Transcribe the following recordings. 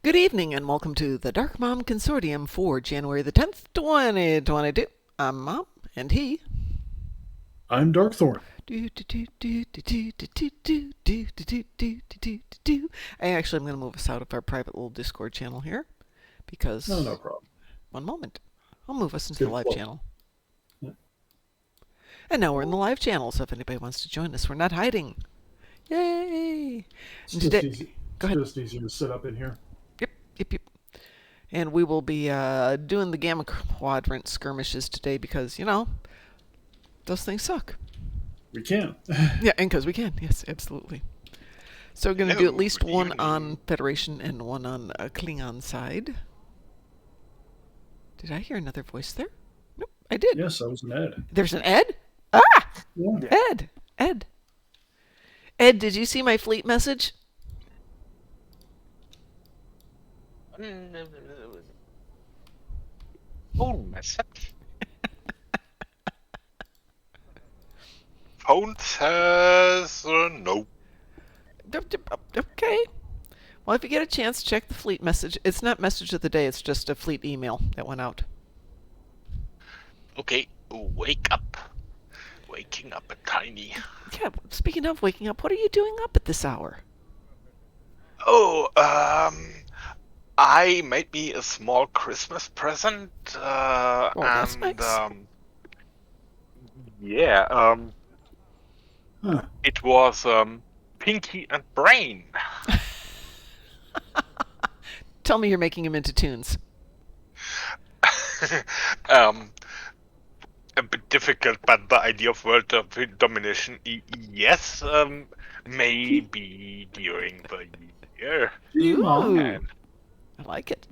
Good evening and welcome to the Darkmom Consortium for January the 10th, 2022. I'm Mom and he. I'm Darkthorn. I'm going to move us out of our private little Discord channel here No because, problem. one moment, I'll move us into the Good live flow. channel. Yeah. And now we're in the live channel, so if anybody wants to join us, we're not hiding. Yay! It's And just today, easy. go It's ahead. just easier to sit up in here. Yep, yep, yep. And we will be doing the Gamma Quadrant skirmishes today because, those things suck. We can. Yeah, and because we can. Yes, absolutely. So we're going to do at Hello, least good one on evening. Federation and one on Klingon side. Did I hear another voice there? Nope, I did. Yes, that was an Ed. There's an Ed? Ah! Yeah. Yeah. Ed! Ed! Ed, did you see my fleet message? Phone message. Phone says no. Okay. Well, if you get a chance, check the fleet message. It's not message of the day, it's just a fleet email that went out. Okay, wake up. Waking up a tiny. Yeah, speaking of waking up, what are you doing up at this hour? Oh, I made me a small Christmas present. That's And nice. yeah, Huh. it was Pinky and Brain. Tell me you're making him into tunes. um, a bit difficult, but the idea of world domination, yes, maybe during the year. Gee, Mom. Ooh, And, I like it.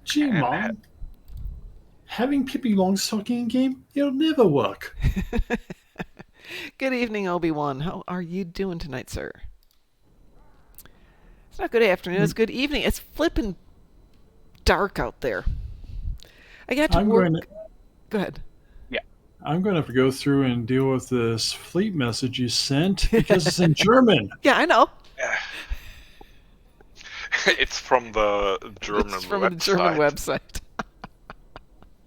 Gee, and Mom. Having Pippi Longstocking in game, it'll never work. Good evening, Obi-Wan. How are you doing tonight, sir? It's not good afternoon, it's good evening. It's flippin' dark out there. I got to I'm work. going to Go ahead. I'm going to have to go through and deal with this fleet message you sent because it's in German. Yeah, I know. it's from the German It's from website. the German website.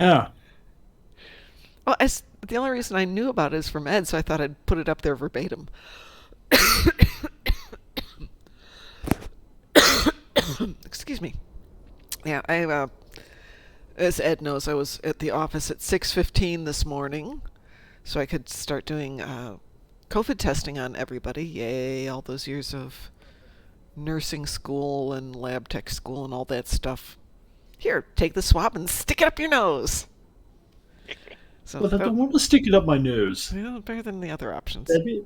Yeah. Well, the only reason I knew about it is from Ed, so I thought I'd put it up there verbatim. Excuse me. Yeah, as Ed knows, I was at the office at 6:15 this morning, so I could start doing COVID testing on everybody. Yay! All those years of nursing school and lab tech school and all that stuff. Here, take the swab and stick it up your nose. So, But I don't want to stick it up my nose. better than the other options. That'd be-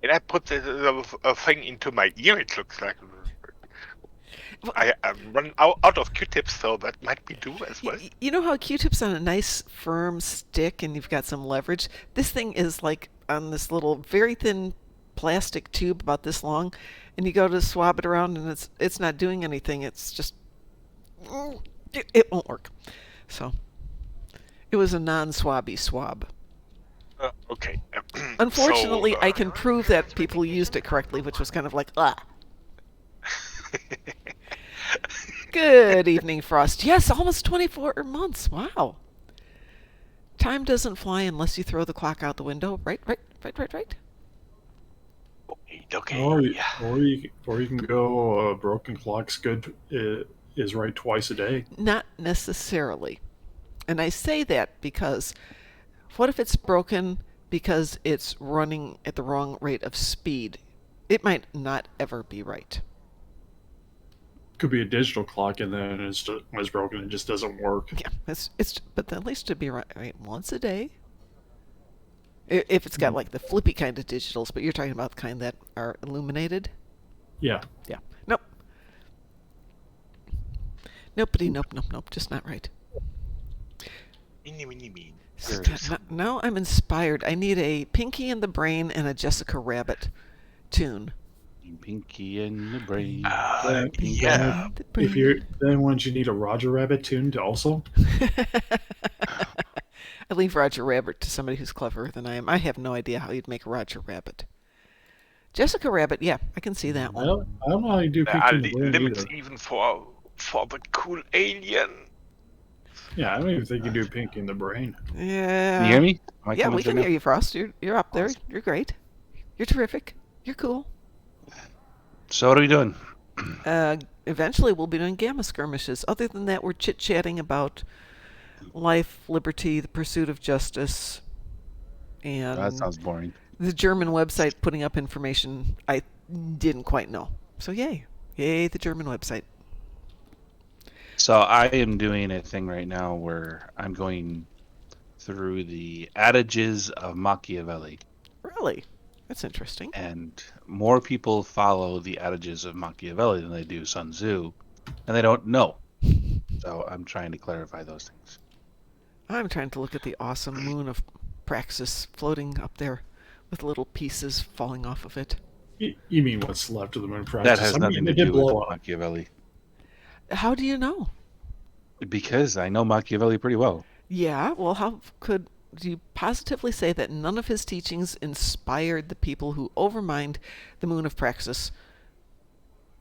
And I put the thing into my ear, it looks like. I'm running out of Q-tips, so that might be due as well. You know how Q-tip's on a nice firm stick and you've got some leverage? This thing is like on this little very thin plastic tube about this long, and you go to swab it around and it's not doing anything. It's just it won't work. So it was a non-swabby swab. Okay. Unfortunately, So, I can prove that people used it correctly, which was kind of like Good evening, Frost. Yes, almost 24 months. Wow. Time doesn't fly unless you throw the clock out the window. Right. Okay. Or you can go broken clock's good is right twice a day. Not necessarily. And I say that because what if it's broken because it's running at the wrong rate of speed? It might not ever be right. Could be a digital clock and then it's broken and just doesn't work. Yeah, but at least to be right once a day. If it's got like the flippy kind of digitals, but you're talking about the kind that are illuminated. Yeah. Yeah. Nope. Nope. Just not right. Mean. Now I'm inspired. I need a Pinky in the Brain and a Jessica Rabbit tune. Pinky in the brain. Yeah. If you're then wouldn't you need a Roger Rabbit tune to also? I leave Roger Rabbit to somebody who's cleverer than I am. I have no idea how you'd make a Roger Rabbit. Jessica Rabbit, yeah, I can see that I one. don't know how you do There pink are in the brain limits either. even for the cool alien. Yeah, I don't even think you do pink in the brain. Yeah. Can you hear me? Am I Yeah, coming we through can now? hear you, Frost. You're up there. Awesome. You're great. You're terrific. You're cool. So what are we doing? Eventually, we'll be doing Gamma Skirmishes. Other than that, we're chit-chatting about life, liberty, the pursuit of justice, That and sounds boring. the German website putting up information I didn't quite know. So yay. Yay, the German website. So I am doing a thing right now where I'm going through the adages of Machiavelli, Really? That's interesting. and more people follow the adages of Machiavelli than they do Sun Tzu, and they don't know. So I'm trying to clarify those things. I'm trying to look at the awesome moon of Praxis floating up there with little pieces falling off of it. You mean what's left of the moon That practice? has I mean, nothing to it did do with blow up. Machiavelli, How do you know? because I know Machiavelli pretty well. Yeah, well, how could you positively say that none of his teachings inspired the people who overmined the moon of Praxis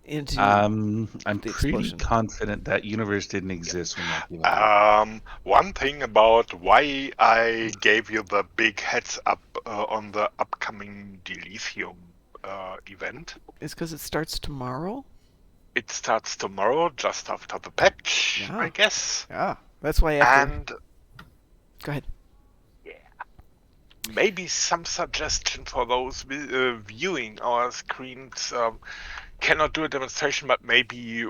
into I'm the pretty explosion? confident that universe didn't exist when Machiavelli. One thing about why I gave you the big heads up on the upcoming Delithium event. Is because it starts tomorrow? It starts tomorrow, just after the patch, Yeah. I guess. Yeah, that's why after... And Go ahead. maybe some suggestion for those viewing our screens. Cannot do a demonstration, but maybe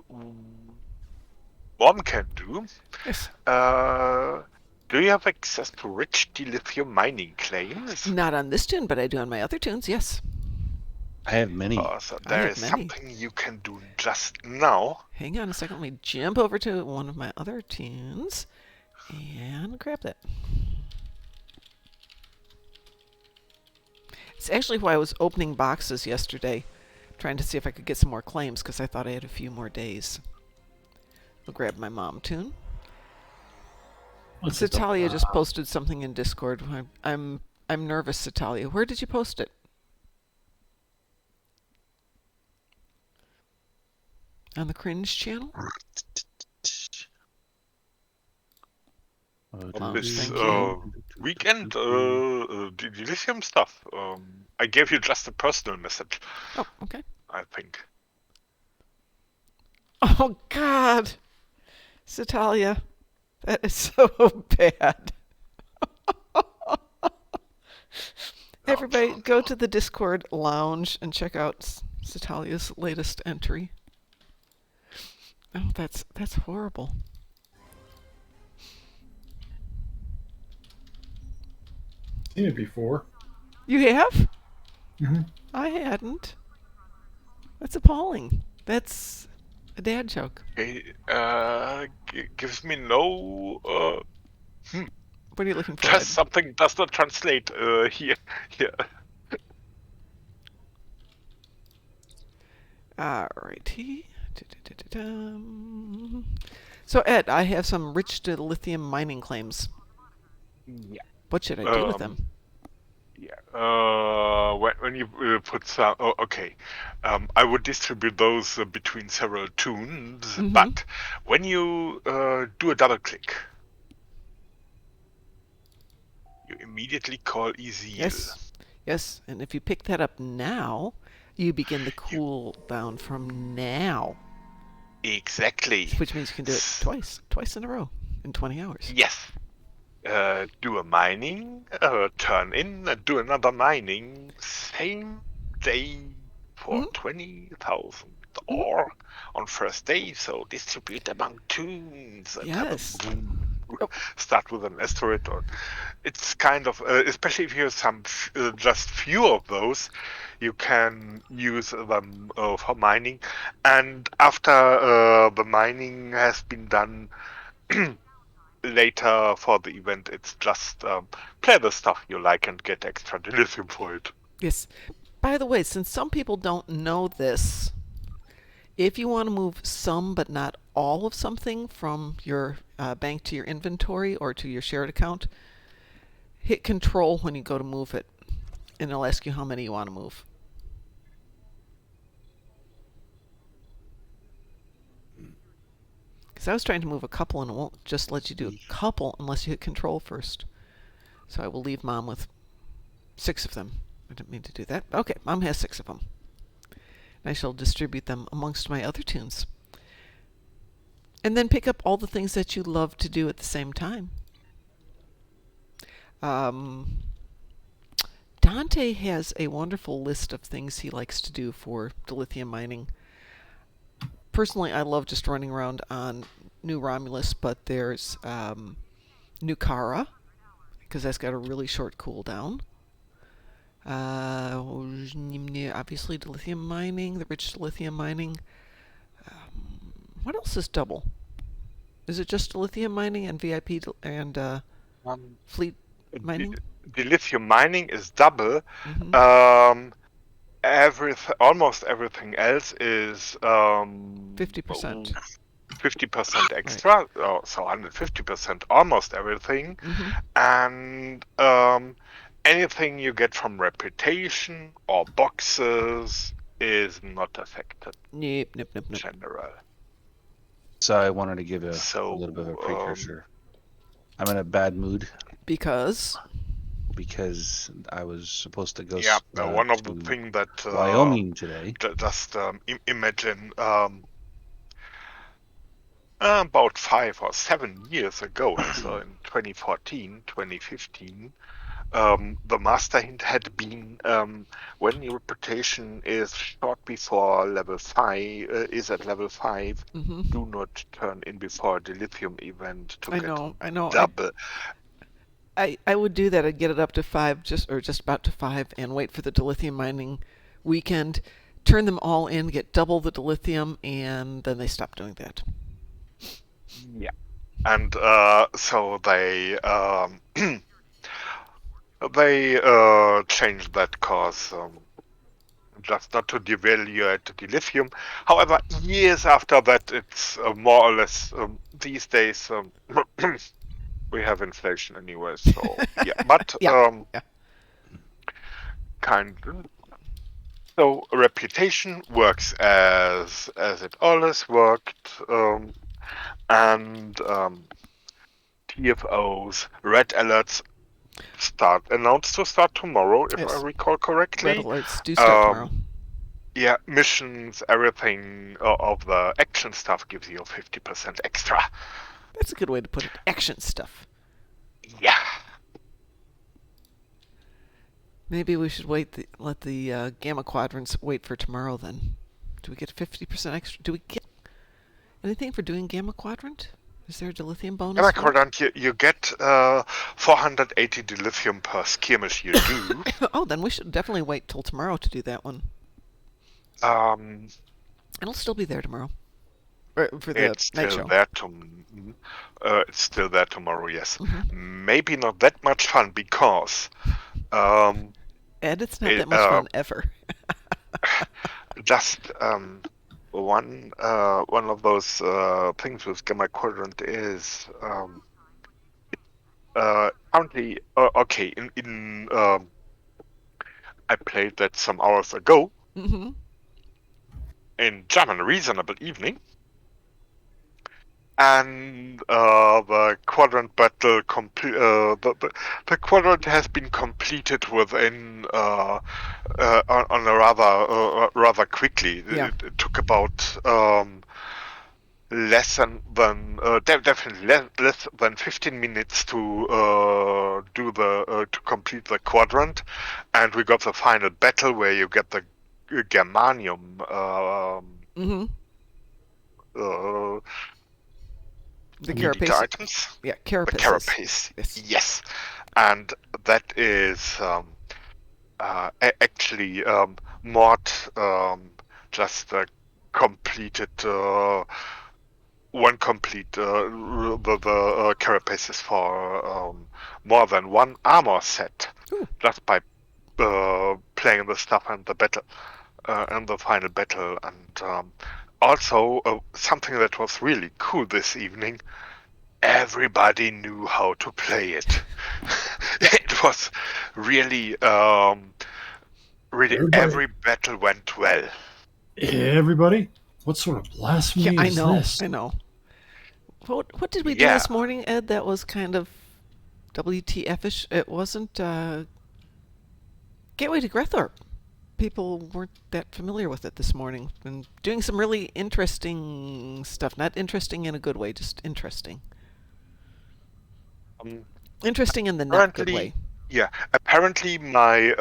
one can do. Yes. Do you have access to rich dilithium mining claims? Not on this tune, but I do on my other tunes, yes. I have many. So I there have is many. something you can do just now. Hang on a second. Let me jump over to one of my other tunes and grab that. It's actually why I was opening boxes yesterday, trying to see if I could get some more claims, because I thought I had a few more days. I'll grab my mom tune. What's it, Citalia just posted something in Discord. I'm nervous, Citalia. Where did you post it? On the Cringe channel? This thank you. weekend dilithium stuff. I gave you just a personal message, Oh, okay. I think. Oh, God. Citalia. That is so bad. Everybody, go to the Discord lounge and check out Citalia's latest entry. Oh, that's horrible. Seen it before. You have? Mhm. I hadn't. That's appalling. That's a dad joke. Okay, gives me no. What are you looking for? Just Ed? something does not translate here. Alrighty. So Ed, I have some rich dilithium mining claims. Yeah. What should I do with them? Yeah. When you put some, okay, I would distribute those between several tunes, Mhm. but when you do a double click, you immediately call Ezeal. Yes. Yes, and if you pick that up now, you begin the cool down from now. Exactly. Which means you can do it twice in a row in 20 hours. Yes. Do a mining, turn in, do another mining, same day for 20,000 or on first day, so distribute among tunes and have Yes. start with an asteroid. Or it's kind of, especially if you have some just few of those, you can use them for mining, and after the mining has been done later for the event, it's just play the stuff you like and get extra dilithium for it. Yes. By the way, since some people don't know this, if you want to move some but not all of something from your bank to your inventory or to your shared account, hit Control when you go to move it, and it'll ask you how many you want to move. Because I was trying to move a couple and it won't just let you do a couple unless you hit control first. So I will leave Mom with 6 of them. I didn't mean to do that. Okay, Mom has 6 of them. I shall distribute them amongst my other tunes. And then pick up all the things that you love to do at the same time. Dante has a wonderful list of things he likes to do for dilithium mining. Personally, I love just running around on New Romulus, but there's New Kara, because that's got a really short cooldown. Obviously, dilithium mining, the rich dilithium mining. What else is double? Is it just dilithium mining and VIP and fleet mining? Dilithium mining is double. Mm-hmm. Almost everything else is 50%. 50% extra, so 150%, almost everything. Mm-hmm. And anything you get from reputation or boxes is not affected. Nope. In general. So I wanted to give a little bit of a precursor. I'm in a bad mood. Because I was supposed to go one of the things that Wyoming today. Just imagine about 5 or 7 years ago, so in 2014, 2015, the master hint had been when your reputation is short before level 5, is at level 5, mm-hmm. do not turn in before a dilithium event to I get know. double. I would do that. I'd get it up to 5, just about to 5, and wait for the dilithium mining weekend, turn them all in, get double the dilithium, and then they stop doing that. Yeah, and so they they changed that cause just not to devaluate the dilithium. However, years after that, it's more or less these days we have inflation anyway. So yeah, but so reputation works as it always worked, and TFOs, red alerts announced to start tomorrow, if I recall correctly. Red alerts do start tomorrow. Yeah, missions, everything of the action stuff gives you 50% extra. That's a good way to put it. Action stuff. Yeah. Maybe we should let the Gamma Quadrants wait for tomorrow then. Do we get 50% extra? Do we get anything for doing Gamma Quadrant? Is there a dilithium bonus? Gamma Quadrant, you get 480 dilithium per skirmish you do. Oh, then we should definitely wait till tomorrow to do that one. It'll still be there tomorrow. For the night show. It's still there tomorrow, yes. Mm-hmm. Maybe not that much fun because... Ed, it's not that much fun ever. Just one of those things with Gamma Quadrant is currently okay. I played that some hours ago. Mm-hmm. In German reasonable evening, and the quadrant battle the quadrant has been completed within on a rather quickly. Yeah. It took about definitely less than 15 minutes to complete the quadrant, and we got the final battle where you get the germanium mm-hmm. The carapaces items. Yeah, carapaces. The carapace. Yes. And that is actually Mort just completed one complete the carapaces for more than one armor set. Ooh. Just by playing the stuff and the battle and the final battle. And also something that was really cool this evening, everybody knew how to play it. It was really every battle went well. Everybody? What sort of blasphemy is this? I know. What did we do this morning, Ed? That was kind of WTF-ish. It wasn't Gateway to Grethorp. People weren't that familiar with it this morning. And doing some really interesting stuff. Not interesting in a good way, just interesting. Interesting in the not good way. Yeah, apparently my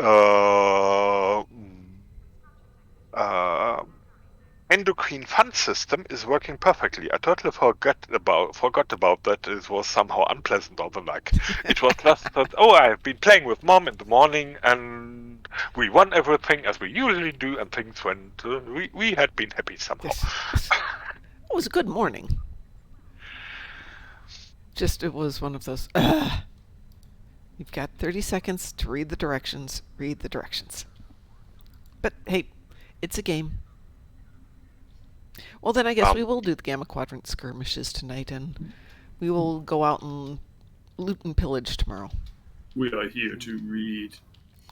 endocrine fund system is working perfectly. I totally forgot about that. It was somehow unpleasant or the like. It was just that, I've been playing with Mom in the morning and we won everything as we usually do, and things went. We had been happy somehow. Yes. It was a good morning. Just it was one of those. You've got 30 seconds to read the directions. Read the directions. But hey, it's a game. Well, then I guess we will do the Gamma Quadrant skirmishes tonight, and we will go out and loot and pillage tomorrow. We are here to read.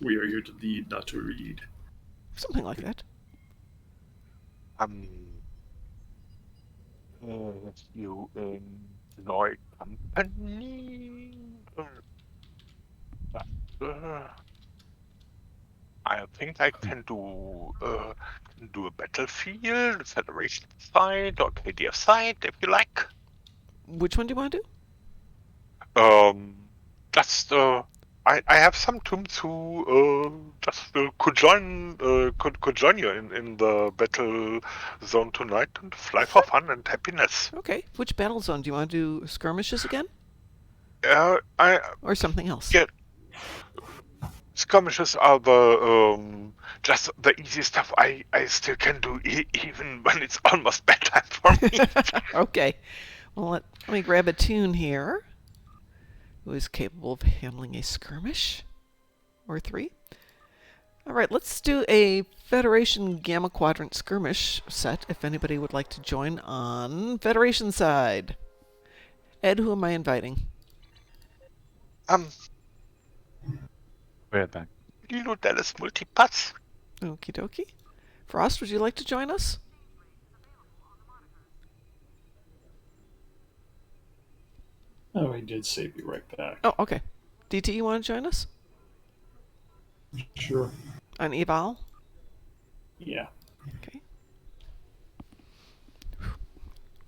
We are here to lead, not to read. Something like that. You enjoy company. I think I can do a battlefield, Federation side, or KDF side, if you like. Which one do you want to do? I have some tombs who could join you in the battle zone tonight and fly for fun and happiness. Okay. Which battle zone? Do you want to do skirmishes again? Or something else? Yeah. Skirmishes are the just the easy stuff I still can do even when it's almost bedtime for me. Okay. Well, let me grab a tune here. Who is capable of handling a skirmish? Or 3? All right, let's do a Federation Gamma Quadrant skirmish set if anybody would like to join on Federation side. Ed, who am I inviting? Right back. Lilo Dallas Multipass. Okie dokie. Frost, would you like to join us? Oh, he did say be right back. Oh, okay. DT, you want to join us? Sure. On eval? Yeah. Okay.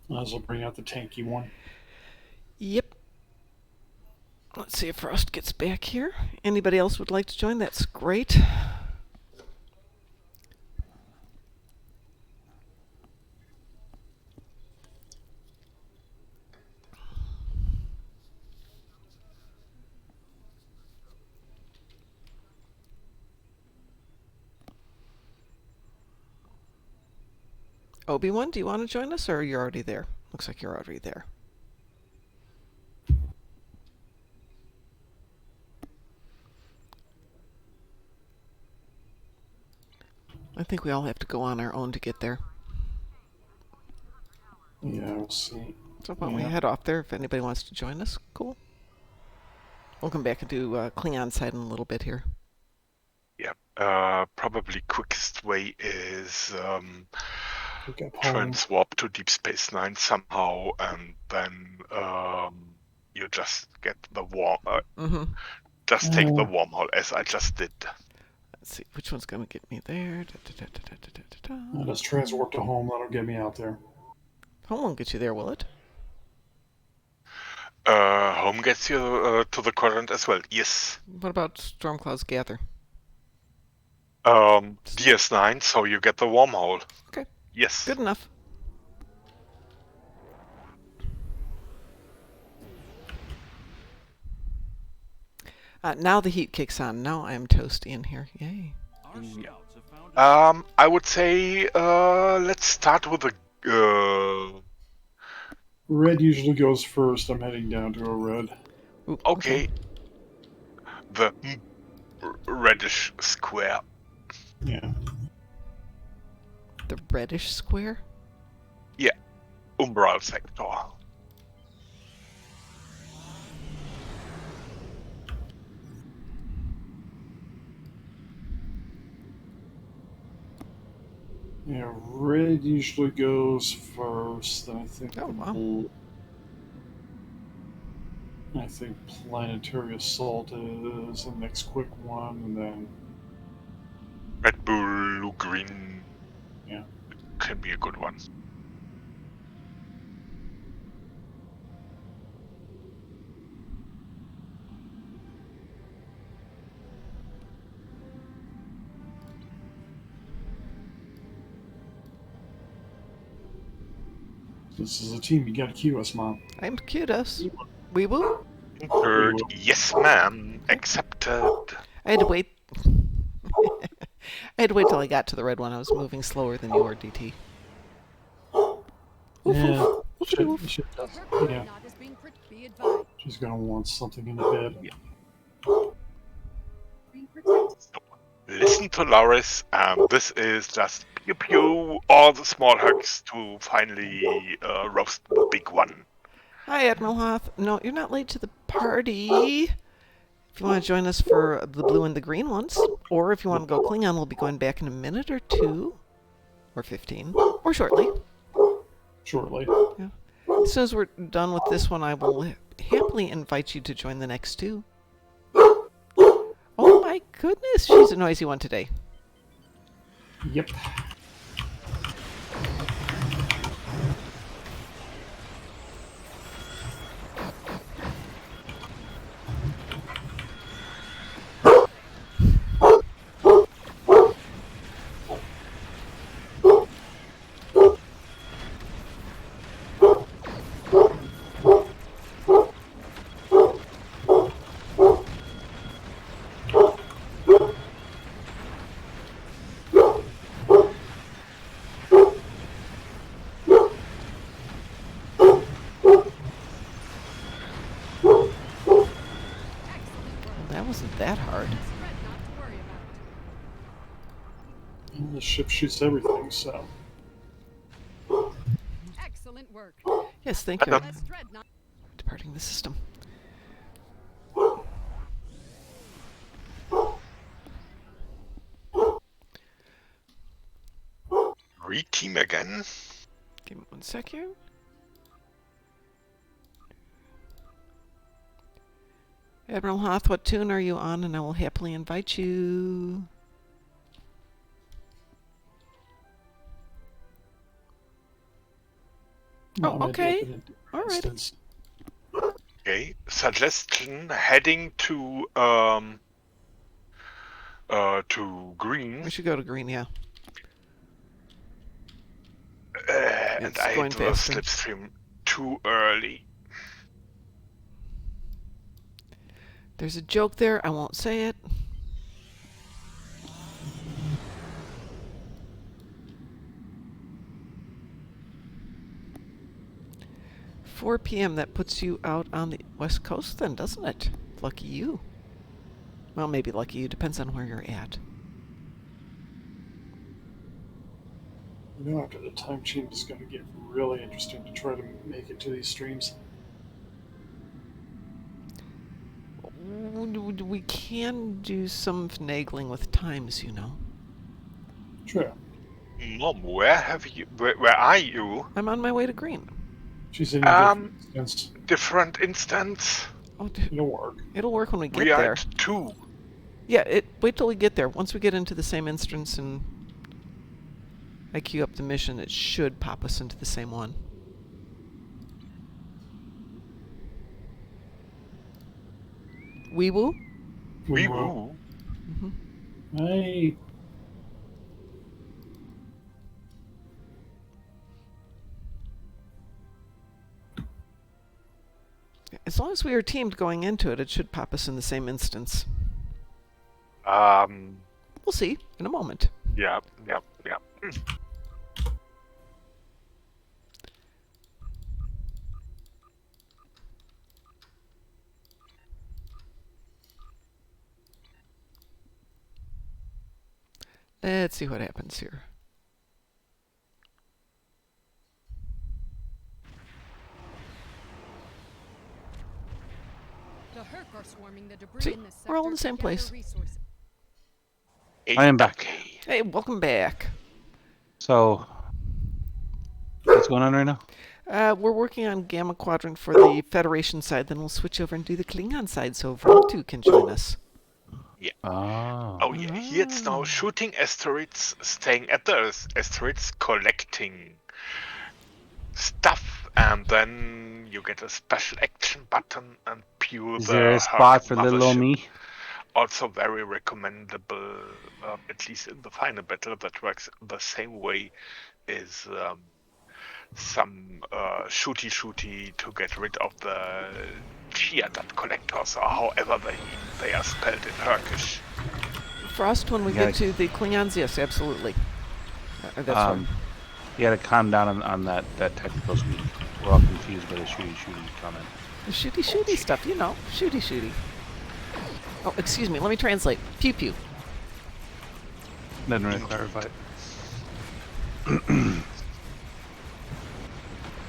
Might as well bring out the tanky one. Yep. Let's see if Frost gets back here. Anybody else would like to join? That's great. Obi-Wan, do you want to join us, or you're already there? Looks like you're already there. I think we all have to go on our own to get there. Yeah, we'll see. So why don't we head off there if anybody wants to join us? Cool. We'll come back and do Klingon side in a little bit here. Yeah, probably quickest way is try and swap to Deep Space Nine somehow, and then you just get the just take the wormhole as I just did. Let's see which one's going to get me there. I'll just transwarp to home. That'll get me out there. Home won't get you there, will it? Home gets you to the quadrant as well. Yes. What about Stormcloud's Gather? DS9, so you get the wormhole. Okay. Yes. Good enough. Now the heat kicks on. Now I am toasty in here. Yay. I would say let's start with the Red usually goes first. I'm heading down to a red. Ooh, okay. The reddish square. Yeah. The reddish square? Yeah. Umbral sector. Yeah, red usually goes first. I think. Oh, wow. I think planetary assault is the next quick one, and then Red Bull Green yeah. can be a good one. This is a team. You gotta cue us, Mom. I'm Kudos. Weeble? Third, yes, ma'am. Accepted. I had to wait. I had to wait till I got to the red one. I was moving slower than you were, DT. Oof, Yeah, oof. Oofity woof. yeah. She's gonna want something in the head. Listen to Loris, and this is just pew pew, all the small hugs to finally roast the big one. Hi, Admiral Hoth. No, you're not late to the party. If you want to join us for the blue and the green ones, or if you want to go Klingon, we'll be going back in a minute or 2, or 15, or shortly. Shortly. Yeah. As soon as we're done with this one, I will happily invite you to join the next 2. Oh my goodness, she's a noisy one today. Yep. That wasn't that hard. And the ship shoots everything, so. Excellent work. Yes, thank you. Let's dreadnought. Departing the system. Reteam again. Give me 1 sec here. Admiral Hoth, what tune are you on? And I will happily invite you. Oh, okay. All right. Okay. Suggestion: heading to green. We should go to green, yeah. And It's I going do a faster. slipstream too early. There's a joke there. I won't say it. $4 p.m. That puts you out on the west coast then, doesn't it? Lucky you. Well, maybe lucky you. Depends on where you're at. You know, after the time change is going to get really interesting to try to make it to these streams. We can do some finagling with times, you know. True. Mom, where are you? I'm on my way to green. She's in a different instance. Different instance. Oh, It'll work. it'll work when we get We are there. at 2. Yeah, wait till we get there. Once we get into the same instance and I queue up the mission, it should pop us into the same one. Wee woo? We Wee will. woo. Hey. As long as we are teamed going into it, it should pop us in the same instance. We'll see in a moment. Yeah. Let's see what happens here. The Herc are swarming the debris See, in this we're all in sector the same to gather place. resources. I am back. Hey, welcome back. So, what's going on right now? We're working on Gamma Quadrant for the Federation side, then we'll switch over and do the Klingon side, so Vertu can join us. Oh. Oh yeah, here it's now shooting asteroids, staying at the asteroids, collecting stuff, and then you get a special action button and pew Is the there a spot for little old mothership. me? Also very recommendable, at least in the final battle, that works the same way, is some shooty to get rid of the Chiadat collectors, or however they are spelled in Turkish. Frost, when we Yeah. get to the Klingons, yes, absolutely. That's right. You gotta calm down on that technical speak. We're all confused by the shooty comment. The shooty stuff, you know. Shooty. Oh, excuse me, let me translate. Pew pew. Doesn't really clarify it.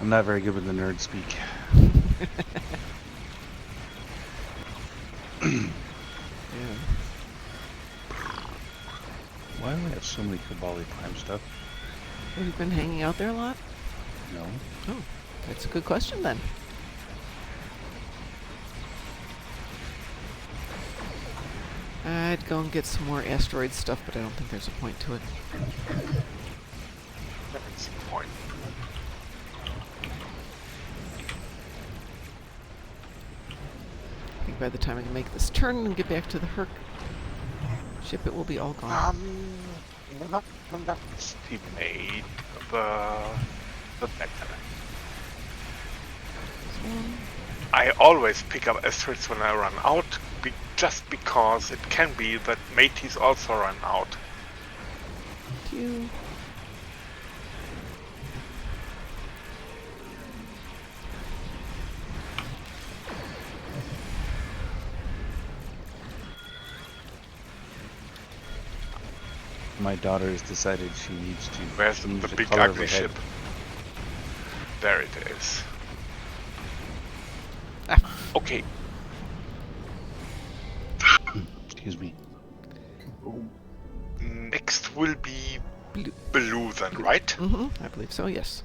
I'm not very good with the nerd speak. Yeah. Why do I have so many Kabali Prime stuff? Have you been hanging out there a lot? No. Oh, that's a good question then. I'd go and get some more asteroid stuff, but I don't think there's a point to it. That's the point. I think by the time I can make this turn and get back to the Herc ship, it will be all gone. Not estimate the better. I always pick up asteroids when I run out, just because it can be that mateys also run out. Thank you. My daughter has decided she needs to Where's change the the big color of her ugly head. ship? There it is. Ah. Okay, Excuse me. next will be Blue. blue then, right? Mm-hmm. I believe so, yes.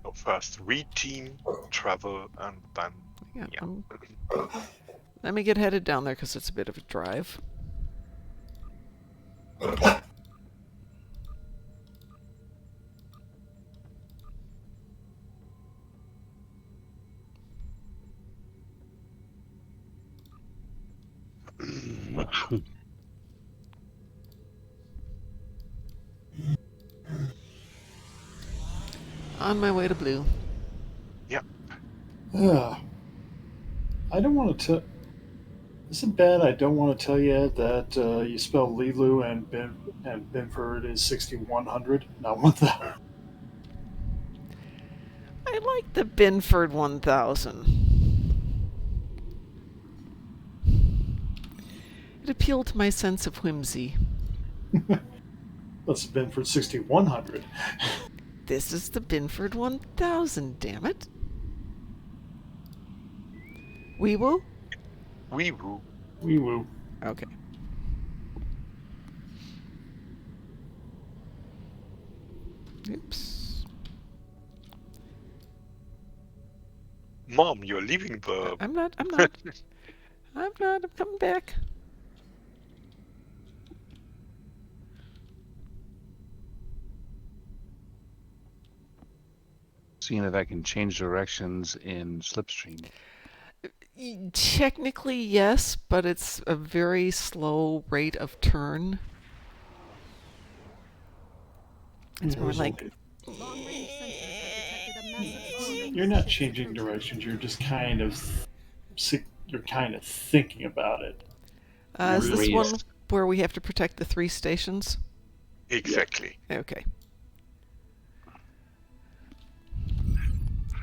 So first reteam, travel, and then Yeah. Let me get headed down there because it's a bit of a drive. On my way to blue. I don't want to tell. Is it bad? I don't want to tell you that you spell Lilu and Binford is 6100, not 1000. I like the Binford 1000. It appealed to my sense of whimsy. That's Binford 6100. This is the Binford 1000, damn it. Wee woo? Wee woo. Wee woo. Okay. Oops. Mom, you're leaving the. I'm not. I'm coming back. Seeing if I can change directions in Slipstream. Technically, yes, but it's a very slow rate of turn. It's more like... Long-range sensors have detected a massive solar You're not ship's changing approaching. directions. You're just kind of thinking about it. is this Raised. one where we have to protect the 3 stations? Exactly. Okay.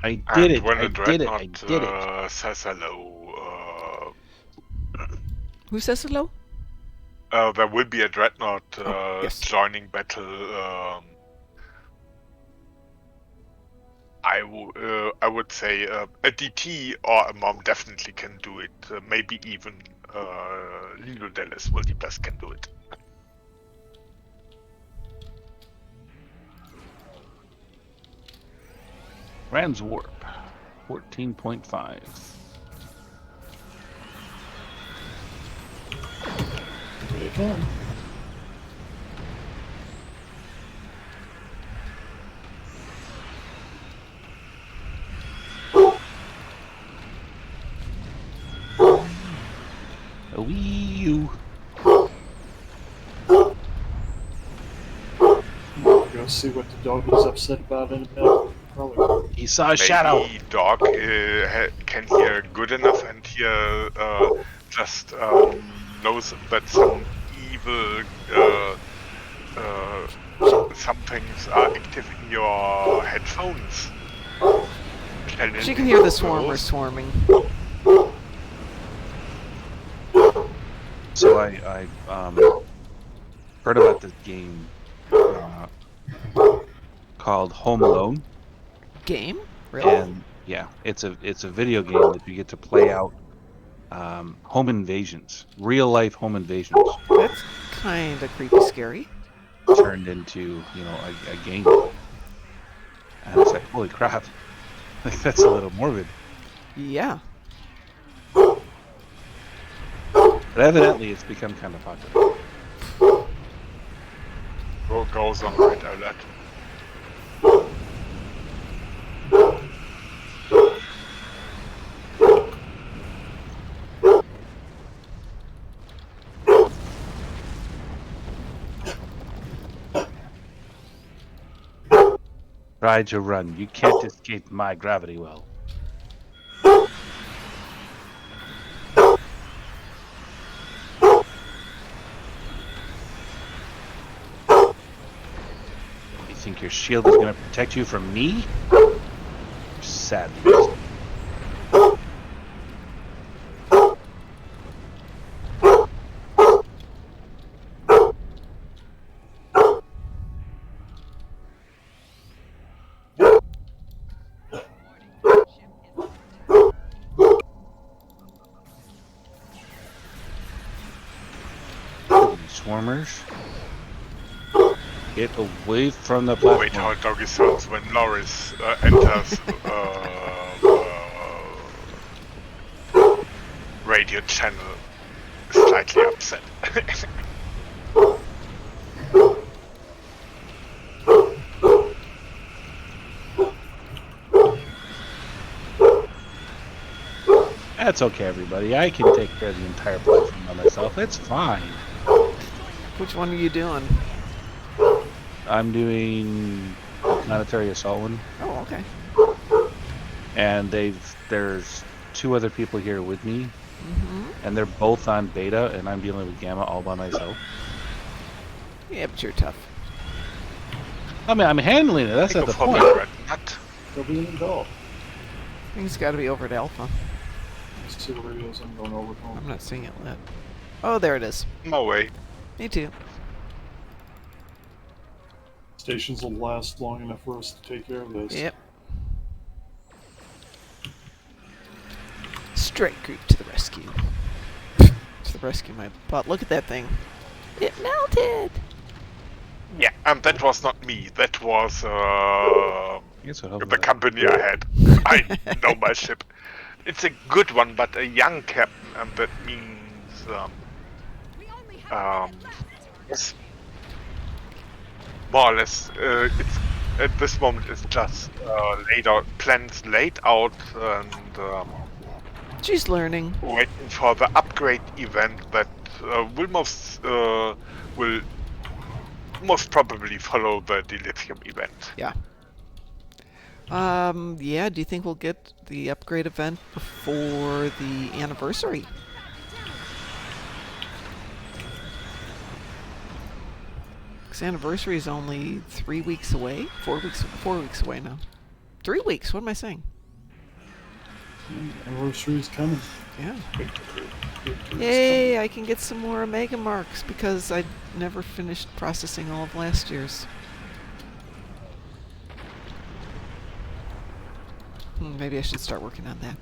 I did it. When I the did it. I dreadnought did it. says hello, Who says hello? there will be a dreadnought yes. joining battle. I would say a DT or a mom definitely can do it. Maybe even Lilo Dallas Multiplus can do it. Rand's Warp, 14.5. Here you come. A wee you. Go see what the dog is upset about in a minute. Probably. He saw a shadow. Maybe dog can hear good enough and hear just knows that some evil some things are active in your headphones. She can hear the swarmers swarming. So I heard about this game called Home Alone. Game? Really? And yeah, it's a video game that you get to play out home invasions, real life home invasions, That's kind of creepy, scary. turned into a game. And it's like, holy crap, like that's a little morbid. Yeah. But evidently, it's become kind of popular. What goes on right now that? Try to run. You can't escape my gravity well. You think your shield is going to protect you from me? You're sad. Swarmers. Get away from the platform. Wait how doggy sounds when Loris enters radio channel slightly upset. That's okay, everybody. I can take care of the entire platform by myself. It's fine. Which one are you doing? I'm doing the planetary assault one, Oh, okay. and there's two other people here with me, and they're both on beta, and I'm dealing with Gamma all by myself. Yeah, but you're tough. I mean, I'm handling it. That's Think not the of point. Hover Red Nut. They'll be in golf. I think it's got to be over at Alpha. Let's see where he is. I'm going over home. I'm not seeing it lit. Oh, there it is. No way. Me too. Stations will last long enough for us to take care of this. Yep. Strike group to the rescue. To the rescue, my butt. Look at that thing. It melted! Yeah, and that was not me. That was Yes, I hope the company I had. I know my ship. It's a good one, but a young captain, and that means it's more or less. It's at this moment it's just laid out, plans laid out, and She's learning. waiting for the upgrade event that will most probably follow the dilithium event. Yeah. Yeah, do you think we'll get the upgrade event before the anniversary? Because anniversary is only 3 weeks away? 4 weeks away now. 3 weeks, what am I saying? Anniversary's coming. Yeah. Yay, I can get some more Omega marks because I never finished processing all of last year's. Maybe I should start working on that.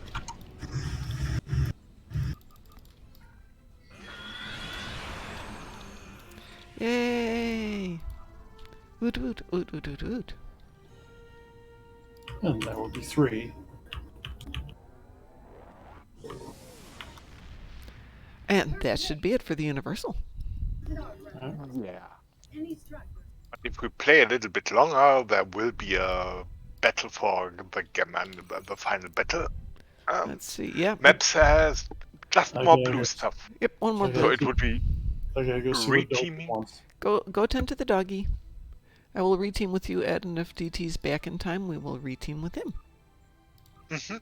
Yay! Woot woot woot woot woot woot. And that would be 3. And that should be it for the Universal. Yeah. But if we play a little bit longer, there will be a battle for the Gamma, the final battle. Let's see. Yeah. Maps has just I more gotta blue go- stuff. Yep. One more. Okay. So blue. it would be I gotta go see what Delta Reteaming? wants. Go tend to the doggy. I will reteam with you, Ed, and if DT's back in time, we will reteam with him. Mhm.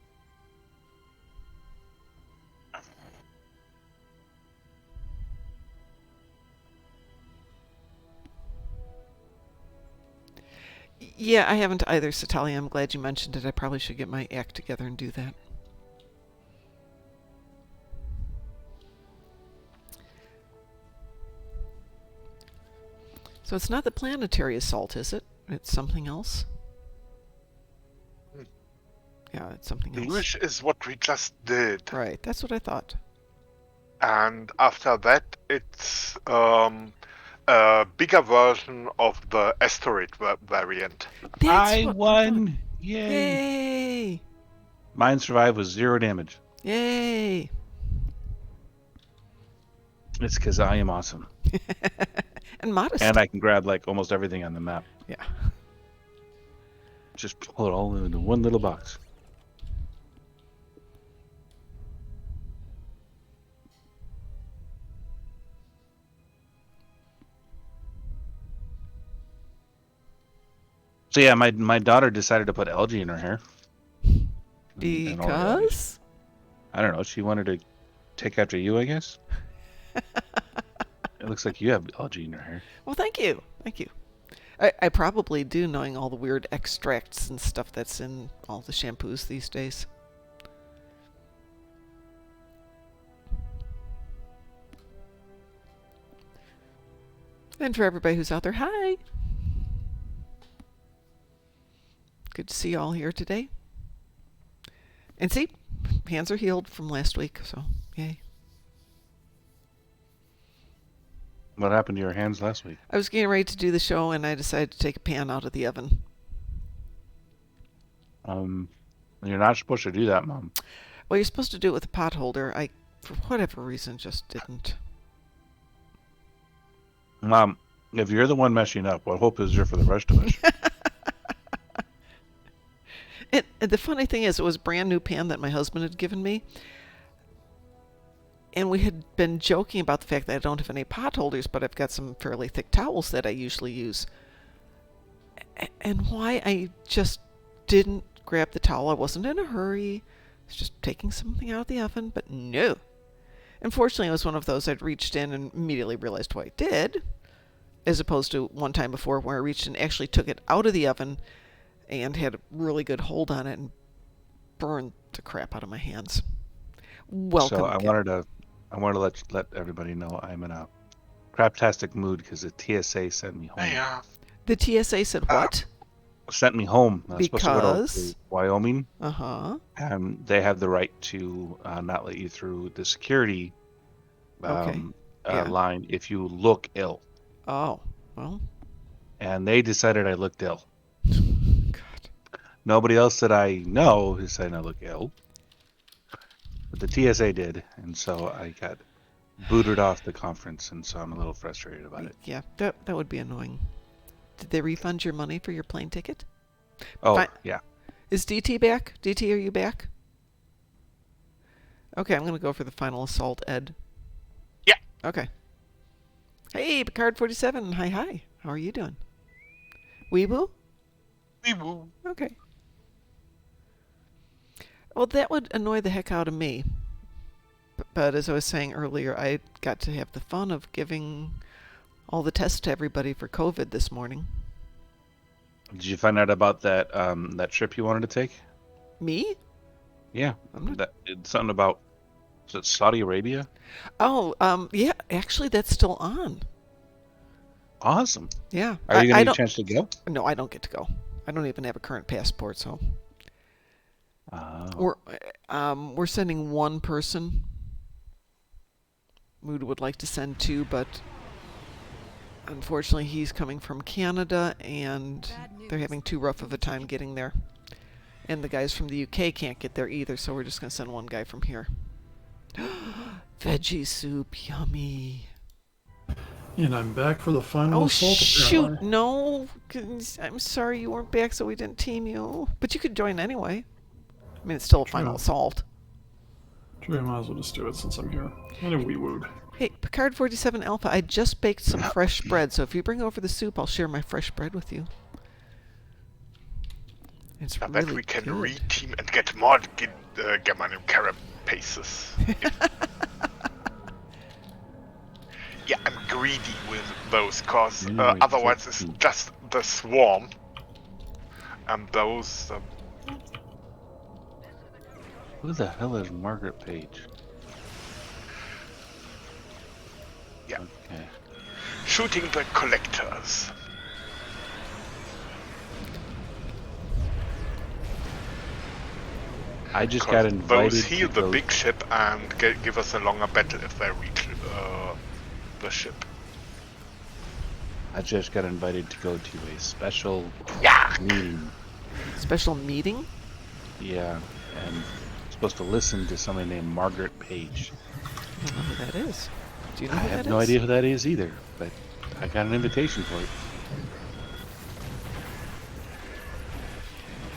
Yeah, I haven't either, Satalia. I'm glad you mentioned it. I probably should get my act together and do that. So it's not the planetary assault, is it? It's something else? Hmm. Yeah, it's something else. English is what we just did. Right, that's what I thought. And after that, it's a bigger version of the asteroid variant. That's I what won! Yay! Yay! Mine survived with 0 damage. Yay! It's because I am awesome. And modest. And I can grab like almost everything on the map. Yeah. Just pull it all into one little box. So yeah, my daughter decided to put algae in her hair. In all reality. Because? I don't know. She wanted to take after you, I guess. It looks like you have algae in your hair. Well, thank you. Thank you. I probably do, knowing all the weird extracts and stuff that's in all the shampoos these days. And for everybody who's out there, hi! Good to see you all here today. And see, hands are healed from last week, so yay. What happened to your hands last week? I was getting ready to do the show and I decided to take a pan out of the oven. You're not supposed to do that, Mom. Well, you're supposed to do it with a pot holder. I, for whatever reason, just didn't. Mom, if you're the one messing up, what hope is there for the rest of us? And the funny thing is, it was a brand new pan that my husband had given me. And we had been joking about the fact that I don't have any pot holders, but I've got some fairly thick towels that I usually use. And why I just didn't grab the towel. I wasn't in a hurry. I was just taking something out of the oven, but no. Unfortunately, it was one of those I'd reached in and immediately realized what I did, as opposed to one time before where I reached in and actually took it out of the oven and had a really good hold on it and burned the crap out of my hands. Welcome. So I wanted to let everybody know I'm in a craptastic mood because the TSA sent me home. Yeah. The TSA said what? Sent me home. I was supposed to go Because? to Wyoming. Uh-huh. They have the right to not let you through the security Okay. Yeah. line if you look ill. Oh, well. And they decided I looked ill. God. Nobody else that I know is saying I look ill. But the TSA did, and so I got booted off the conference, and so I'm a little frustrated about it. Yeah, that would be annoying. Did they refund your money for your plane ticket? Oh, Fine. yeah. Is DT back? DT, are you back? Okay, I'm going to go for the final assault, Ed. Yeah. Okay. Hey, Picard47. Hi, hi. How are you doing? Weeboo? Weeboo. Okay. Well, that would annoy the heck out of me. But as I was saying earlier, I got to have the fun of giving all the tests to everybody for COVID this morning. Did you find out about that that trip you wanted to take? Me? Yeah. I'm not... It's something about, is it Saudi Arabia? Oh, yeah, actually that's still on. Awesome. Yeah. Are you going I to get don't... a chance to go? No, I don't get to go. I don't even have a current passport, so... Oh. We're sending one person. We would like to send 2, but unfortunately he's coming from Canada and they're having too rough of a time getting there. And the guys from the UK can't get there either, so we're just going to send one guy from here. Veggie soup, yummy. And I'm back for the final Oh, assault. shoot, apparently. no. I'm sorry you weren't back, so we didn't team you. But you could join anyway. I mean, it's still a final assault. Sure, I might as well just do it since I'm here. And a wee wood. Hey, Picard 47 Alpha, I just baked some fresh bread, so if you bring over the soup, I'll share my fresh bread with you. It's Now really that we can good. re-team and get more germanium carapaces. Yeah, I'm greedy with those, cause otherwise it's just the swarm. And those... Who the hell is Margaret Page? Yeah. Okay. Shooting the collectors. I just got invited Those heal to the go. big ship and give us a longer battle if they reach the ship. I just got invited to go to a special Yeah. meeting. Special meeting? Yeah, and I'm supposed to listen to somebody named Margaret Page. I don't know who that is. Do you know I who that have is? no idea who that is either, but I got an invitation for it.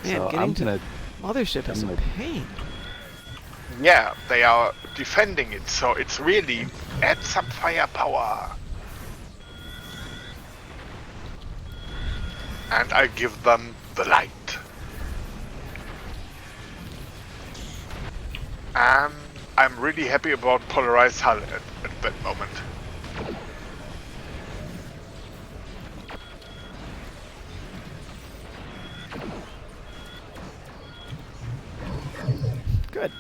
Man, so getting I'm to gonna. Mothership is I'm a gonna- pain. Yeah, they are defending it, so it's really add some firepower. And I give them the light. And I'm really happy about polarized hull at that moment. Good.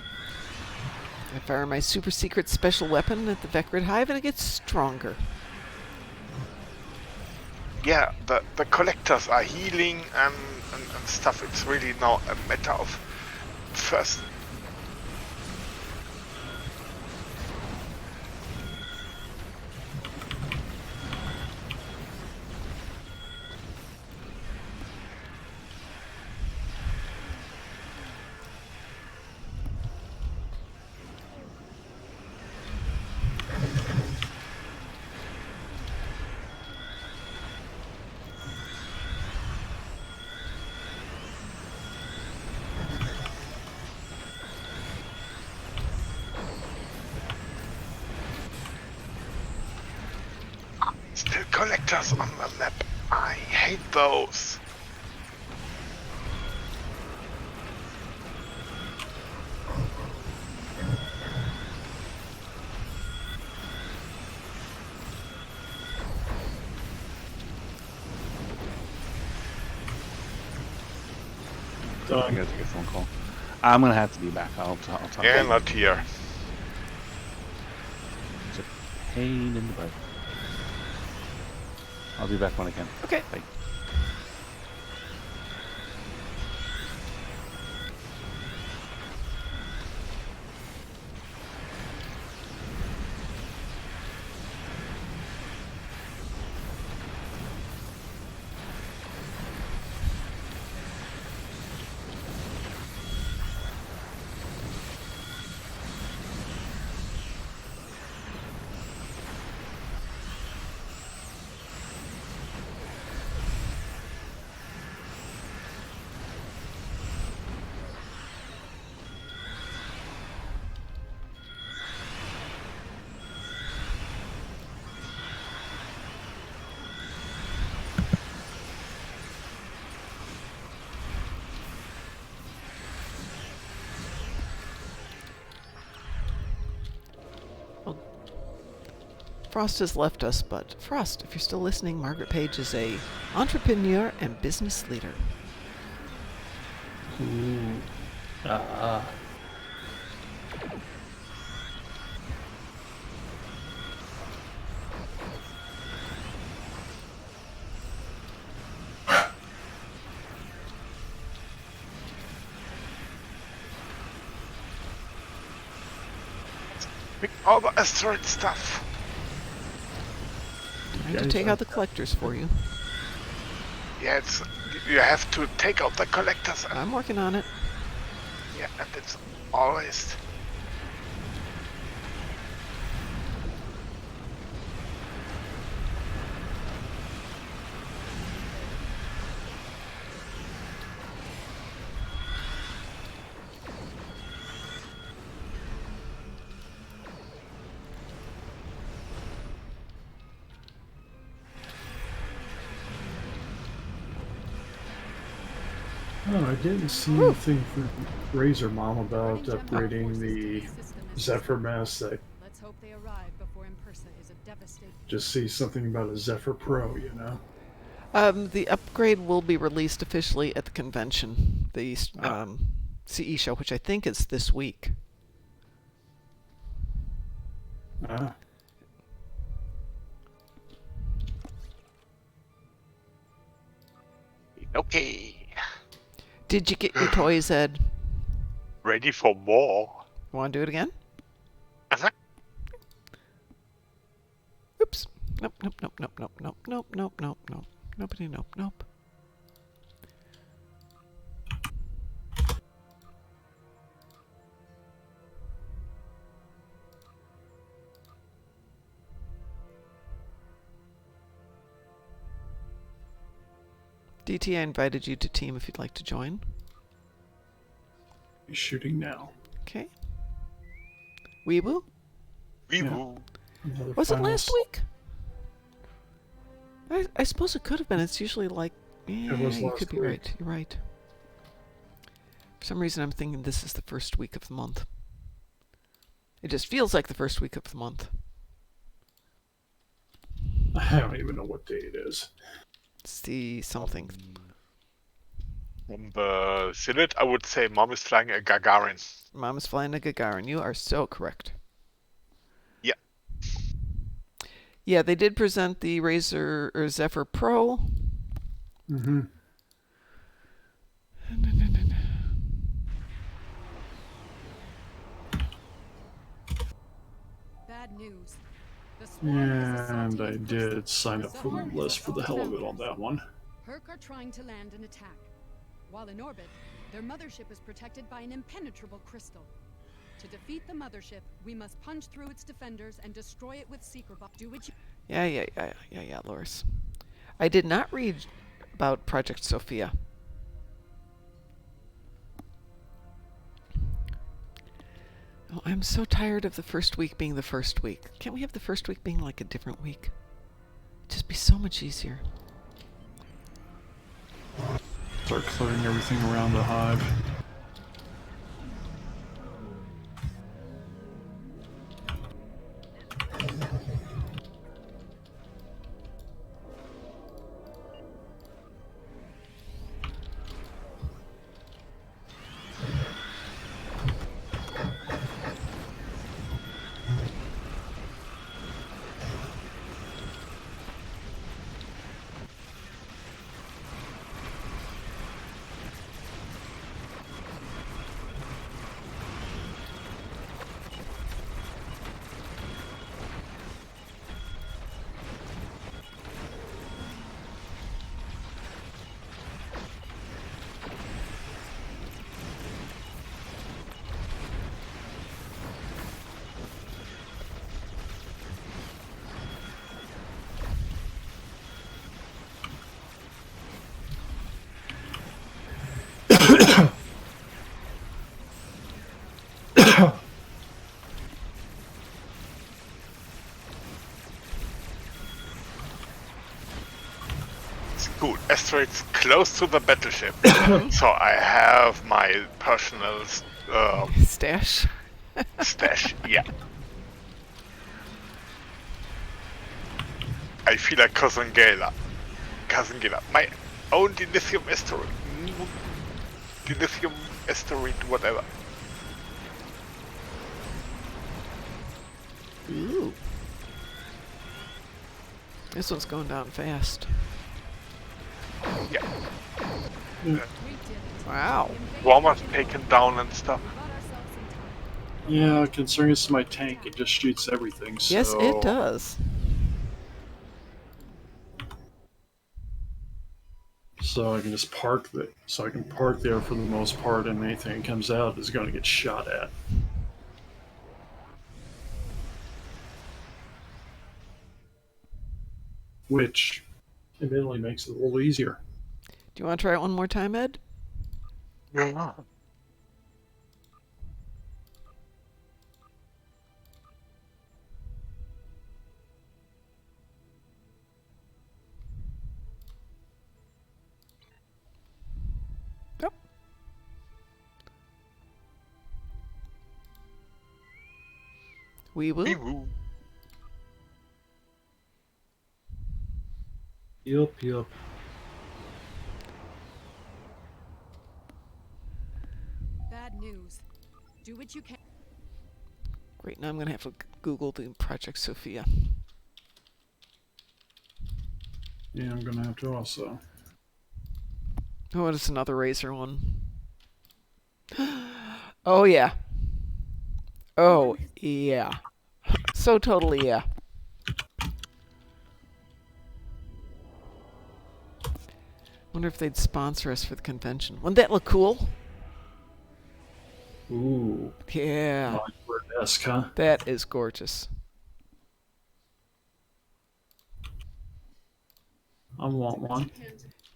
I fire my super secret special weapon at the Vecrid Hive and it gets stronger. Yeah, the collectors are healing and stuff. It's really now a matter of first. Still collectors on the map. I hate those. I Done. gotta take a phone call. I'm gonna have to be back. I'll talk. Yeah, not here. It's a pain in the butt. I'll be back when I can. Okay. Bye. Frost has left us, but Frost, if you're still listening, Margaret Page is a entrepreneur and business leader. Ooh. Ah. Pick all the asteroid stuff. Trying to take out the collectors for you. Yeah, You have to take out the collectors. I'm working on it. Yeah, and it's always... Oh, I didn't see anything from Razor Mom about upgrading the Zephyr mask. I Let's hope they arrive before Impersa is a devastating. just see something about a Zephyr Pro, you know? The upgrade will be released officially at the convention, the CE show, which I think is this week. Ah. Okay. Did you get your toys, Ed? Ready for more? Want to do it again? Uh-huh. Oops. Nope, nope, nope, nope, nope, nope, nope, nope, nope, nope. Nobody, nope, nope. DT, I invited you to team if you'd like to join. He's shooting now. Okay. Weeboo? Weeboo. Another Was it final last week? I suppose it could have been. It's usually like... Yeah, It was you last could be week. right. You're right. For some reason, I'm thinking this is the first week of the month. It just feels like the first week of the month. I don't even know what day it is. It's the something. From the silhouette, I would say Mom is flying a Gagarin. Mom is flying a Gagarin. You are so correct. Yeah. Yeah, they did present the Razer or Zephyr Pro. Mm-hmm. Bad news. The swarm is And assaulting I Impersa. did sign up for the list for the hell of it on that one. Herc are trying to land an attack. While in orbit, their mothership is protected by an impenetrable crystal. To defeat the mothership, we must punch through its defenders and destroy it with secret bombs. Do what you... Yeah, Loris. I did not read about Project Sophia. Oh, I'm so tired of the first week being the first week. Can't we have the first week being like a different week? It'd just be so much easier. Start clearing everything around the hive. It's cool. Asteroids close to the battleship. So I have my personal Stash. stash. Yeah. I feel like Cousin Gala. My own dilithium asteroid. Dilithium asteroid, whatever. Ooh. This one's going down fast. Yeah. We did it. Wow. Warmer's taken down and stuff. We bought ourselves some time. Yeah, considering it's my tank, it just shoots everything, so... Yes, it does. So I can just park so I can park there for the most part, and anything that comes out is going to get shot at. Which admittedly makes it a little easier. Do you want to try it one more time, Ed? Yeah. Yep. We will. Wee-woo. Yup. Bad news. Do what you can. Great, now I'm going to have to Google the Project Sophia. Yeah, I'm going to have to also. Oh, it's another Razer one. Oh, yeah. Oh, yeah. So totally, yeah. Wonder if they'd sponsor us for the convention. Wouldn't that look cool? Ooh. Yeah. Esque, huh? That is gorgeous. I want one.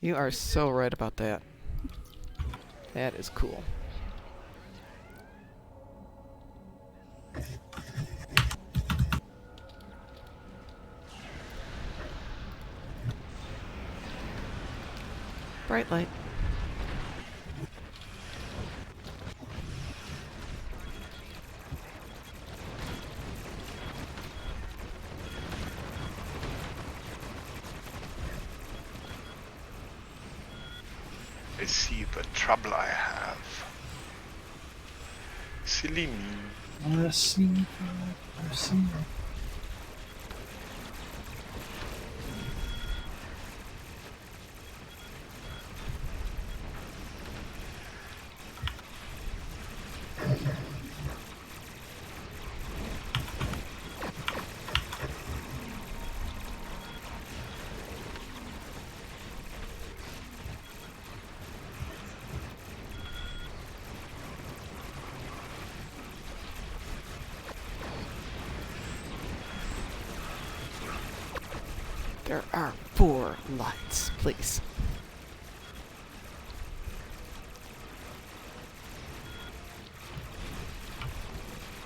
You are so right about that. That is cool. Bright light. I see the trouble I have. Silly me. I see. There are 4 lights, please.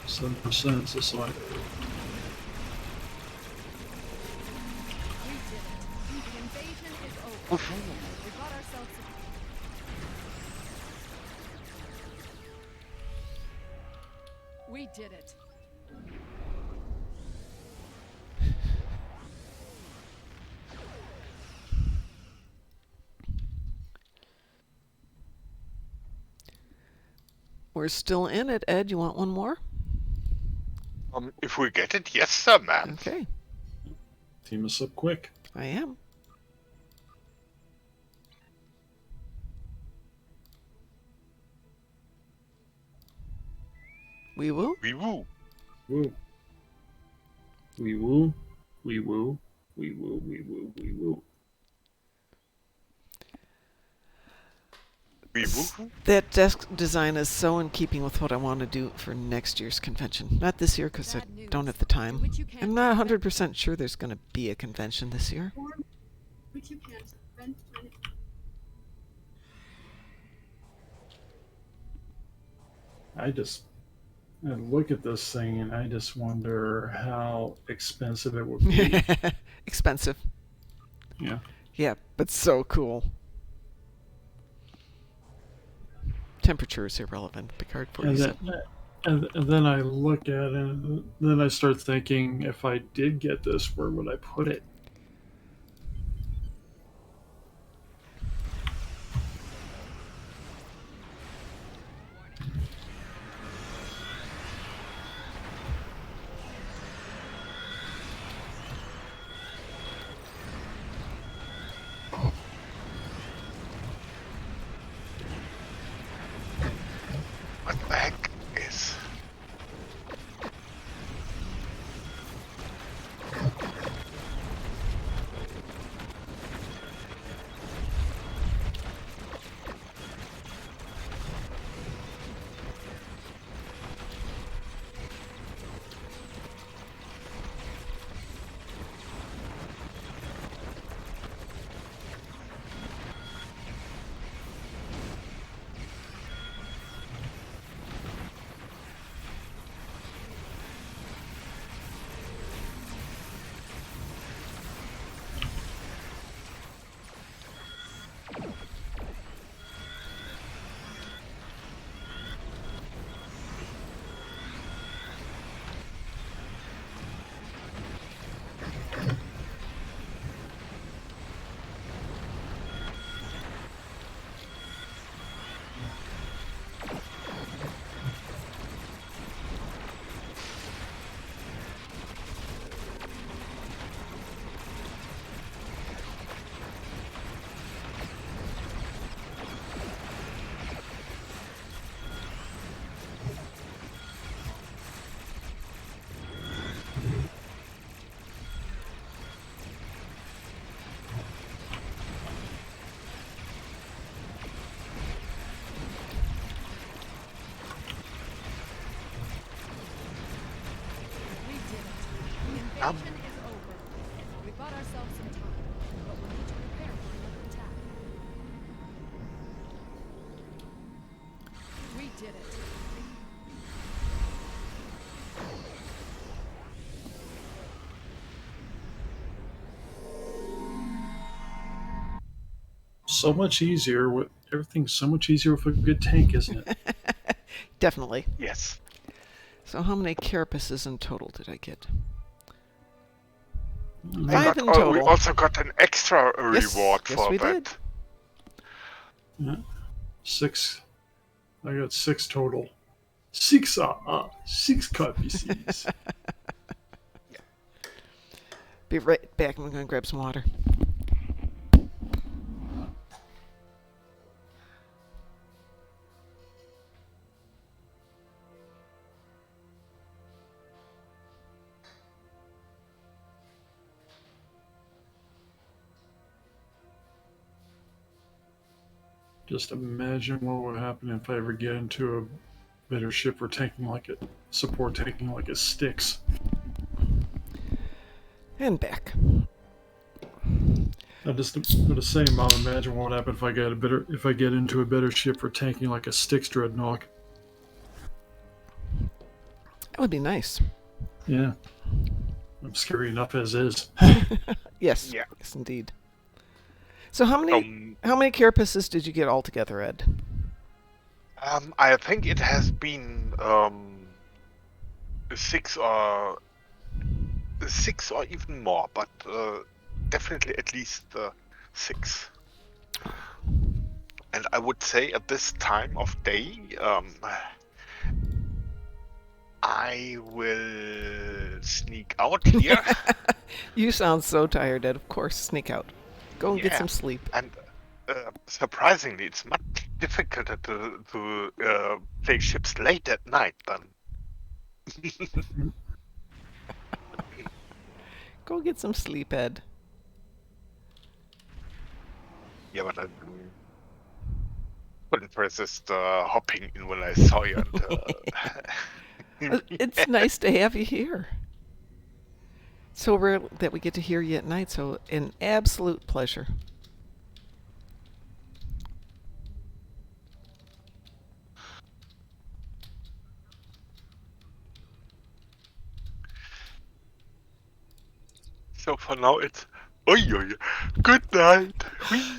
Some percent this way. We did it. The invasion is over. We got ourselves a... We did it. We're still in it, Ed. You want one more? If we get it, yes, sir, ma'am. Okay, Team us up quick. I am. We will. Wee-woo. Woo. We woo. We woo. We woo. We woo. We woo. Wee-woo. That desk design is so in keeping with what I want to do for next year's convention. Not this year because I Bad news. don't have the time. Do what you can I'm not 100% sure there's going to be a convention this year. Which you can't prevent when it I look at this thing and I just wonder how expensive it would be. Expensive. Yeah. Yeah, but so cool. Temperature is irrelevant. Picard And 47. and then I look at it and then I start thinking, if I did get this, where would I put it? What the heck is... Extraction is over. We bought ourselves some time, but we'll need to prepare for another attack. We did it. So much easier with everything's so much easier with a good tank, isn't it? Definitely. Yes. So how many carapaces in total did I get? We 5 in we total. also got an extra Yes, reward yes, for we that. did. Yeah. 6. I got 6 total. 6 carapaces. Be right back. I'm going to grab some water. Just imagine what would happen if I ever get into a better ship for tanking like it, support tanking like it sticks. And back. Just for the same amount, imagine what would happen if I get into a better ship for tanking like a Styx dreadnought. That would be nice. Yeah, I'm scary enough as is. Yes. Yeah. Yes, indeed. So how many carapaces did you get altogether, Ed? I think it has been 6 or even more, but definitely at least 6. And I would say at this time of day, I will sneak out here. You sound so tired, Ed. Of course, sneak out. Go and get Yeah. some sleep. And surprisingly, it's much difficult to play ships late at night than. Go get some sleep, Ed. Yeah, but I couldn't resist hopping in when I saw you. And, It's nice to have you here. So rare that we get to hear you at night, so an absolute pleasure. So for now, it's good night.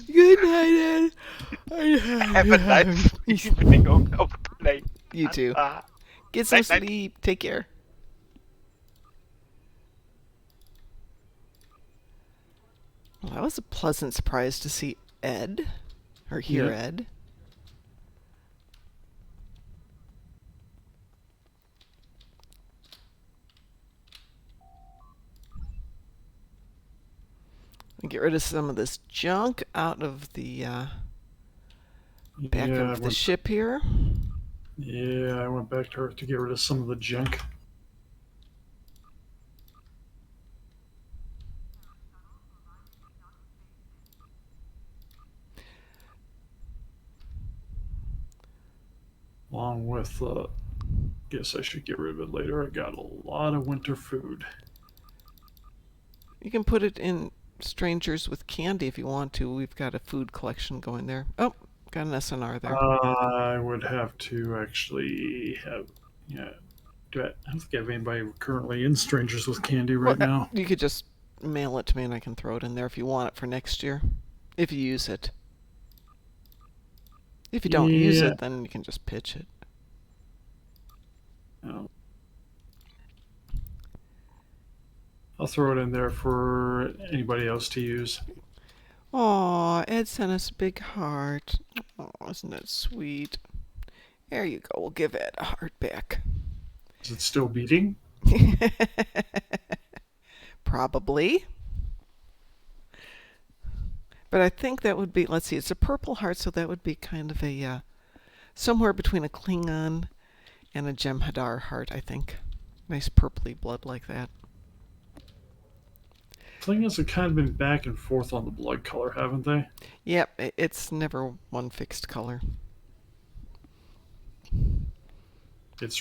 Good night, Ed. Have a nice evening of play. You too. Get some Night, night. sleep. Take care. Well, that was a pleasant surprise to see Ed, or hear Yeah. Ed. Get rid of some of this junk out of the back of the ship here. Yeah, I went back to Earth to get rid of some of the junk. Along with, guess I should get rid of it later. I got a lot of winter food. You can put it in Strangers with Candy if you want to. We've got a food collection going there. Oh, got an SNR there. I would have to actually have, yeah. I don't think I have anybody currently in Strangers with Candy right now. You could just mail it to me and I can throw it in there if you want it for next year. If you use it. If you don't use it, then you can just pitch it. Oh. I'll throw it in there for anybody else to use. Aw, Ed sent us a big heart. Oh, isn't that sweet? There you go. We'll give Ed a heart back. Is it still beating? Probably. But I think that would be, let's see, it's a purple heart, so that would be kind of a, somewhere between a Klingon and a Jem'Hadar heart, I think. Nice purpley blood like that. Klingons have kind of been back and forth on the blood color, haven't they? Yep, it's never one fixed color. It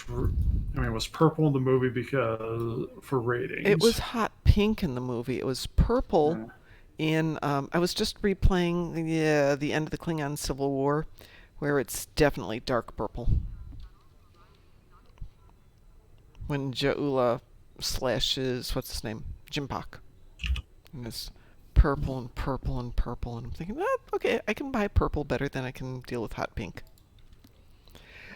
was purple in the movie because for ratings. It was hot pink in the movie. It was purple in... I was just replaying the end of the Klingon Civil War, where it's definitely dark purple. When Ja'ula slashes... What's his name? Jimpok. And it's purple and purple and purple. And I'm thinking, okay, I can buy purple better than I can deal with hot pink.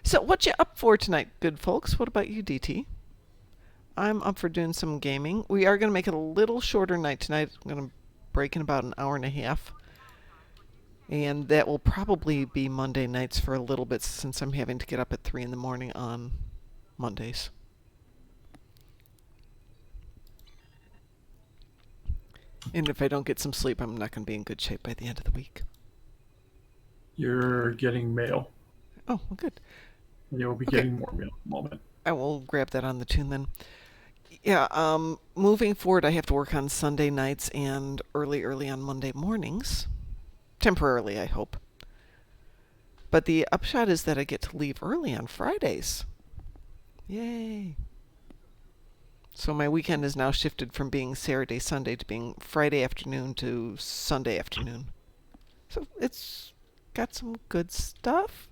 So what you up for tonight, good folks? What about you, DT? I'm up for doing some gaming. We are going to make it a little shorter night tonight. I'm going to break in about an hour and a half. And that will probably be Monday nights for a little bit, since I'm having to get up at 3 in the morning on Mondays. And if I don't get some sleep, I'm not going to be in good shape by the end of the week. You're getting mail. Oh, well, good. You'll be getting more mail at the moment. I will grab that on the tune then. Yeah, moving forward, I have to work on Sunday nights and early on Monday mornings. Temporarily, I hope. But the upshot is that I get to leave early on Fridays. Yay. So my weekend is now shifted from being Saturday, Sunday to being Friday afternoon to Sunday afternoon. So it's got some good stuff.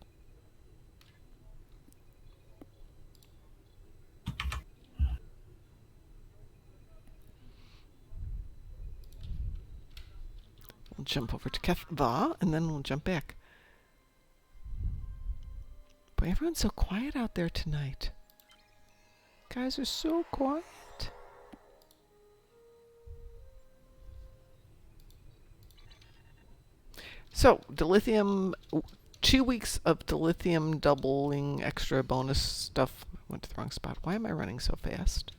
We'll jump over to Kethva, and then we'll jump back. Boy, everyone's so quiet out there tonight. Guys are so quiet. So, dilithium, 2 weeks of dilithium doubling extra bonus stuff. I went to the wrong spot. Why am I running so fast?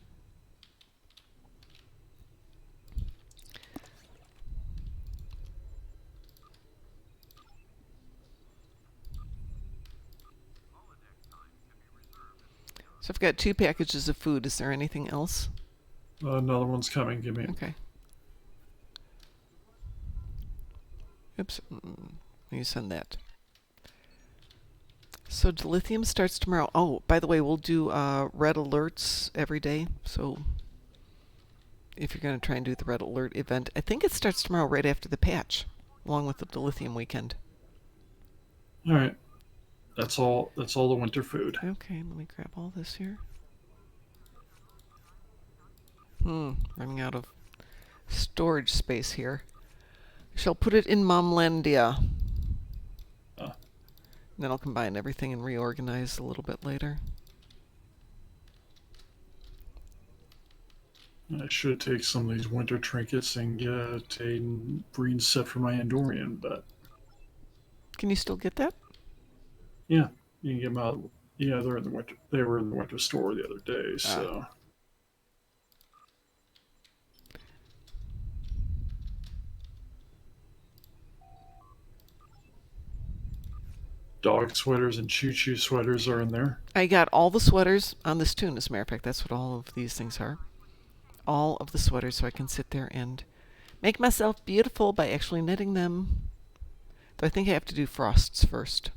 So I've got 2 packages of food. Is there anything else? Another one's coming. Give me. Okay. Oops. You send that. So dilithium starts tomorrow. Oh, by the way, we'll do red alerts every day. So if you're going to try and do the red alert event, I think it starts tomorrow right after the patch, along with the dilithium weekend. All right. That's all the winter food. Okay, let me grab all this here. Running out of storage space here. Shall put it in Momlandia. Then I'll combine everything and reorganize a little bit later. I should take some of these winter trinkets and get a breeding set for my Andorian, but... Can you still get that? Yeah, you can get them out. Yeah, they're in the winter. They were in the winter store the other day, so... Dog sweaters and choo-choo sweaters are in there. I got all the sweaters on this tune, as a matter of fact. That's what all of these things are. All of the sweaters, so I can sit there and make myself beautiful by actually knitting them. Though I think I have to do frosts first.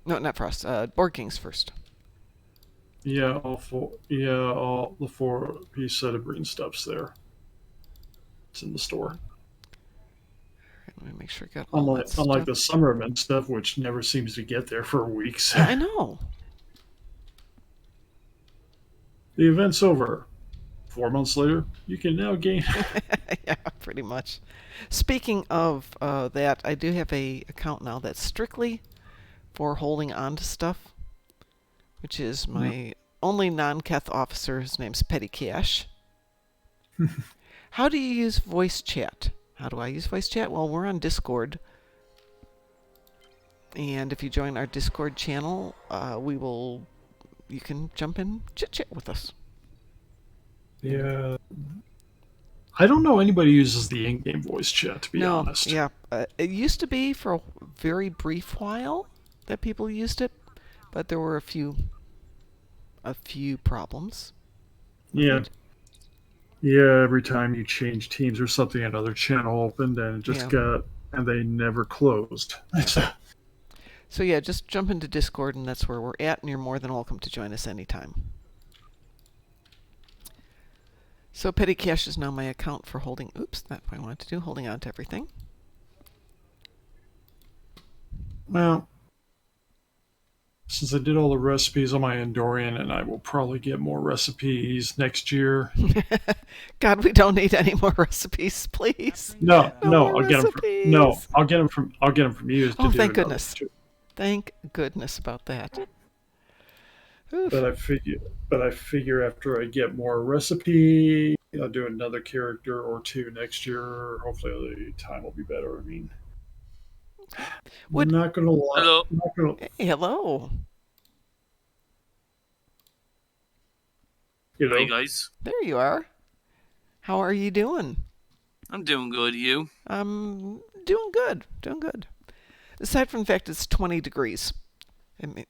No, not frost. Board Kings first. Yeah, all the 4-piece set of green stuff's there. It's in the store. Let me make sure I got all that stuff. Unlike the summer event stuff, which never seems to get there for weeks. Yeah, I know. The event's over. 4 months later, you can now gain... Yeah, pretty much. Speaking of that, I do have a account now that's strictly for holding on to stuff, which is my only non-Keth officer. His name's Petty Cash. How do you use voice chat? How do I use voice chat? Well, we're on Discord. And if you join our Discord channel, you can jump in, chit-chat with us. Yeah. I don't know anybody who uses the in-game voice chat, to be honest. Yeah. It used to be for a very brief while that people used it, but there were a few problems. Yeah. Right? Yeah, every time you change teams or something, another channel opened and and they never closed. So yeah, just jump into Discord and that's where we're at, and you're more than welcome to join us anytime. So petty cash is now my account for holding. Oops, that's what I wanted to do. Holding on to everything. Well, since I did all the recipes on my Andorian, and I will probably get more recipes next year. God, we don't need any more recipes, please. No, more I'll get them. I'll get them from you. Oh, thank goodness! Thank goodness about that. Oof. But I figure after I get more recipe, I'll do another character or two next year. Hopefully, the time will be better. I mean, I'm not gonna lie. Hello. Hey, hello. Hey guys. There you are. How are you doing? I'm doing good. You? I'm doing good. Doing good. Aside from the fact it's 20 degrees. I mean,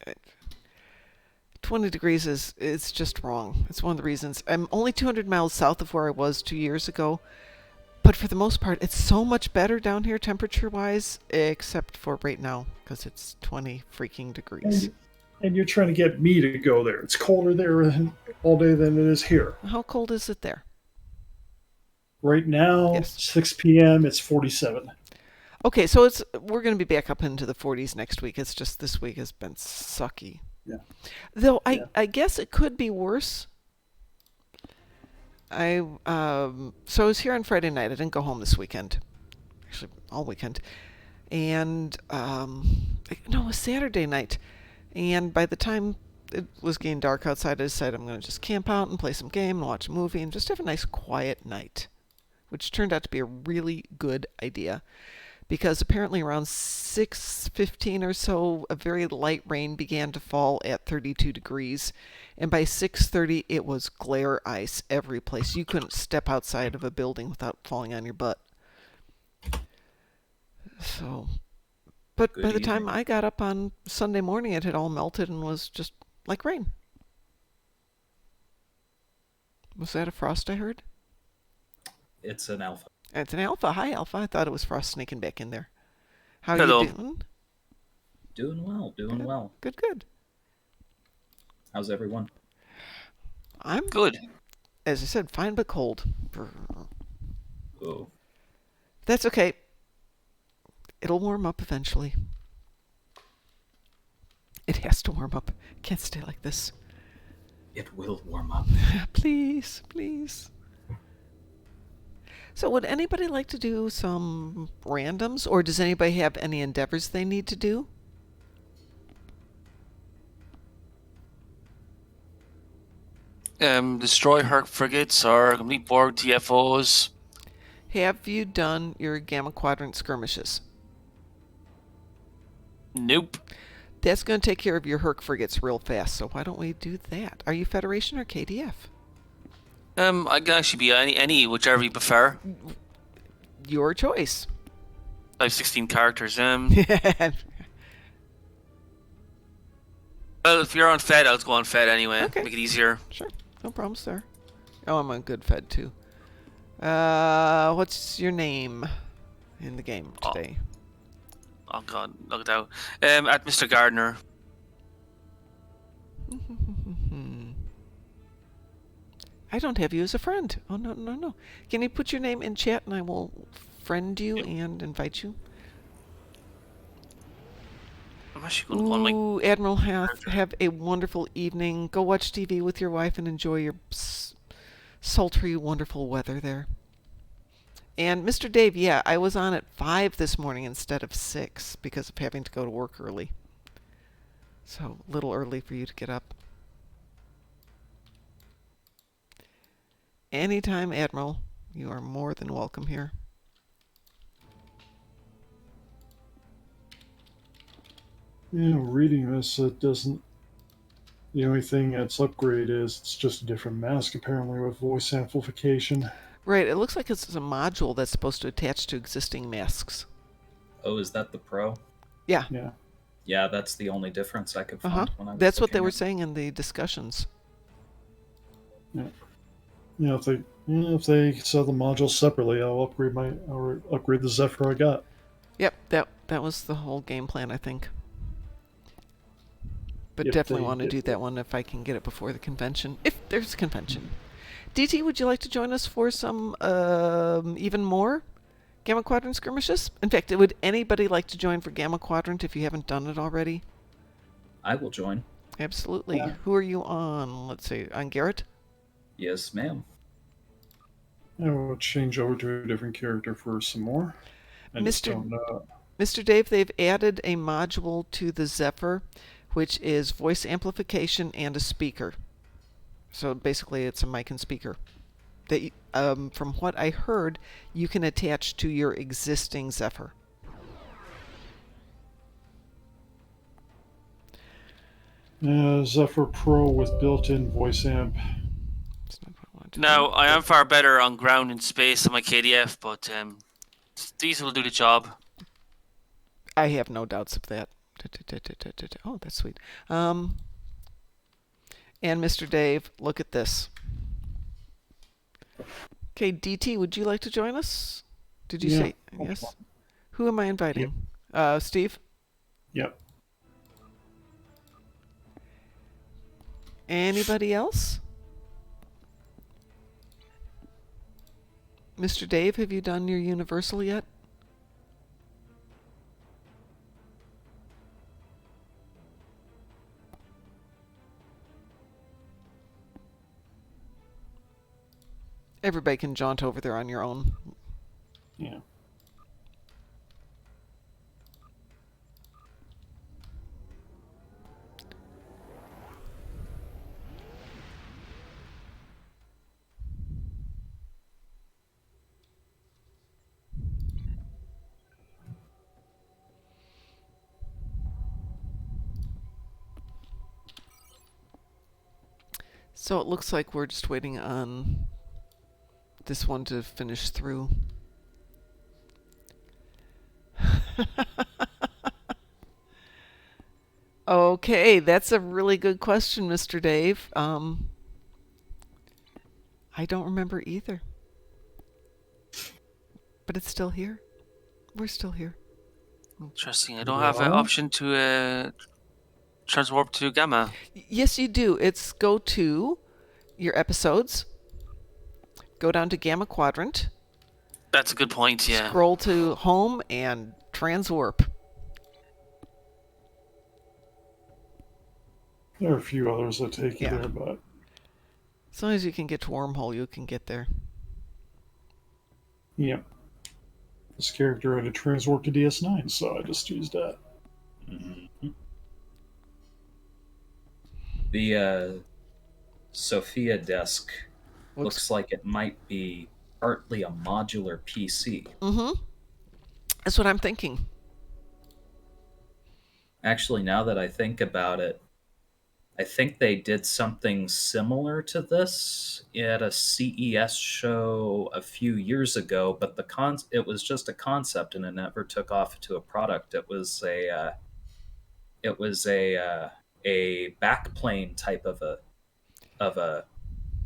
20 degrees it's just wrong. It's one of the reasons. I'm only 200 miles south of where I was 2 years ago. But for the most part, it's so much better down here temperature-wise, except for right now, because it's 20 freaking degrees. And you're trying to get me to go there. It's colder there all day than it is here. How cold is it there? Right now, Yes. 6 p.m., it's 47. Okay, so we're going to be back up into the 40s next week. It's just this week has been sucky. Yeah. Though I guess it could be worse. So I was here on Friday night. I didn't go home this weekend. Actually, all weekend. And it was Saturday night. And by the time it was getting dark outside, I decided I'm going to just camp out and play some game and watch a movie and just have a nice quiet night, which turned out to be a really good idea. Because apparently around 6:15 or so, a very light rain began to fall at 32 degrees. And by 6:30, it was glare ice every place. You couldn't step outside of a building without falling on your butt. So, but by the time I got up on Sunday morning, it had all melted and was just like rain. Was that a frost I heard? It's an alpha. It's an alpha. Hi, alpha. I thought it was frost sneaking back in there. How Hello. are you doing? Doing well, doing well. Good. How's everyone? I'm Good. As I said, fine but cold. Oh, That's okay. It'll warm up eventually. It has to warm up. It can't stay like this. it will warm up. Please. So would anybody like to do some randoms, or does anybody have any endeavors they need to do? Destroy Herc frigates or complete Borg TFOs. Have you done your Gamma Quadrant skirmishes? Nope. That's going to take care of your Herc frigates real fast, so why don't we do that? Are you Federation or KDF? I can actually be any, whichever you prefer. Your choice. I have 16 characters. Well, if you're on Fed, I'll go on Fed anyway. Okay. Make it easier. Sure, no problems there. Oh, I'm on good Fed too. What's your name in the game today? Oh god, look at that. At Mr. Gardner. I don't have you as a friend. Oh, no. Can you put your name in chat and I will friend you and invite you? I'm actually going to go on my... Ooh, Admiral, have a wonderful evening. Go watch TV with your wife and enjoy your sultry, wonderful weather there. And Mr. Dave, yeah, I was on at 5 this morning instead of 6 because of having to go to work early. So, a little early for you to get up. Anytime, Admiral, you are more than welcome here. Reading this, it doesn't. The only thing that's upgrade is it's just a different mask, apparently, with voice amplification. Right, it looks like it's a module that's supposed to attach to existing masks. Oh, is that the Pro? Yeah. Yeah, that's the only difference I could find when I was That's what they looking were at- saying in the discussions. Yeah. If they sell the modules separately, I'll upgrade the Zephyr I got. Yep, that was the whole game plan, I think. But If definitely they want to did. do that one if I can get it before the convention. If there's a convention. DT, would you like to join us for some even more Gamma Quadrant skirmishes? In fact, would anybody like to join for Gamma Quadrant if you haven't done it already? I will join. Absolutely. Yeah. Who are you on? Let's see. On Garrett? Yes, ma'am. I will change over to a different character for some more. I just don't know. Mr. Dave, they've added a module to the Zephyr, which is voice amplification and a speaker. So basically it's a mic and speaker. That, from what I heard, you can attach to your existing Zephyr. Zephyr Pro with built-in voice amp. Now, I am far better on ground and space on my KDF, but these will do the job. I have no doubts of that. Oh, that's sweet. And Mr. Dave, look at this. Okay, DT, would you like to join us? Did you say yes? Who am I inviting? Yep. Steve? Yep. Anybody else? Mr. Dave, have you done your Universal yet? Everybody can jaunt over there on your own. Yeah. So it looks like we're just waiting on this one to finish through. Okay, that's a really good question, Mr. Dave. I don't remember either. But it's still here. We're still here. Interesting. I don't have an option to transwarp to Gamma. Yes, you do. It's go to your episodes. Go down to Gamma Quadrant. That's a good point, yeah. Scroll to home and transwarp. There are a few others that take you there, but as long as you can get to Wormhole, you can get there. Yep. This character had a transwarp to DS9, so I just used that. Mm-hmm. The Sophia desk looks like it might be partly a modular PC. Mm-hmm. That's what I'm thinking. Actually, now that I think about it, I think they did something similar to this at a CES show a few years ago, but it was just a concept and it never took off to a product. It was a backplane type of a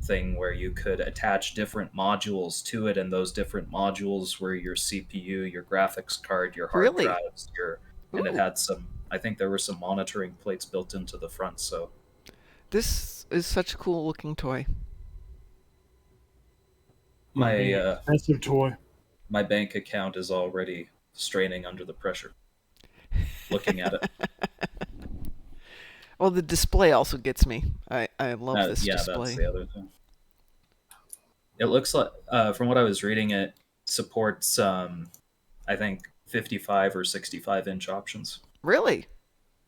thing where you could attach different modules to it, and those different modules were your CPU, your graphics card, your hard drives, and it had some. I think there were some monitoring plates built into the front. So this is such a cool looking toy. My expensive toy. My bank account is already straining under the pressure looking at it. Well, the display also gets me. I love this display. Yeah, that's the other thing. It looks like, from what I was reading, it supports, I think, 55 or 65-inch options. Really?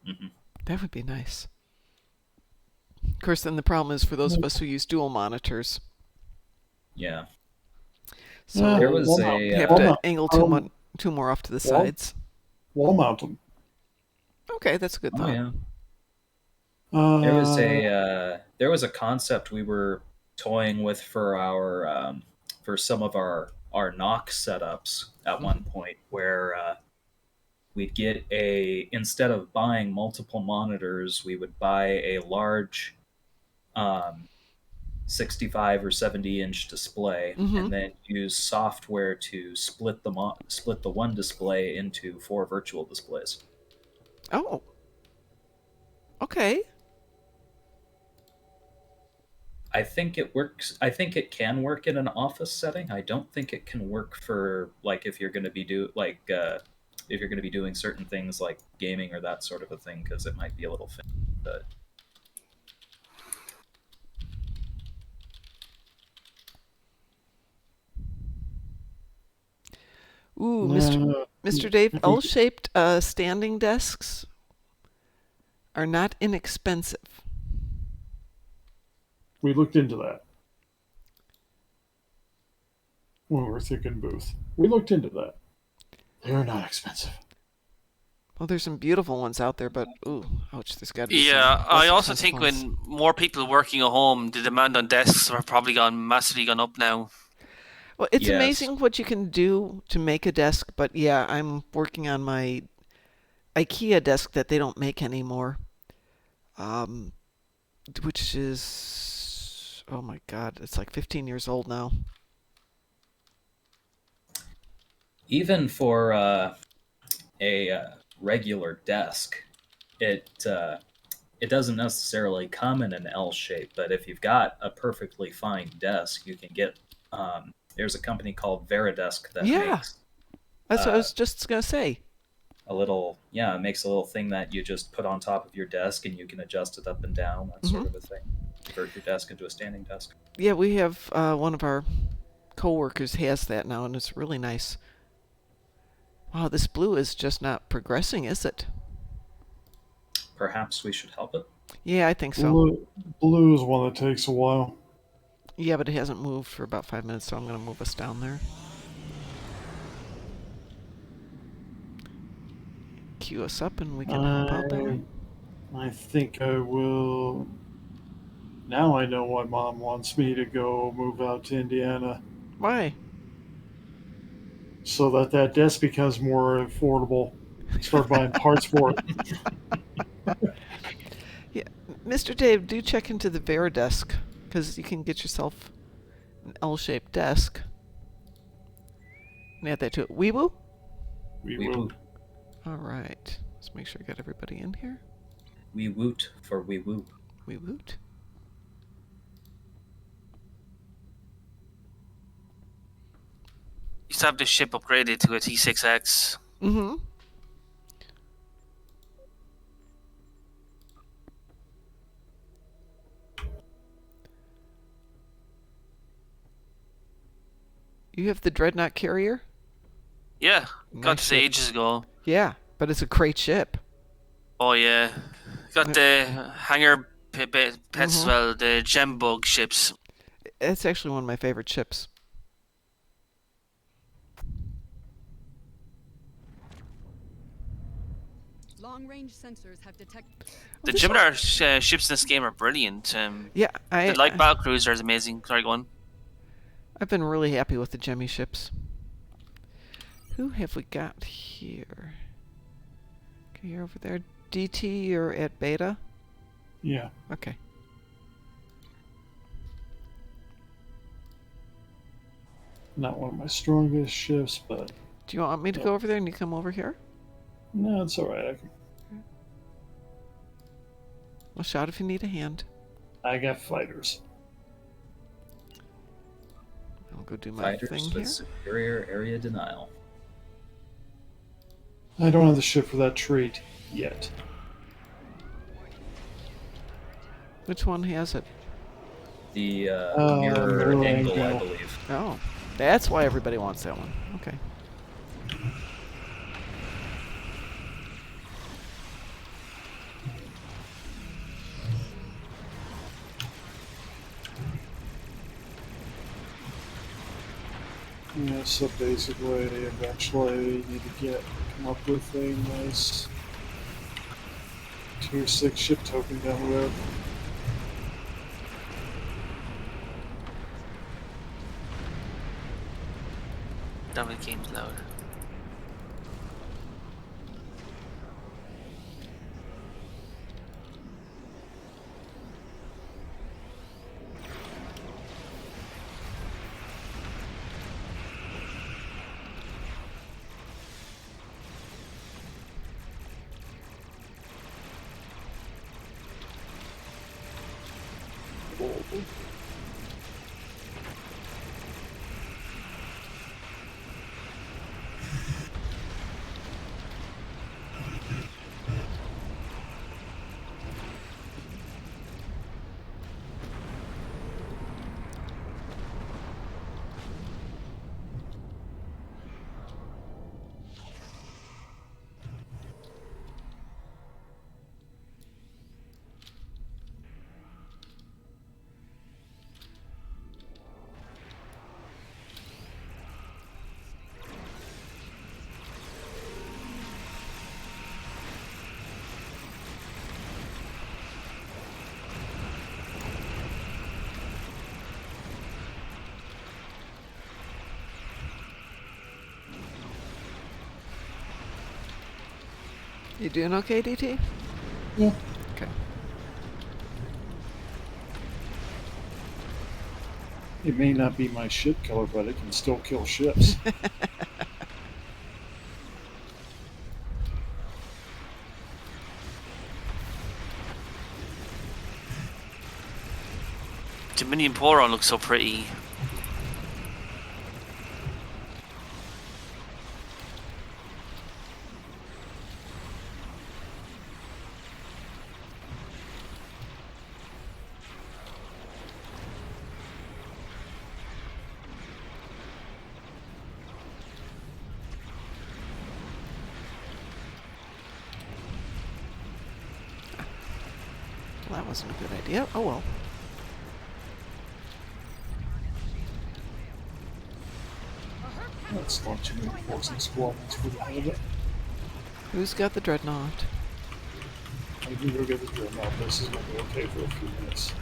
Mm-hmm. That would be nice. Of course, then the problem is for those of us who use dual monitors. Yeah. So there was have to angle two more off to the sides. Wall mount them. Okay, that's a good thought. Yeah. There was a concept we were toying with for our for some of our knock setups at one point, where we'd get instead of buying multiple monitors, we would buy a large 65 or 70-inch display, and then use software to split the one display into 4 virtual displays. Oh. Okay. I think it works. I think it can work in an office setting. I don't think it can work for like if you're going to be if you're going to be doing certain things like gaming or that sort of a thing, because it might be a little thin. But Ooh, No, Mr. Dave, I think- L-shaped standing desks are not inexpensive. we looked into that when we were thinking booth. We looked into that. They're not expensive. Well, there's some beautiful ones out there, but ooh, ouch, there's got to be Yeah, some I less also expensive think ones. when more people working at home, the demand on desks are probably massively gone up now. Well, it's Yes. amazing what you can do to make a desk, but yeah, I'm working on my IKEA desk that they don't make anymore, which is, oh my God, it's like 15 years old now. even for a regular desk, it doesn't necessarily come in an L shape. But if you've got a perfectly fine desk, you can get. There's a company called Veridesk that Yeah. makes That's what I was just going to say. it makes a little thing that you just put on top of your desk and you can adjust it up and down, that sort of a thing. Convert your desk into a standing desk. Yeah, we have one of our coworkers has that now, and it's really nice. Wow, this blue is just not progressing, is it? Perhaps we should help it. Yeah, I think so. Blue is one that takes a while. Yeah, but it hasn't moved for about 5 minutes, so I'm going to move us down there. Queue us up and we can help out there. I think I will. Now I know why Mom wants me to go move out to Indiana, Why? so that desk becomes more affordable. Start buying parts for it. Yeah, Mr. Dave, do check into the Veridesk, because you can get yourself an L-shaped desk. And add that to it. Weeboo? We will. All right. Let's make sure I got everybody in here. We woot for we woo. We woot. Used to have this ship upgraded to a T6X. Mm-hmm. You have the Dreadnought carrier? Yeah, got Nice this ship. ages ago. Yeah, but it's a great ship. Oh yeah, got the hangar pets as well, the gem bug ships. It's actually one of my favorite ships. Long-range sensors have detected. The Gemini ships in this game are brilliant. Yeah, the light battle cruiser is amazing. Sorry, go on. I've been really happy with the Gemmy ships. Who have we got here? Okay, you're over there. DT, you're at beta? Yeah. Okay. Not one of my strongest ships, but Do you want me to go over there and you come over here? no, it's all right. Well, shout if you need a hand. I got fighters. I'll go do my Fighters thing with here. superior area denial. I don't have the ship for that trait yet. Which one has it? The mirror mirror angle, I angle. believe. Oh, that's why everybody wants that one. Okay. Yeah, so basically, eventually, I need to come up with a nice tier 6 ship token down the road. Damn it, game's loud. You doing okay, DT? Yeah. Okay. It may not be my ship killer, but it can still kill ships. Dominion Boron looks so pretty. Well, that wasn't a good idea. Oh well. That's not too many forcing squadrons for the hell of it. Who's got the dreadnought? I can go get the dreadnought. This is going to be okay for a few minutes.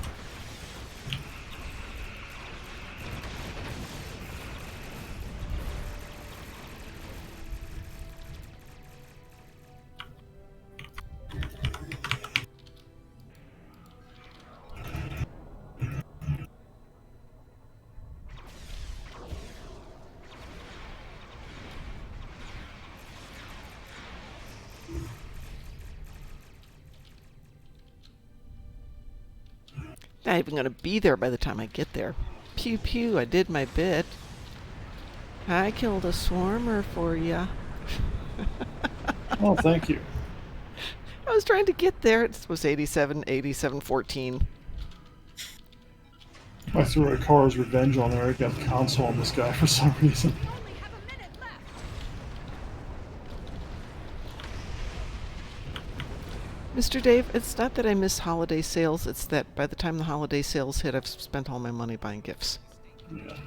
Not even going to be there by the time I get there. Pew pew, I did my bit. I killed a swarmer for ya. Oh, thank you. I was trying to get there. It was 87, 87, 14. I threw a Car's Revenge on there. I got the console on this guy for some reason. Mr. Dave, it's not that I miss holiday sales, it's that by the time the holiday sales hit, I've spent all my money buying gifts. Yeah.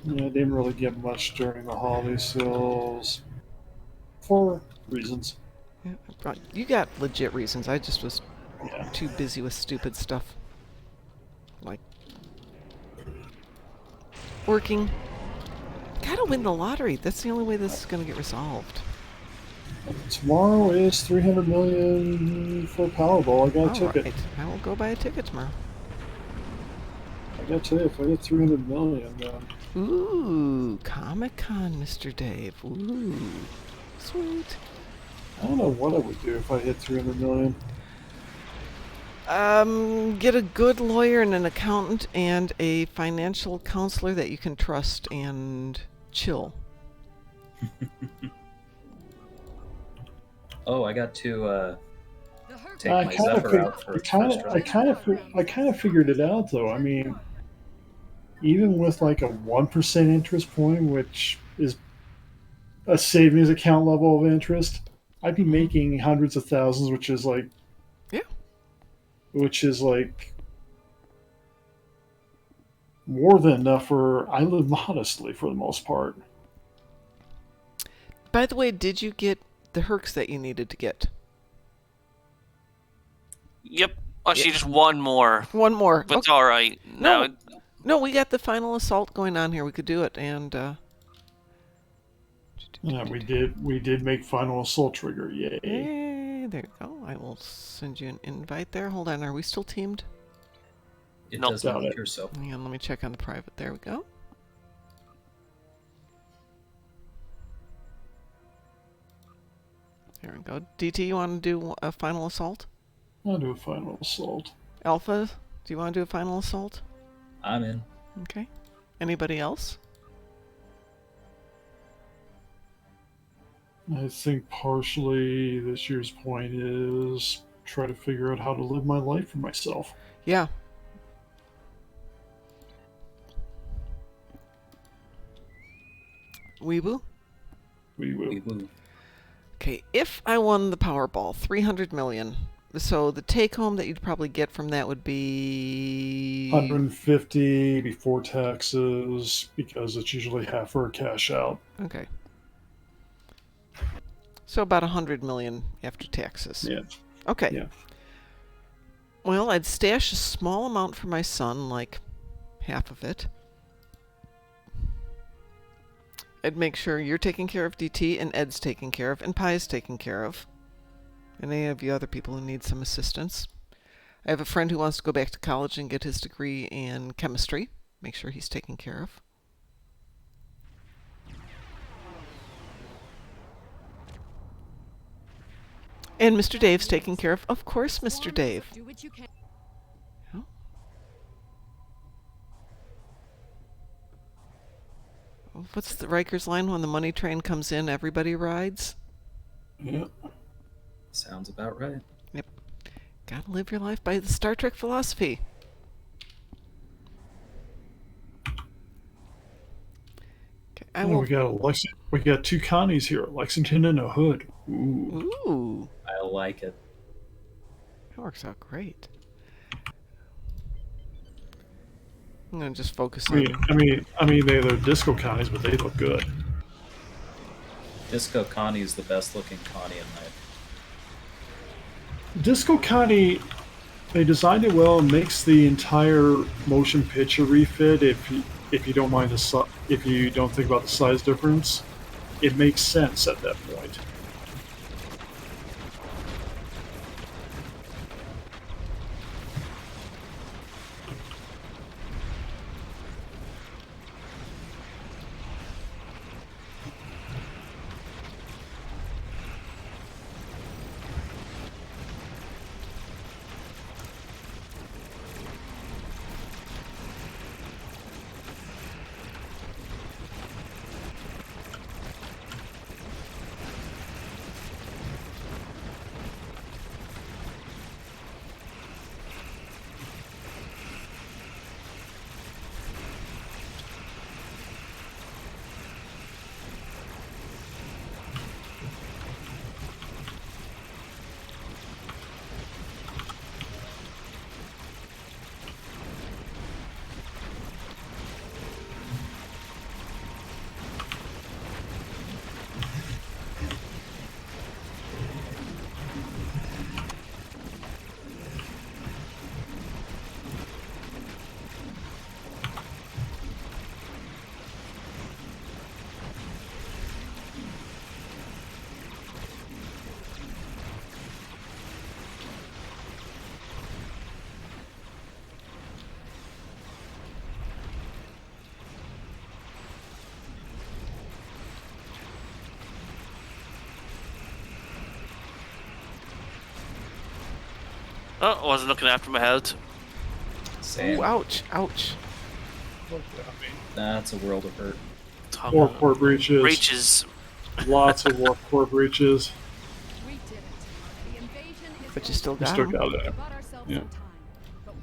Yeah, I didn't really get much during the holiday sales. For reasons. Yeah, you got legit reasons. I just was Yeah. too busy with stupid stuff. Like working. Gotta win the lottery. That's the only way this is gonna get resolved. Tomorrow is 300 million for Powerball. I got a ticket. Right. I will go buy a ticket tomorrow. I got to if I get 300 million, then Ooh, Comic-Con, Mr. Dave. Ooh, sweet. I don't know what I would do if I hit 300 million. Get a good lawyer and an accountant and a financial counselor that you can trust and chill. Oh, I got to take I my kind of Zephyr out for its first run. I kind of figured it out though. I mean, even with like a 1% interest point, which is a savings account level of interest, I'd be making hundreds of thousands, which is like, Yeah. which is like more than enough for. I live modestly for the most part. By the way, did you get the Hercs that you needed to get? Yep. Actually, just one more. One more. But it's alright. No. No, we got the final assault going on here. We could do it, and Yeah, we did make final assault trigger. Yay! Yay, there you go. I will send you an invite there. Hold on, are we still teamed? It Nope. does not Got it. appear so. Hang on, let me check on the private. There we go. There we go. DT, you want to do a final assault? I'll do a final assault. Alpha, do you want to do a final assault? I'm in. Okay. Anybody else? I think partially this year's point is try to figure out how to live my life for myself. Yeah. Weeboo? We will. Woo. Okay, if I won the Powerball, 300 million. So the take home that you'd probably get from that would be 150 before taxes because it's usually half for a cash out. Okay. So about 100 million after taxes. Yeah. Okay. Yeah. Well, I'd stash a small amount for my son, like half of it. I'd make sure you're taking care of DT and Ed's taken care of and Pi's taken care of. And any of you other people who need some assistance. I have a friend who wants to go back to college and get his degree in chemistry. Make sure he's taken care of. And Mr. Dave's taken care of. Of course, Mr. Dave. Do what you can. Oh. What's the Riker's line? When the money train comes in, everybody rides? Yeah. Sounds about right. Yep. Gotta live your life by the Star Trek philosophy. Okay, we got two Connies here, Lexington and a Hood. Ooh. I like it. That works out great. I'm gonna just focus on. I mean, they're disco Connies, but they look good. Disco Connie is the best looking Connie in my. Disco Connie, they designed it well and makes the entire motion picture refit. If you don't mind if you don't think about the size difference, it makes sense at that point. Oh, I wasn't looking after my health. Same. Ooh, ouch, ouch. That's a world of hurt. Warp core breaches. Breaches. Lots of warp core breaches. We did it. The invasion is But you still We got still him. got We it. bought ourselves Yeah. some time.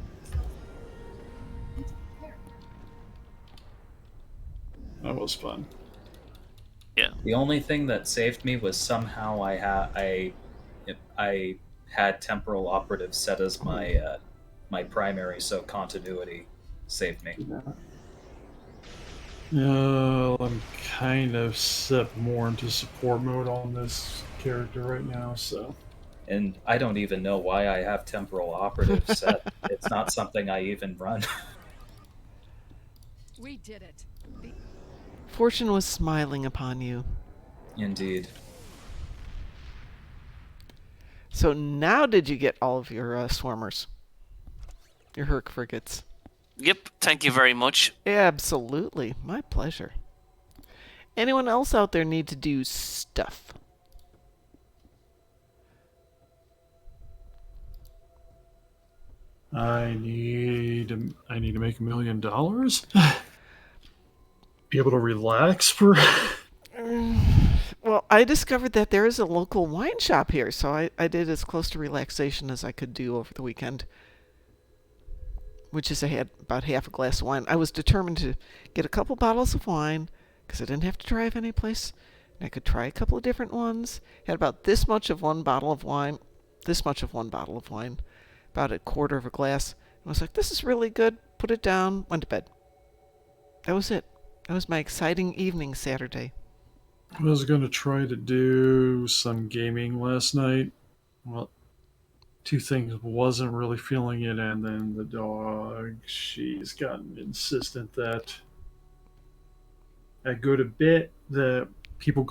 But That was fun. The only thing that saved me was somehow I had temporal operative set as my my primary, so continuity saved me. I'm kind of set more into support mode on this character right now, so. And I don't even know why I have temporal operative set. It's not something I even run. we did it. The Fortune was smiling upon you. Indeed. So now did you get all of your swarmers? Your Herc frigates? Yep, thank you very much. Absolutely. My pleasure. Anyone else out there need to do stuff? I need to make $1 million. Be able to relax for. Well, I discovered that there is a local wine shop here, so I did as close to relaxation as I could do over the weekend. Which is I had about half a glass of wine. I was determined to get a couple bottles of wine because I didn't have to drive anyplace. And I could try a couple of different ones. Had about this much of one bottle of wine. About a quarter of a glass. I was like, this is really good. Put it down. Went to bed. That was it. That was my exciting evening Saturday. I was going to try to do some gaming last night. Well, two things. Wasn't really feeling it, and then the dog, she's gotten insistent that I go to bed. The people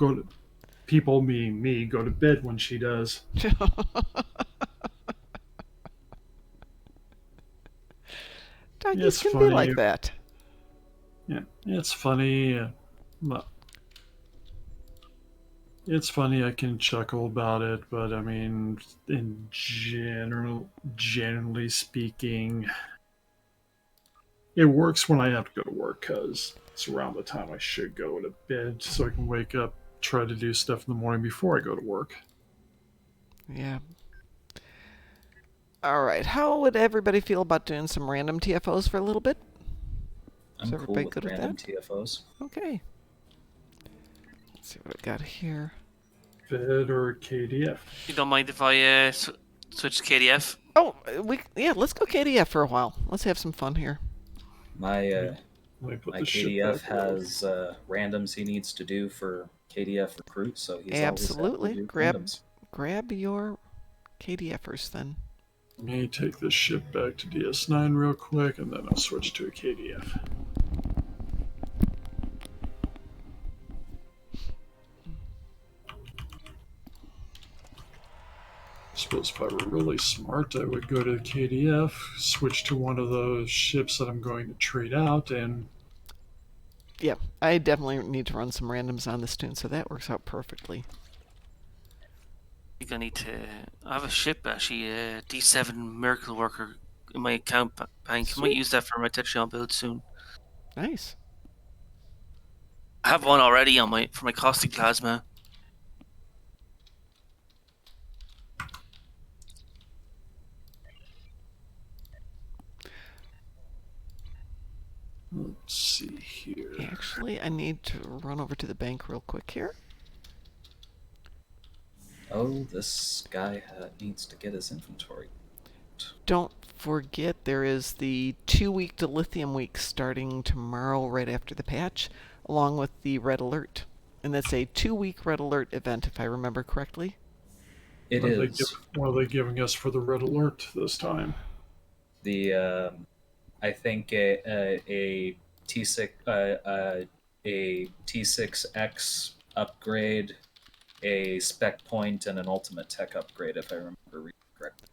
meaning me go to bed when she does. Doggies It's can be funny. like that. Yeah, it's funny. But it's funny. I can chuckle about it, but I mean, generally speaking, it works when I have to go to work because it's around the time I should go to bed, so I can wake up, try to do stuff in the morning before I go to work. Yeah. All right. How would everybody feel about doing some random TFOs for a little bit? I'm Is cool everybody with good with random that? TFOs. Okay. Let's see what I got here. Fed or KDF? You don't mind if I switch to KDF? Oh, let's go KDF for a while. Let's have some fun here. My Let me put my the ship KDF back where it has randoms he needs to do for KDF recruit, so he's Absolutely. always happy to do Grab randoms. grab your KDFers then. Let me take this ship back to DS9 real quick, and then I'll switch to a KDF. I suppose if I were really smart, I would go to KDF, switch to one of those ships that I'm going to trade out, and Yeah, I definitely need to run some randoms on this tune, so that works out perfectly. I think I need to. I have a ship actually, D7 Miracle Worker in my account bank. I might Sweet. use that for my Tetris build soon. Nice. I have one already on for my caustic plasma. let's see here. Actually, I need to run over to the bank real quick here. Oh, this guy needs to get his inventory. Don't forget there is the 2-week dilithium week starting tomorrow right after the patch, along with the red alert. And that's a 2-week red alert event, if I remember correctly. It is. What are they giving us for the red alert this time? The I think a T6 a T6X upgrade, a spec point, and an ultimate tech upgrade, if I remember reading correctly.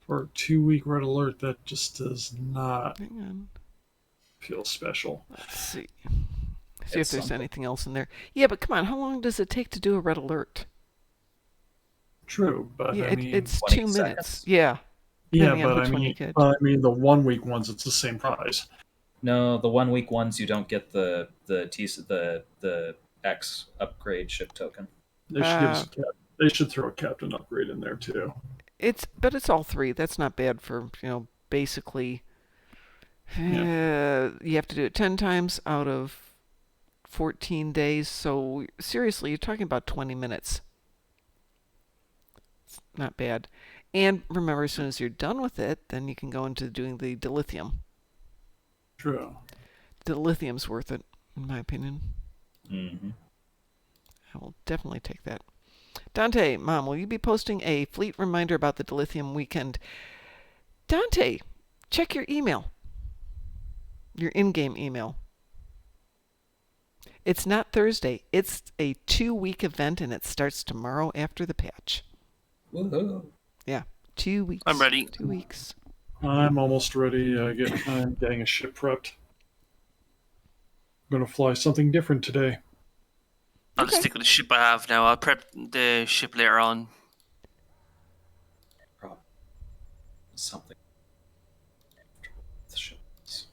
For a 2-week red alert, that just does not Hang on. feel special. Let's see. See It's if there's something. anything else in there. Yeah, but come on, how long does it take to do a red alert? True, but Yeah, I mean, it's 20 2 minutes. seconds. Yeah. yeah, depending on but which I one you mean, get. the 1-week ones, it's the same price. No, the 1-week ones you don't get the X upgrade ship token. They should give us they should throw a captain upgrade in there too. But it's all 3. That's not bad for, basically. You have to do it 10 times out of 14 days. So seriously, you're talking about 20 minutes. It's not bad. And remember, as soon as you're done with it, then you can go into doing the dilithium. True. Dilithium's worth it, in my opinion. Mm-hmm. I will definitely take that. Dante, Mom, will you be posting a fleet reminder about the dilithium weekend? Dante, check your email. Your in-game email. It's not Thursday. It's a 2-week event, and it starts tomorrow after the patch. Woohoo! Yeah, 2 weeks. I'm ready. 2 weeks. I'm almost ready. I'm getting a ship prepped. I'm going to fly something different today. I'll just Okay. stick with the ship I have now. I'll prep the ship later on. Probably something. The ships.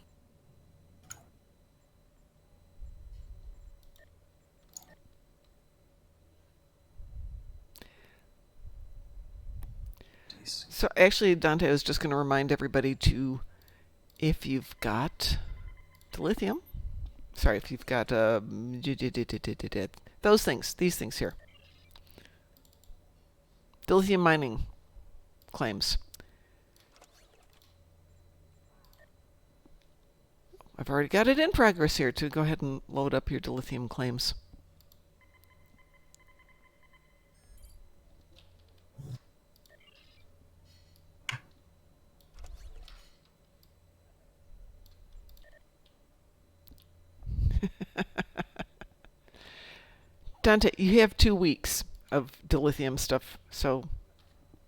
So actually, Dante, I was just going to remind everybody to, if you've got dilithium, sorry, if you've got those things, these things here, dilithium mining claims. I've already got it in progress here to go ahead and load up your dilithium claims. Dante, you have 2 weeks of dilithium stuff, so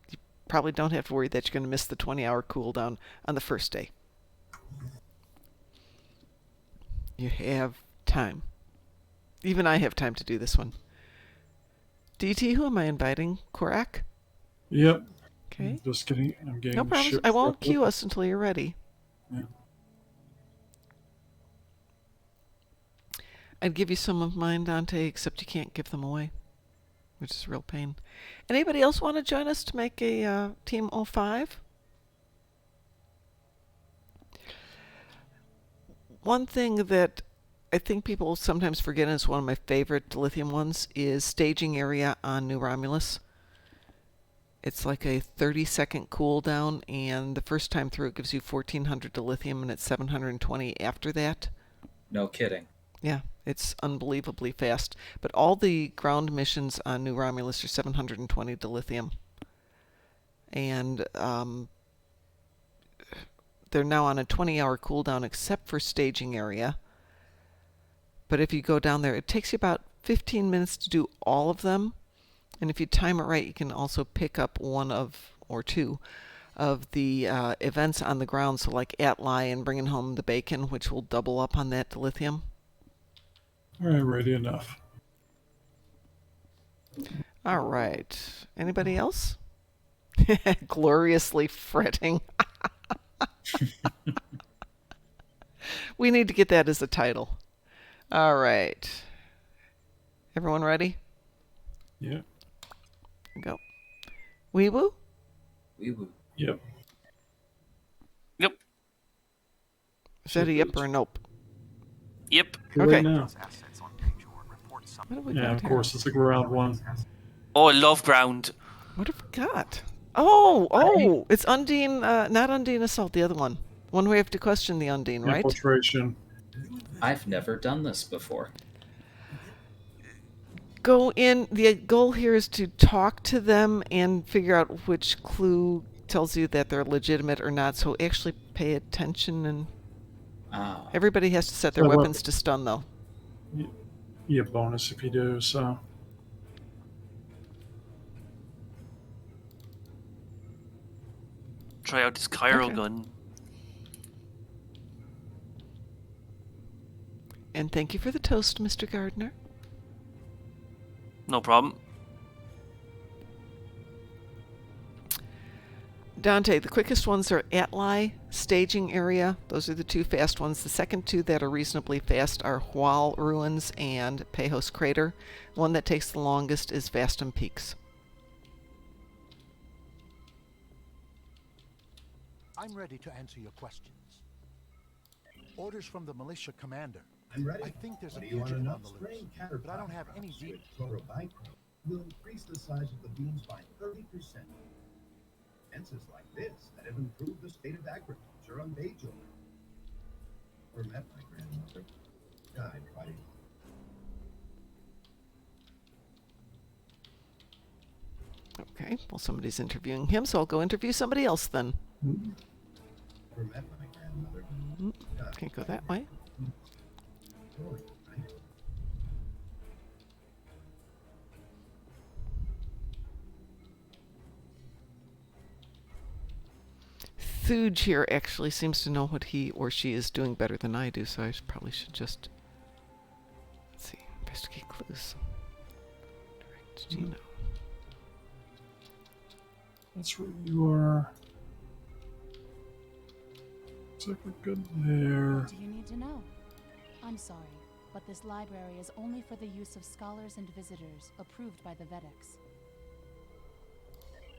you probably don't have to worry that you're going to miss the 20-hour cooldown on the first day. You have time. Even I have time to do this one. DT, who am I inviting? Korak? Yep. Okay. Just kidding. I'm getting No the problem. ship I won't prepped up. queue us until you're ready. Yeah. I'd give you some of mine, Dante, except you can't give them away, which is a real pain. Anybody else want to join us to make a Team 05? One thing that I think people sometimes forget, and it's one of my favorite dilithium ones, is staging area on New Romulus. It's like a 30-second cooldown, and the first time through it gives you 1,400 dilithium, and it's 720 after that. No kidding. Yeah, it's unbelievably fast. But all the ground missions on New Romulus are 720 dilithium. And they're now on a 20-hour cooldown except for staging area. But if you go down there, it takes you about 15 minutes to do all of them. And if you time it right, you can also pick up one of, or two, of the events on the ground. So like Atli and bringing home the bacon, which will double up on that dilithium. All right, ready enough. All right. Anybody else? Gloriously fretting. We need to get that as a title. All right. Everyone ready? Yeah. Go. Weewoo? Wee-woo. Yep. Yep. Is that a yep or a nope? Yep. Good Okay. right now. What have we Yeah, got of here? course, it's like round one. Oh, I love ground. What have we got? Oh, it's Undine, not Undine Assault, the other one. One we have to question the Undine, right? Infiltration. I've never done this before. Go in. The goal here is to talk to them and figure out which clue tells you that they're legitimate or not. So actually pay attention, and Ah. everybody has to set their So what- weapons to stun, though. You get bonus if you do, so. Try out this chiral Okay. gun. And thank you for the toast, Mr. Gardner. No problem. Dante, the quickest ones are Atli, staging area. Those are the two fast ones. The second two that are reasonably fast are Hual Ruins and Pejos Crater. One that takes the longest is Vastum Peaks. I'm ready to answer your questions. Orders from the militia commander. I'm ready. I think there's What a do you want to fugitive know? on the loose, Spraying but I don't have any deep. chlorobichrome will increase the size of the beans by 30%. Fences like this that have improved the state of agriculture on Bajor. Or met my grandmother. Died fighting. Okay, well, somebody's interviewing him, so I'll go interview somebody else then. Or met my grandmother. Died Can't go that way. story, right? Thuge here actually seems to know what he or she is doing better than I do, so I probably should just... Let's see, investigate clues. Direct Geno. That's where you are. Looks like we're good there. What do you need to know? I'm sorry, but this library is only for the use of scholars and visitors, approved by the Vedics.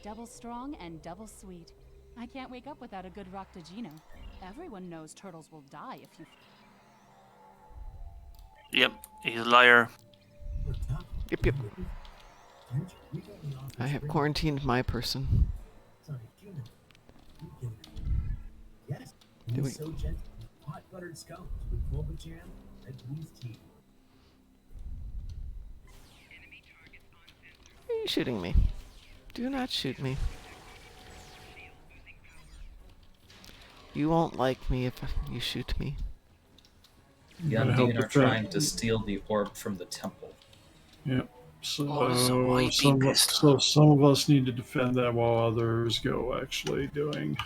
Double strong and double sweet. I can't wake up without a good Raktajino. Everyone knows turtles will die if you... Yep, he's a liar. Yep, yep. I have quarantined my person. Sorry, Gina. You get it. Yes. Do we- He's so gentle. Hot buttered scones with boba jam and Louise tea. Why are you shooting me? Do not shoot me. You won't like me if you shoot me. The Gotta help Undine are with that. trying to steal the orb from the temple. Yeah. Oh, this is a white So beam pistol. some of us need to defend that while others go actually doing.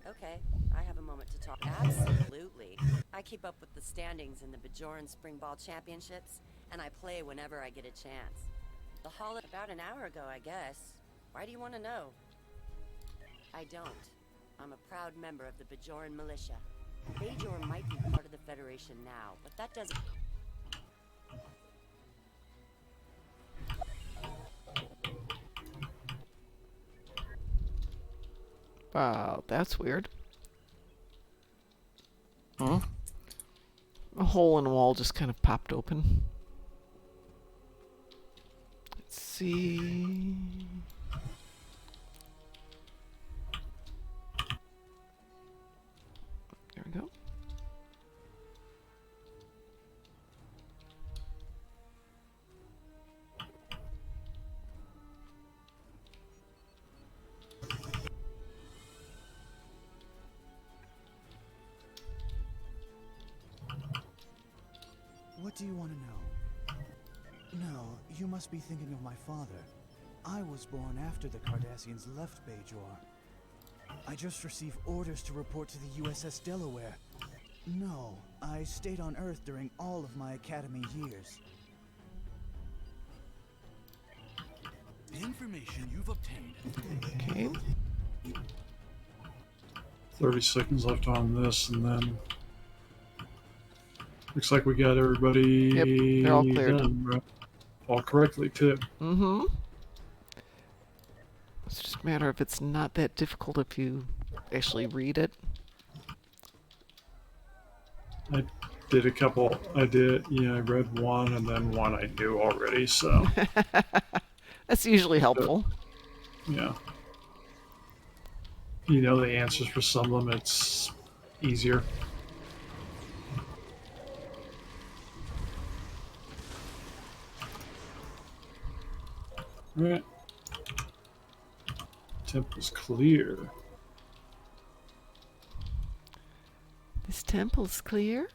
Okay, I have a moment to talk. Absolutely. I keep up with the standings in the Bajoran Spring Ball Championships, and I play whenever I get a chance. The hall about an hour ago, I guess. Why do you want to know? I don't. I'm a proud member of the Bajoran militia. Bajor might be part of the Federation now, but that doesn't... Wow, that's weird. Hmm? A hole in the wall just kind of popped open. Let's see. There we go. What do you want to know? No, you must be thinking of my father. I was born after the Cardassians left Bajor. I just received orders to report to the USS Delaware. No, I stayed on Earth during all of my Academy years. The information you've obtained. Okay. 30 seconds left on this, and then looks like we got everybody Yep, they're all cleared. done, right? All correctly too. Mm-hmm. It's just a matter of it's not that difficult if you actually read it. I did a couple. I read one, and then one I knew already. So That's usually helpful. yeah, you know the answers for some of them. It's easier. All right. Temple's clear. This temple's clear.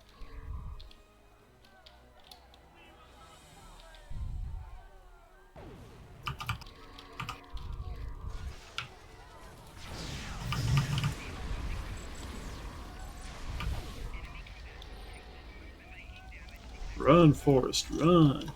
Run, Forrest, run.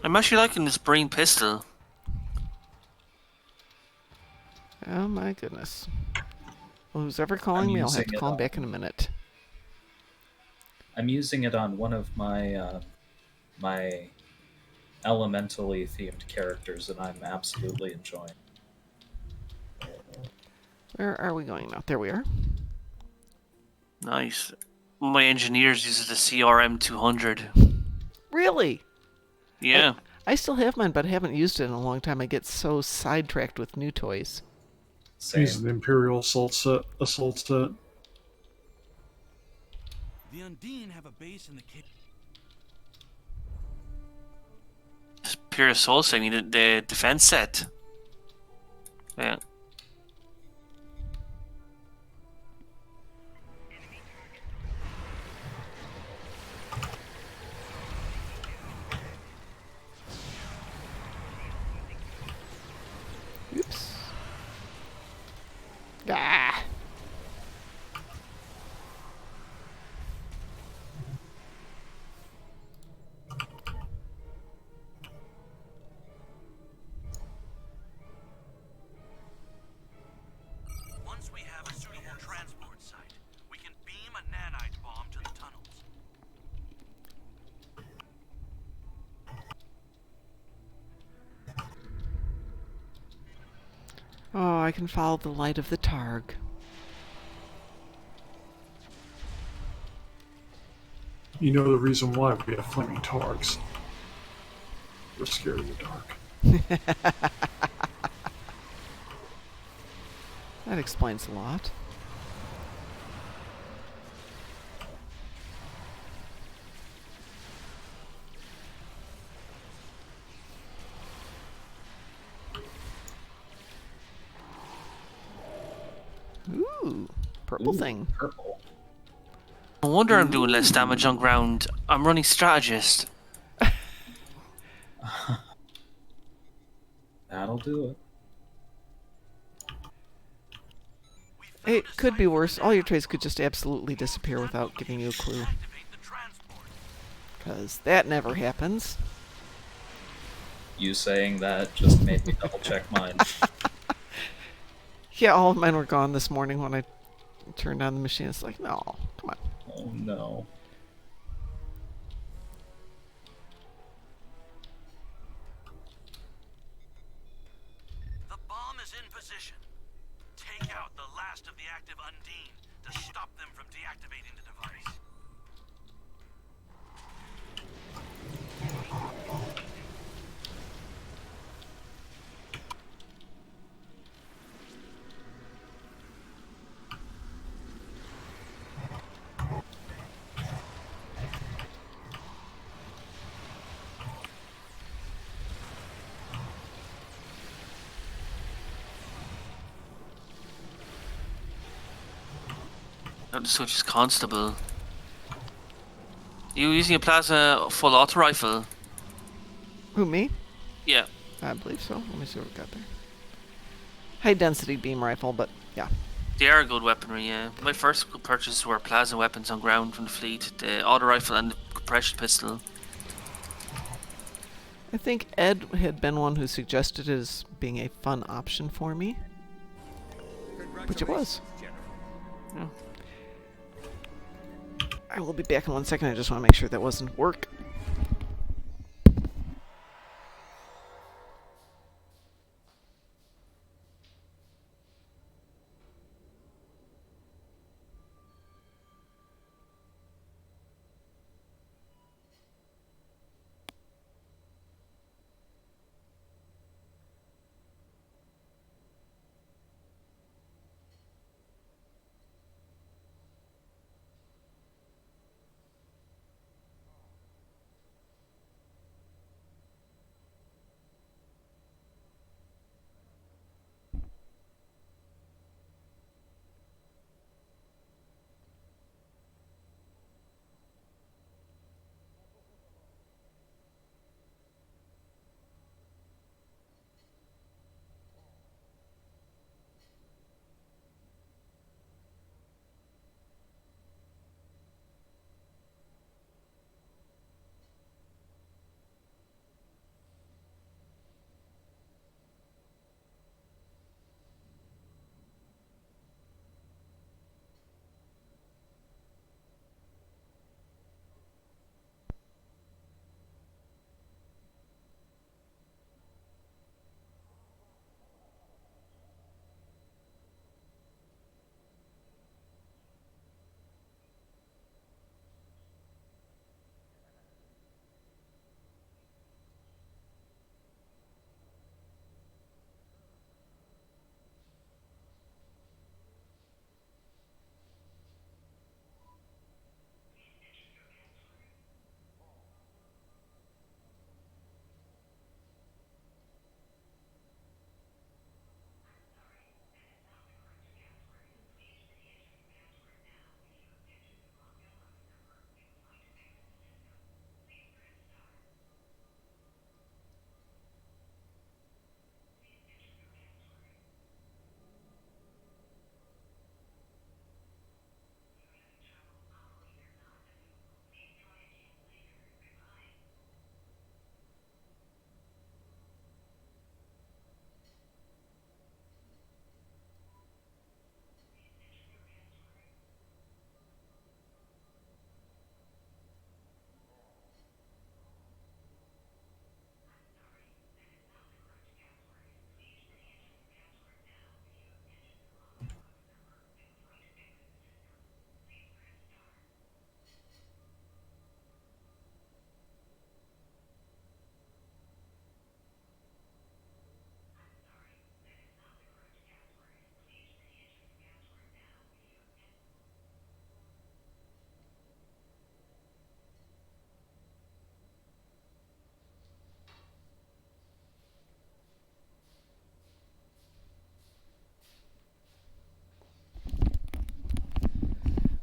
I'm actually liking this brain pistol. Oh my goodness. Well, who's ever calling me, I'll have using to it call him on- back in a minute. I'm using it on one of my my elementally themed characters, and I'm absolutely enjoying. Where are we going now? There we are. Nice. My engineers use the CRM 200. Really? Yeah. I still have mine, but I haven't used it in a long time. I get so sidetracked with new toys. He's an Imperial assault set. The Undine have a base in the cave. It's pure soul saving, the defense set. Yeah. Oops. Ah. Once we have a suitable transport site, we can beam a nanite bomb to the tunnels. Oh, I can follow the light of the Targ. You know the reason why we have flaming targs. We're scared of the dark. That explains a lot. Ooh, purple thing. Purple. No wonder I'm doing less damage on ground. I'm running strategist. That'll do it. It could be worse. All your trades could just absolutely disappear without giving you a clue. Because that never happens. You saying that just made me double check mine. Yeah, all of mine were gone this morning when I turned on the machine. It's like, no, come on. Oh no. The bomb is in position. Take out the last of the active Undine to stop them from deactivating the device. The switch is constable. You using a plasma full auto rifle? Who, me? Yeah. I believe so. Let me see what we got there. High density beam rifle, but yeah. They are good weaponry, yeah. My first purchases were plasma weapons on ground from the fleet, the auto rifle and the compression pistol. I think Ed had been one who suggested it as being a fun option for me. Which it was. Yeah. I will be back in 1 second. I just want to make sure that wasn't work.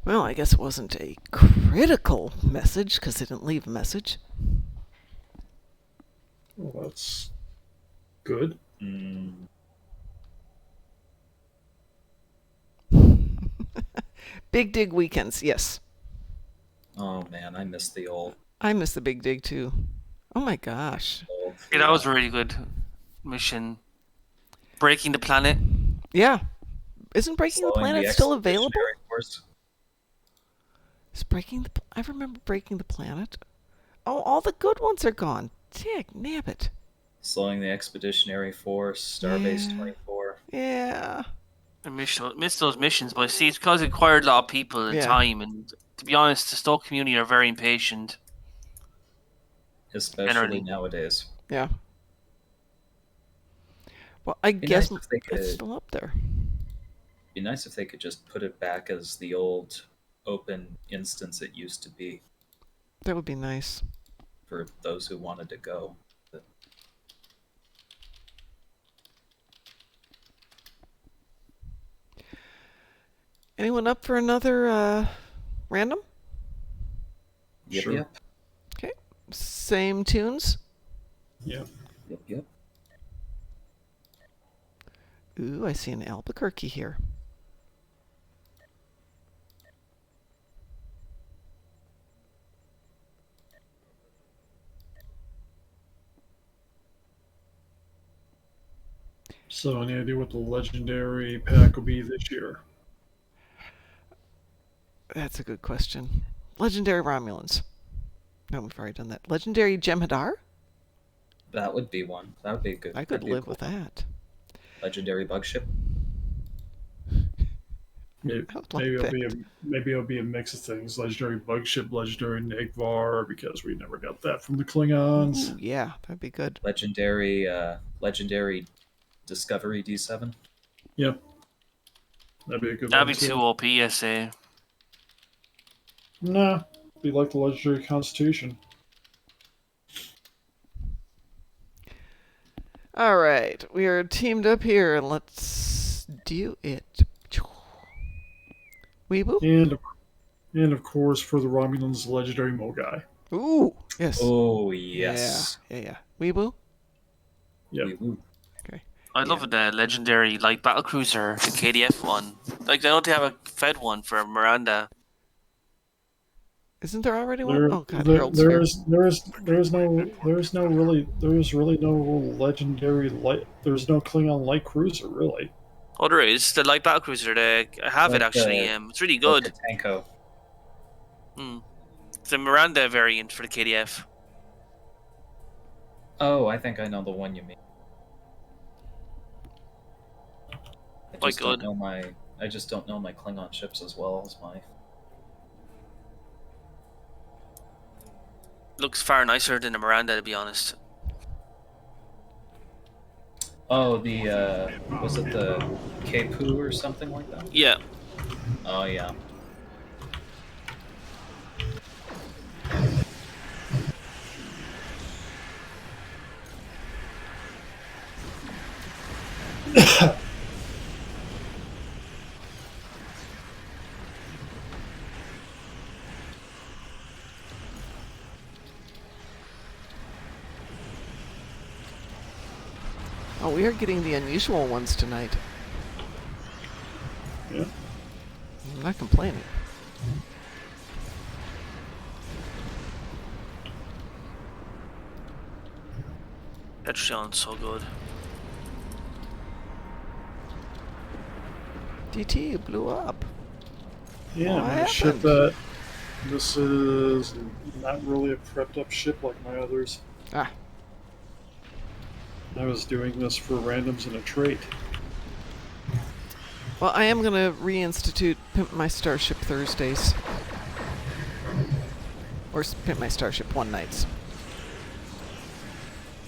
Well, I guess it wasn't a critical message because they didn't leave a message. Well, that's good. Big dig weekends, yes. Oh man, I miss the old. I miss the big dig too. Oh my gosh. Yeah, that was a really good mission. Breaking the planet. Yeah. Isn't Breaking the Planet still available? Is I remember Breaking the Planet. Oh, all the good ones are gone. Dick, nabbit. Slowing the Expeditionary Force, Starbase 24. Yeah. I miss those missions, but see, it's because it required a lot of people and time, and to be honest, the Stoke community are very impatient. Especially nowadays. Yeah. Well, I guess it's still up there. Be nice if they could just put it back as the old open instance it used to be. That would be nice. For those who wanted to go. Anyone up for another random? Yep, sure. Yep. Okay. Same tunes? Yep. Yep, yep. Ooh, I see an Albuquerque here. So, any idea what the legendary pack will be this year? That's a good question. Legendary Romulans. No, we've already done that. Legendary Jem'Hadar? That would be one. That would be good. I could live with that. Legendary Bug Ship. Maybe it'll be a mix of things. Legendary Bug Ship, Legendary Negvar, because we never got that from the Klingons. Ooh, yeah, that'd be good. Legendary Discovery D7. Yep. That'd be a good one. That'd be too OP, I say. Nah, be like the Legendary Constitution. All right, we are teamed up here, and let's do it. Weeble? And of course, for the Romulans, Legendary Mogai. Ooh, yes. Oh, yes. Yeah. Weeble? Yep. Weeble. Okay. I love the legendary light battlecruiser, the KDF one. Like, I know they have a Fed one for Miranda. Isn't there already one? There Oh god, really no legendary light. There's no Klingon light cruiser really. Oh, there is the light battlecruiser. I have it actually. It's really good. Like Tanko. It's a Miranda variant for the KDF. Oh, I think I know the one you mean. I just don't know my Klingon ships as well as my. Looks far nicer than the Miranda, to be honest. Oh, was it the Kepu or something like that? Yeah. Oh, yeah. Oh, we are getting the unusual ones tonight. Yeah. I'm not complaining. That sounds so good. DT blew up. Yeah, What I mean, a ship that this is not really a prepped up ship like my others. Ah. I was doing this for randoms and a trait. Well, I am going to reinstitute Pimp My Starship Thursdays. Or Pimp My Starship one nights.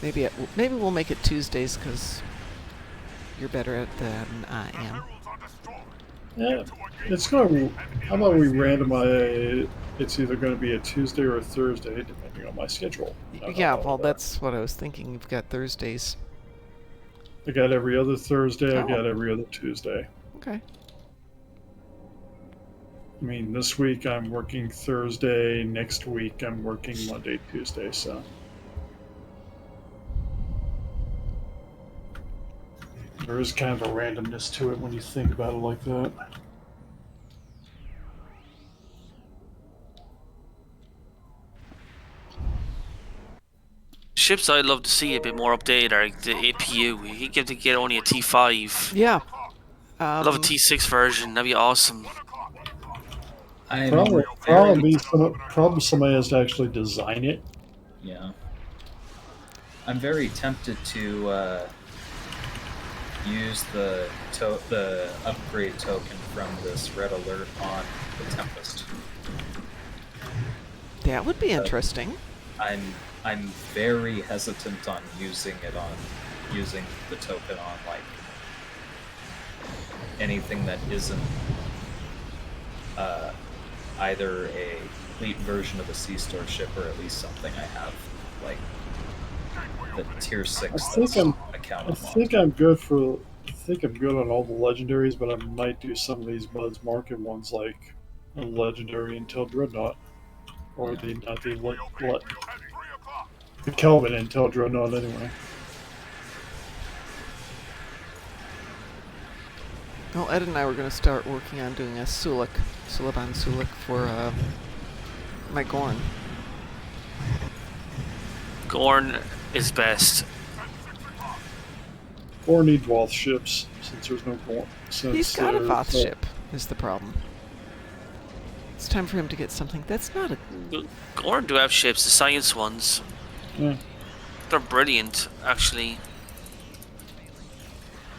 Maybe we'll make it Tuesdays because you're better at that than I am. Yeah, it's going to. How about we randomize? It's either going to be a Tuesday or a Thursday, depending on my schedule. Yeah, well, that's what I was thinking. You've got Thursdays. I got every other Thursday. Oh. I got every other Tuesday. Okay. mean, this week I'm working Thursday. Next week I'm working Monday, Tuesday. So there is kind of a randomness to it when you think about it like that. Ships I'd love to see a bit more updated are the APU. You get to get only a T5. Yeah. I'd love a T6 version. That'd be awesome. Probably somebody has to actually design it. Yeah. I'm very tempted to use the upgrade token from this red alert on the Tempest. That would be interesting. I'm very hesitant on using the token on like anything that isn't either a complete version of a C-Store ship or at least something I have like the tier 6 account. I think I'm good on all the legendaries, but I might do some of these Buds Market ones like a legendary Intel Dreadnought. Or the Kelvin Intel Dreadnought anyway. Well, Ed and I were going to start working on doing a Sulik for my Gorn. Gorn is best. Or need Voth ships, since there's no Gorn. He's got a Voth ship, is the problem. It's time for him to get something that's not a... Gorn do have ships, the science ones. Yeah. They're brilliant, actually.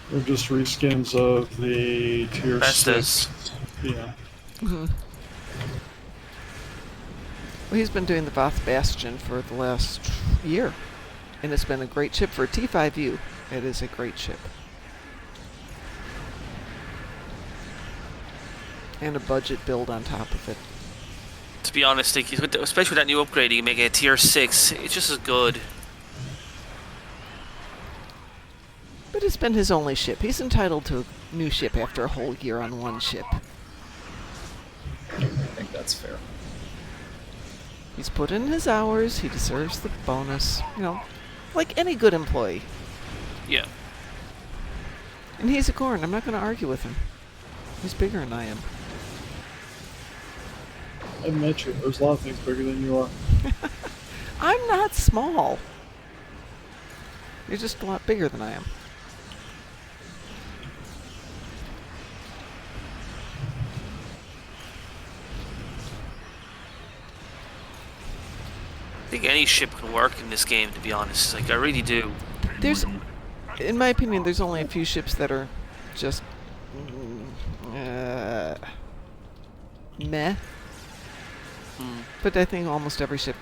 They're just reskins of the tier 6. Yeah. Mm-hmm. Well, he's been doing the Voth Bastion for the last year. And it's been a great ship for a T5U. It is a great ship. And a budget build on top of it. To be honest, especially with that new upgrade, you can make it a tier 6. It's just as good. But it's been his only ship. He's entitled to a new ship after a whole year on one ship. I think that's fair. He's put in his hours. He deserves the bonus. You know, like any good employee. Yeah. And he's a Gorn. I'm not going to argue with him. He's bigger than I am. I met you. There's a lot of things bigger than you are. I'm not small. You're just a lot bigger than I am. I think any ship can work in this game, to be honest. Like, I really do. There's, in my opinion, there's only a few ships that are just meh. But I think almost every ship,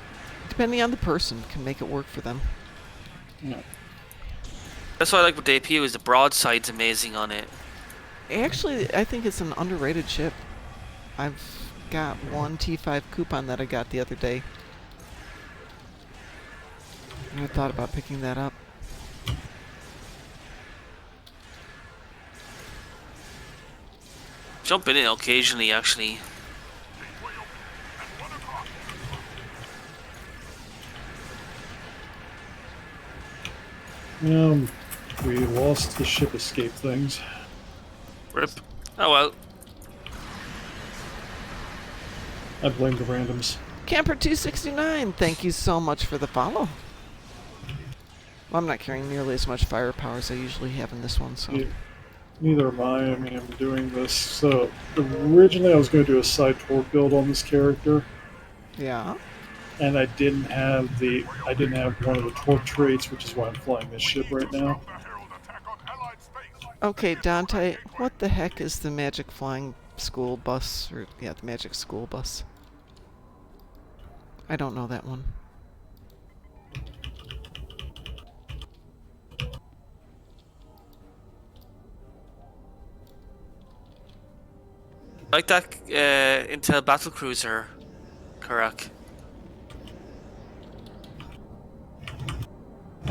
depending on the person, can make it work for them. Yeah. That's what I like with the APU is the broadside's amazing on it. Actually, I think it's an underrated ship. I've got one T5 coupon that I got the other day. And I thought about picking that up. Jump in it occasionally, actually. We lost the ship escape things. Rip. Oh well. I blame the randoms. Camper269, thank you so much for the follow. Well, I'm not carrying nearly as much firepower as I usually have in this one, so... Yeah. Neither am I. I mean, I'm doing this. So, originally I was going to do a side torque build on this character. Yeah. And I didn't have one of the torque traits, which is why I'm flying this ship right now. Okay, Dante, what the heck is the Magic Flying School Bus? Or, yeah, the Magic School Bus. I don't know that one. Like that Intel battlecruiser, Karak.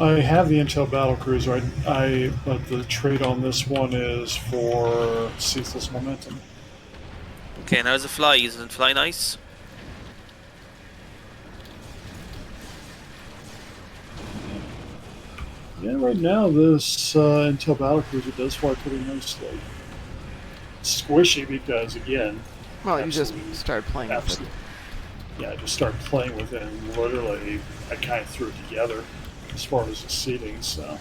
I have the Intel battlecruiser, but the trait on this one is for ceaseless momentum. Okay, now the fly. Isn't fly nice? Yeah, right now this Intel Battlecruiser does fly pretty nicely. Squishy because, again... Well, you just started playing with it. Yeah, I just started playing with it, and literally I kind of threw it together as far as the seating, so...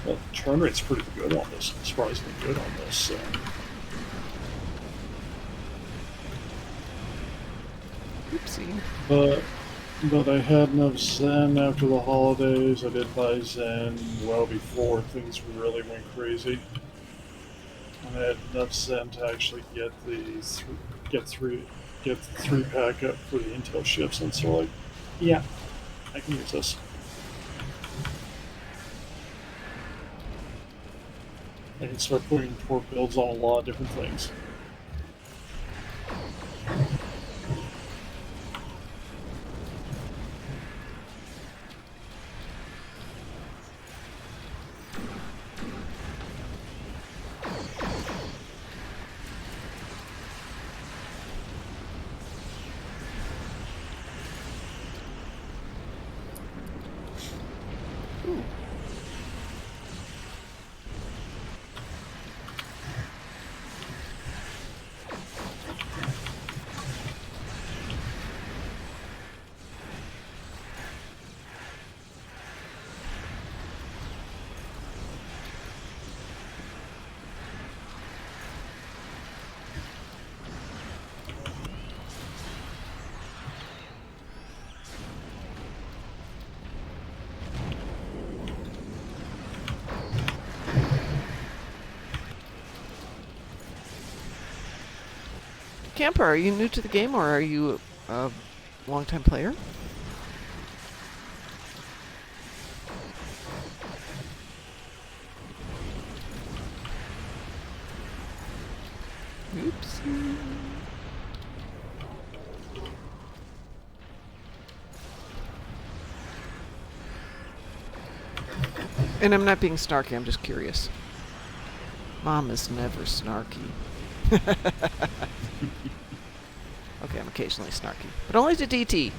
Well, the turn rate's pretty good on this, surprisingly good on this, so... Oopsie. But I had enough Zen after the holidays. I did buy Zen well before things really went crazy. And I had enough Zen to actually get the three pack up for the Intel ships, and so like, yeah, I can use this. I can start putting torque builds on a lot of different things. Camper, are you new to the game, or are you a long-time player? Oops. And I'm not being snarky, I'm just curious. Mom is never snarky. Okay, I'm occasionally snarky, but only to DT.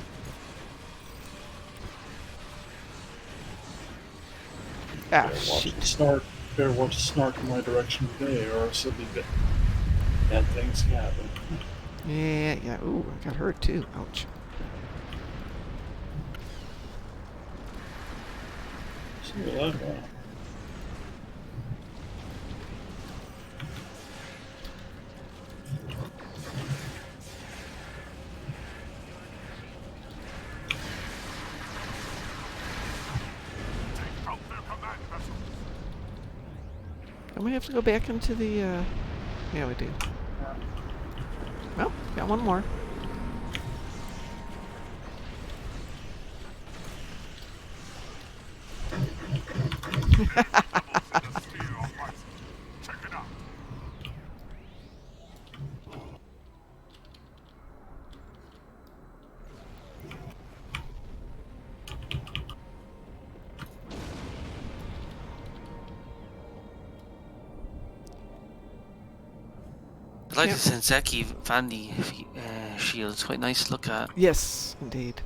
Ah, better watch the snark in my direction today, or suddenly bad things happen. Yeah. Ooh, I got hurt too. Ouch. See that one. Don't we have to go back into the, yeah, we do. Well, got one more. I like the Senseki Vandy shield. It's quite nice to look at. Yes, indeed.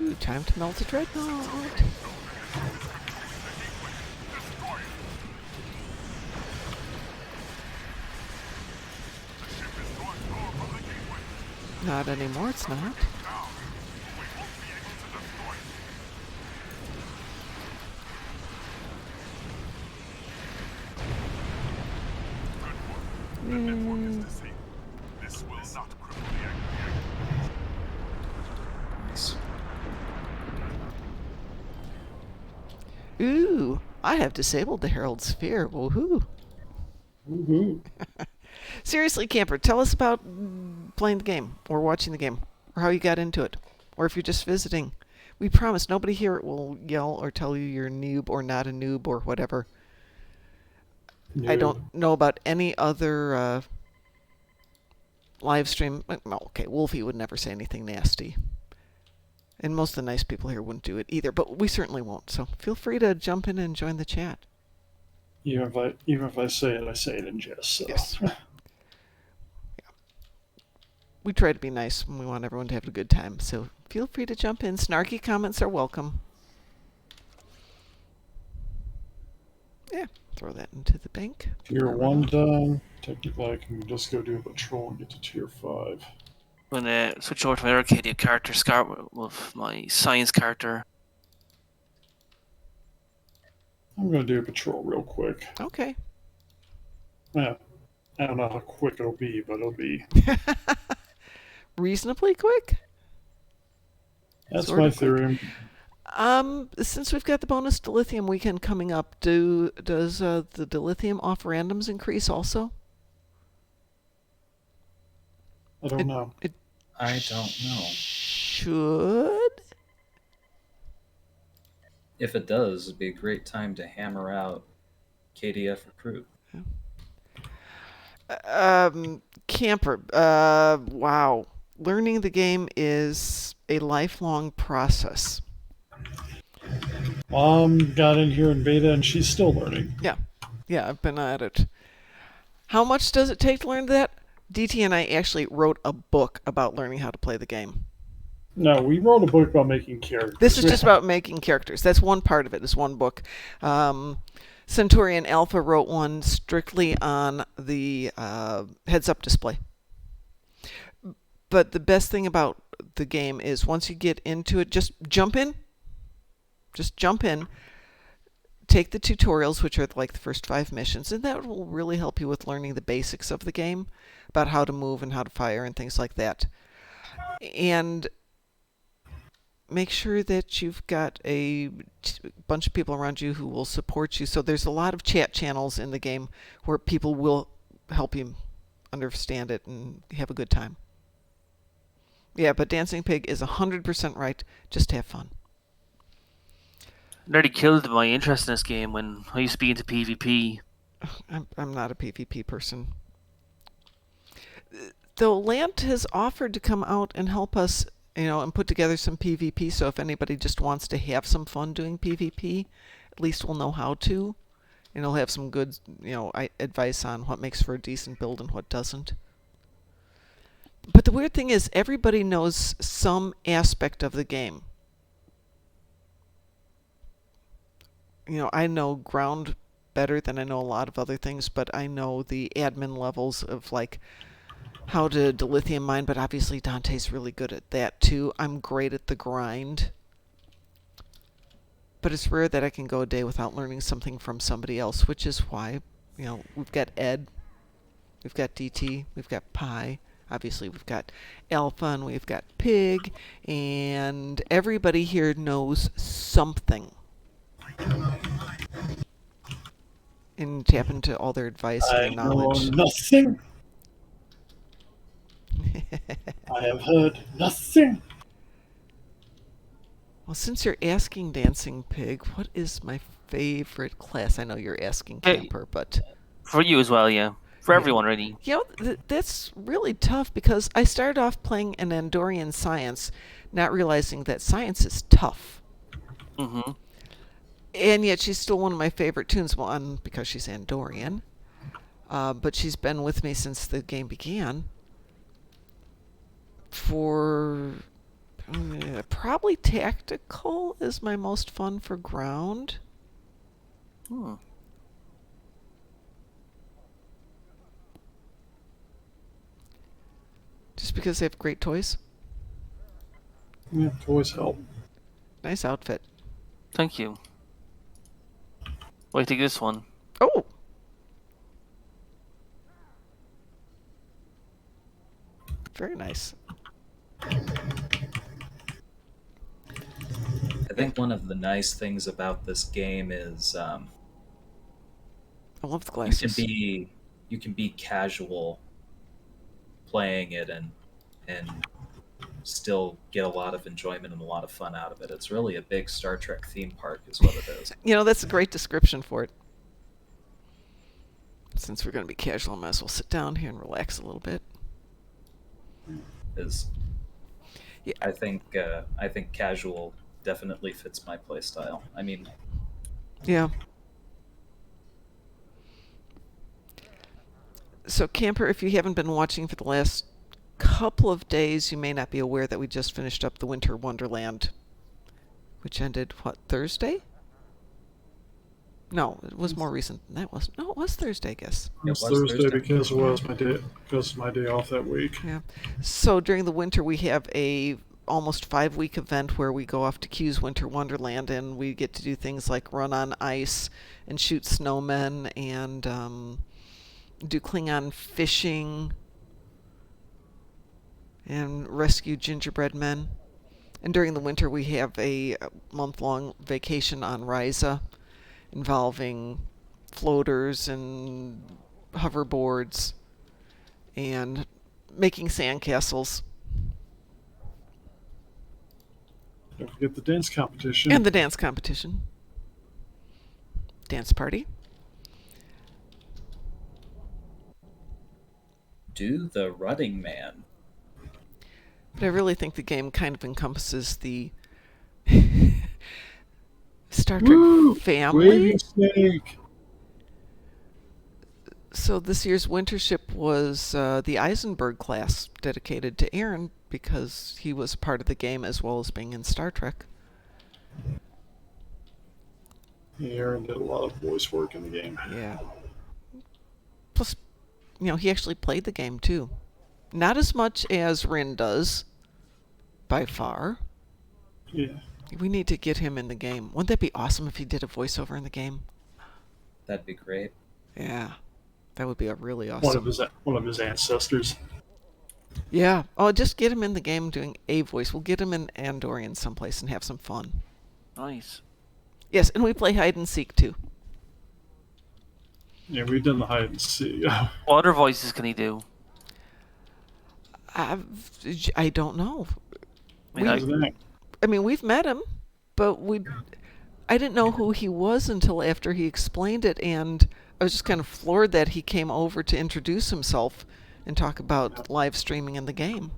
Ooh, time to melt a dreadnought. Not anymore, it's not. This will not cripple the Ooh, I have disabled the Herald Sphere. Woohoo! Woohoo! Seriously, Camper, tell us about playing the game, or watching the game, or how you got into it, or if you're just visiting. We promise nobody here will yell or tell you you're a noob or not a noob or whatever. No. I don't know about any other live stream. Well, okay, Wolfie would never say anything nasty. And most of the nice people here wouldn't do it either, but we certainly won't. So feel free to jump in and join the chat. Even if I say it in jest. So. Yes. Yeah. We try to be nice and we want everyone to have a good time. So feel free to jump in. Snarky comments are welcome. Yeah, throw that into the bank. Tier 1 done. Technically, I can just go do a patrol and get to Tier 5. I'm going to switch over to my Arcadia character, start with my science character. I'm going to do a patrol real quick. Okay. Yeah. I don't know how quick it'll be, but it'll be... reasonably quick? That's sort my theory. Since we've got the bonus dilithium weekend coming up, does the dilithium off randoms increase also? I don't know. I don't know. Should? If it does, it'd be a great time to hammer out KDF Recruit. Camper. Wow. Learning the game is a lifelong process. Mom got in here in beta and she's still learning. Yeah, I've been at it. How much does it take to learn that? DT and I actually wrote a book about learning how to play the game. No, we wrote a book about making characters. This is just about making characters. That's one part of it, is one book. Centurion Alpha wrote one strictly on the heads-up display. But the best thing about the game is once you get into it, just jump in. Just jump in. Take the tutorials, which are like the first 5 missions, and that will really help you with learning the basics of the game, about how to move and how to fire and things like that. And make sure that you've got a bunch of people around you who will support you. So there's a lot of chat channels in the game where people will help you understand it and have a good time. Yeah, but Dancing Pig is 100% right. Just have fun. Nearly killed my interest in this game when I used to be into PvP. I'm not a PvP person. Though Lant has offered to come out and help us, and put together some PvP, so if anybody just wants to have some fun doing PvP, at least we'll know how to. And he'll have some good, advice on what makes for a decent build and what doesn't. But the weird thing is, everybody knows some aspect of the game. I know ground better than I know a lot of other things, but I know the admin levels of, like, how to dilithium mine, but obviously Dante's really good at that too. I'm great at the grind. But it's rare that I can go a day without learning something from somebody else, which is why, we've got Ed, we've got DT, we've got Pi, obviously we've got Alpha, and we've got Pig, and everybody here knows something. And tap into all their advice and their knowledge. I know nothing. I have heard nothing. Well, since you're asking Dancing Pig, what is my favorite class? I know you're asking Camper, but... For you as well, yeah. For everyone, really. That's really tough, because I started off playing an Andorian science, not realizing that science is tough. Mm-hmm. And yet she's still one of my favorite tunes, because she's Andorian. But she's been with me since the game began. For probably tactical is my most fun for ground. Just because they have great toys. Yeah, toys help. Nice outfit. Thank you. Wait, take this one. Oh! Very nice. I think one of the nice things about this game is I love the glasses. You can be casual playing it and still get a lot of enjoyment and a lot of fun out of it. It's really a big Star Trek theme park is what it is. That's a great description for it. Since we're going to be casual, I might as well sit down here and relax a little bit. Is Yeah. I think casual definitely fits my playstyle. I mean, Yeah. So, Camper, if you haven't been watching for the last couple of days, you may not be aware that we just finished up the Winter Wonderland, which ended, what, Thursday? No, it was more recent than that. No, it was Thursday, I guess. It was Thursday because it was my day off that week. Yeah. So during the winter, we have a almost 5-week event where we go off to Q's Winter Wonderland, and we get to do things like run on ice and shoot snowmen and do Klingon fishing and rescue gingerbread men. And during the winter, we have a month-long vacation on Ryza involving floaters and hoverboards and making sandcastles. Don't forget the dance competition. And the dance competition. Dance party. Do the Running Man. But I really think the game kind of encompasses the Star Trek family. Waving snake. So this year's winter ship was the Eisenberg class, dedicated to Aaron because he was part of the game as well as being in Star Trek. Aaron did a lot of voice work in the game. Yeah. Plus, he actually played the game too. Not as much as Rin does, by far. Yeah. We need to get him in the game. Wouldn't that be awesome if he did a voiceover in the game? That'd be great. Yeah. That would be a really awesome. One of his ancestors. Yeah. Oh, just get him in the game doing a voice. We'll get him in Andorian someplace and have some fun. Nice. Yes, and we play hide and seek too. Yeah, we've done the hide and seek. What other voices can he do? I don't know. I mean, we've met him, but I didn't know who he was until after he explained it, and I was just kind of floored that he came over to introduce himself and talk about live streaming in the game.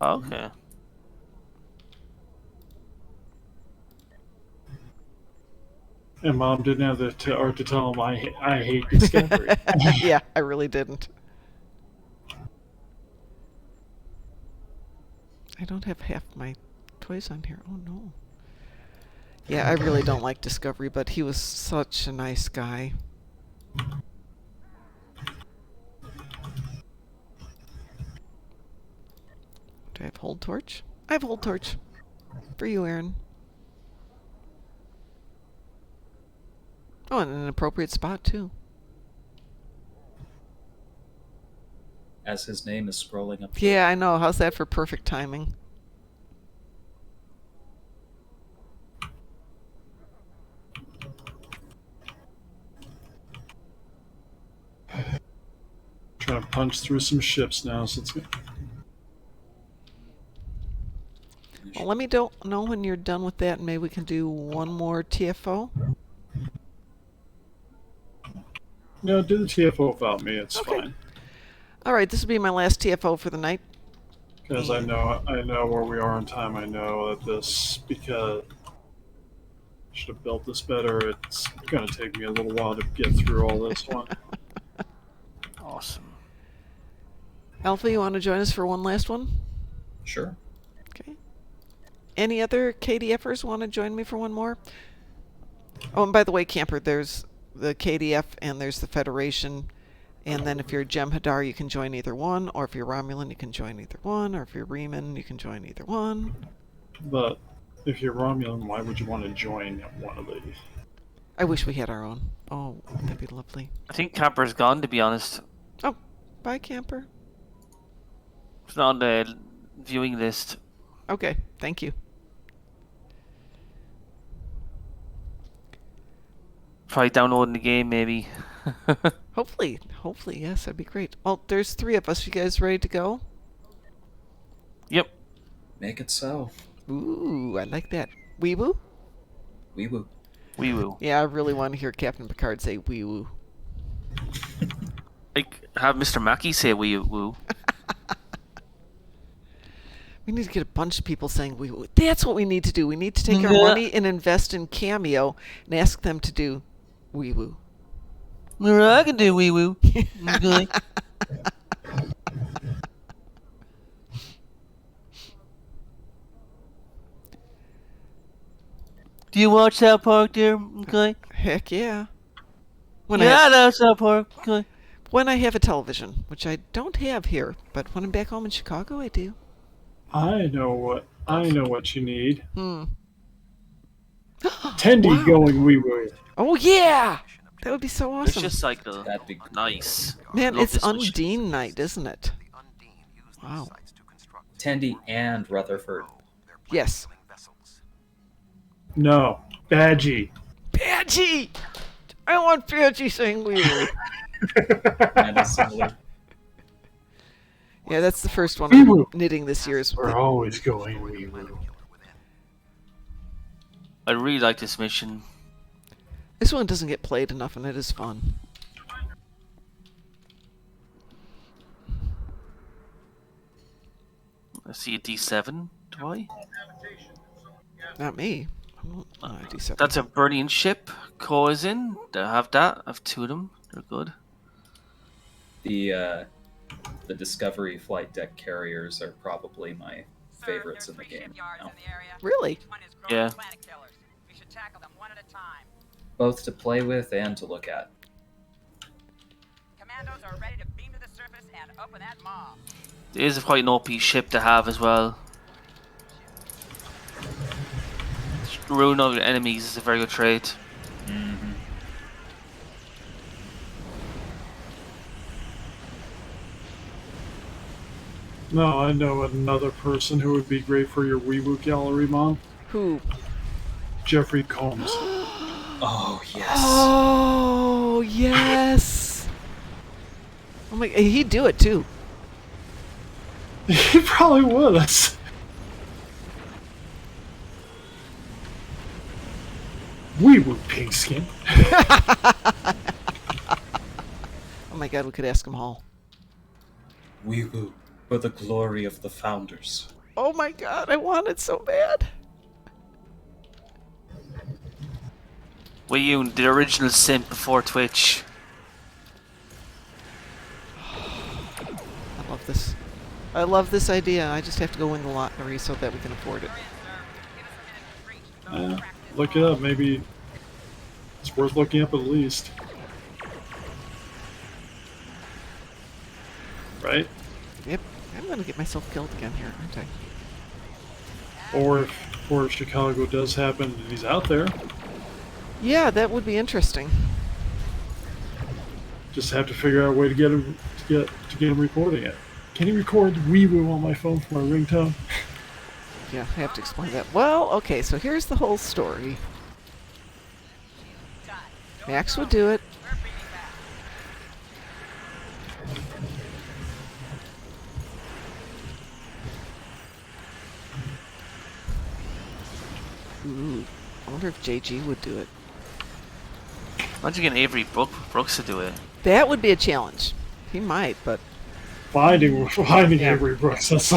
Okay. And Mom didn't have the art to tell him I hate Discovery. Yeah, I really didn't. I don't have half my toys on here. Oh no. Yeah, I really don't like Discovery, but he was such a nice guy. Do I have hold torch? I have hold torch. For you, Aaron. Oh, and an appropriate spot, too. As his name is scrolling up. Yeah, I know. How's that for perfect timing? Trying to punch through some ships now, so it's good. Well, let me know when you're done with that, and maybe we can do one more TFO. No, do the TFO without me. It's Okay. fine. All right, this will be my last TFO for the night. Because I know where we are on time. I know that because I should have built this better. It's going to take me a little while to get through all this one. Awesome. Alpha, you want to join us for one last one? Sure. Okay. Any other KDFers want to join me for one more? Oh, and by the way, Camper, there's the KDF and there's the Federation. And then if you're Jem'Hadar, you can join either one. Or if you're Romulan, you can join either one. Or if you're Reman, you can join either one. But if you're Romulan, why would you want to join one of these? I wish we had our own. Oh, that'd be lovely. I think Camper's gone, to be honest. Oh, bye, Camper. It's not on the viewing list. Okay, thank you. Try downloading the game, maybe. Hopefully, yes, that'd be great. Well, there's 3 of us. You guys ready to go? Yep. Make it so. Ooh, I like that. Wee woo? Wee woo. Wee woo. Yeah, I really want to hear Captain Picard say wee woo. Like, have Mr. Mackey say wee woo. We need to get a bunch of people saying wee woo. That's what we need to do. We need to take our money and invest in Cameo and ask them to do wee woo. I can do wee woo. Okay. Do you watch South Park, dear? Okay. Heck yeah. I love South Park. Okay. When I have a television, which I don't have here, but when I'm back home in Chicago, I do. I know what you need. Tendy wow. Going wee woo. Oh yeah, that would be so awesome. Vicious cycle. That'd be nice. Man, it's Undine night, isn't it? Wow. Tendy and Rutherford. Yes. No, Badgie. Badgie. I want Badgie saying wee woo. Yeah, that's the first one I'm knitting this year. We're always going wee woo. I really like this mission. This one doesn't get played enough, and it is fun. I see a D7. Do I? Not me. D7. That's a Burnian ship. Coizin. I have that. I have two of them. They're good. The Discovery flight deck carriers are probably my favorites in the game now. Really? Yeah. Both to play with and to look at. Commandos are ready to beam to the surface and open that maw. It is quite an OP ship to have as well. Ruin all your enemies is a very good trait. Mm-hmm. No, I know another person who would be great for your wee woo gallery, Mom. Who? Jeffrey Combs. Oh, yes. Oh, yes. Oh my, he'd do it too. He probably would. That's... Wee woo pink skin. Oh my god, we could ask them all. Wee woo, for the glory of the founders. Oh my god, I want it so bad. Were you the original simp before Twitch? I love this. I love this idea. I just have to go win the lottery so that we can afford it. Look it up. Maybe it's worth looking up at least. Right? Yep. I'm going to get myself killed again here, aren't I? Or if Chicago does happen and he's out there. Yeah, that would be interesting. Just have to figure out a way to get him recording it. Can he record wee woo on my phone for my ringtone? Yeah, I have to explain that. Well, okay, so here's the whole story. Max would do it. Ooh, I wonder if JG would do it. Imagine getting Avery Brooks to do it. That would be a challenge. He might, but... Finding Avery Brooks, that's...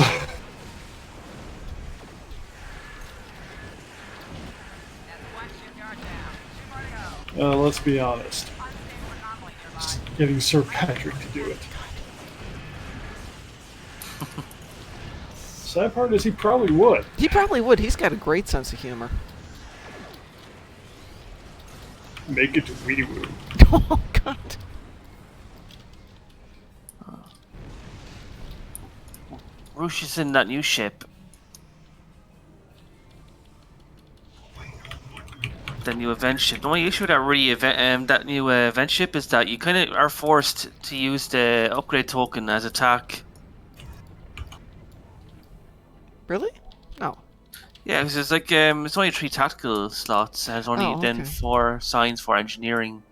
let's be honest. Getting Sir Patrick to do it. Sad part is he probably would. He probably would. He's got a great sense of humor. Make it to wee woo. Oh, God. Roosh is in that new ship. The new event ship. The only issue with that new event ship is that you kind of are forced to use the upgrade token as attack. Really? No. Yeah, because it's like it's only 3 tactical slots, and it's only then 4 signs for engineering.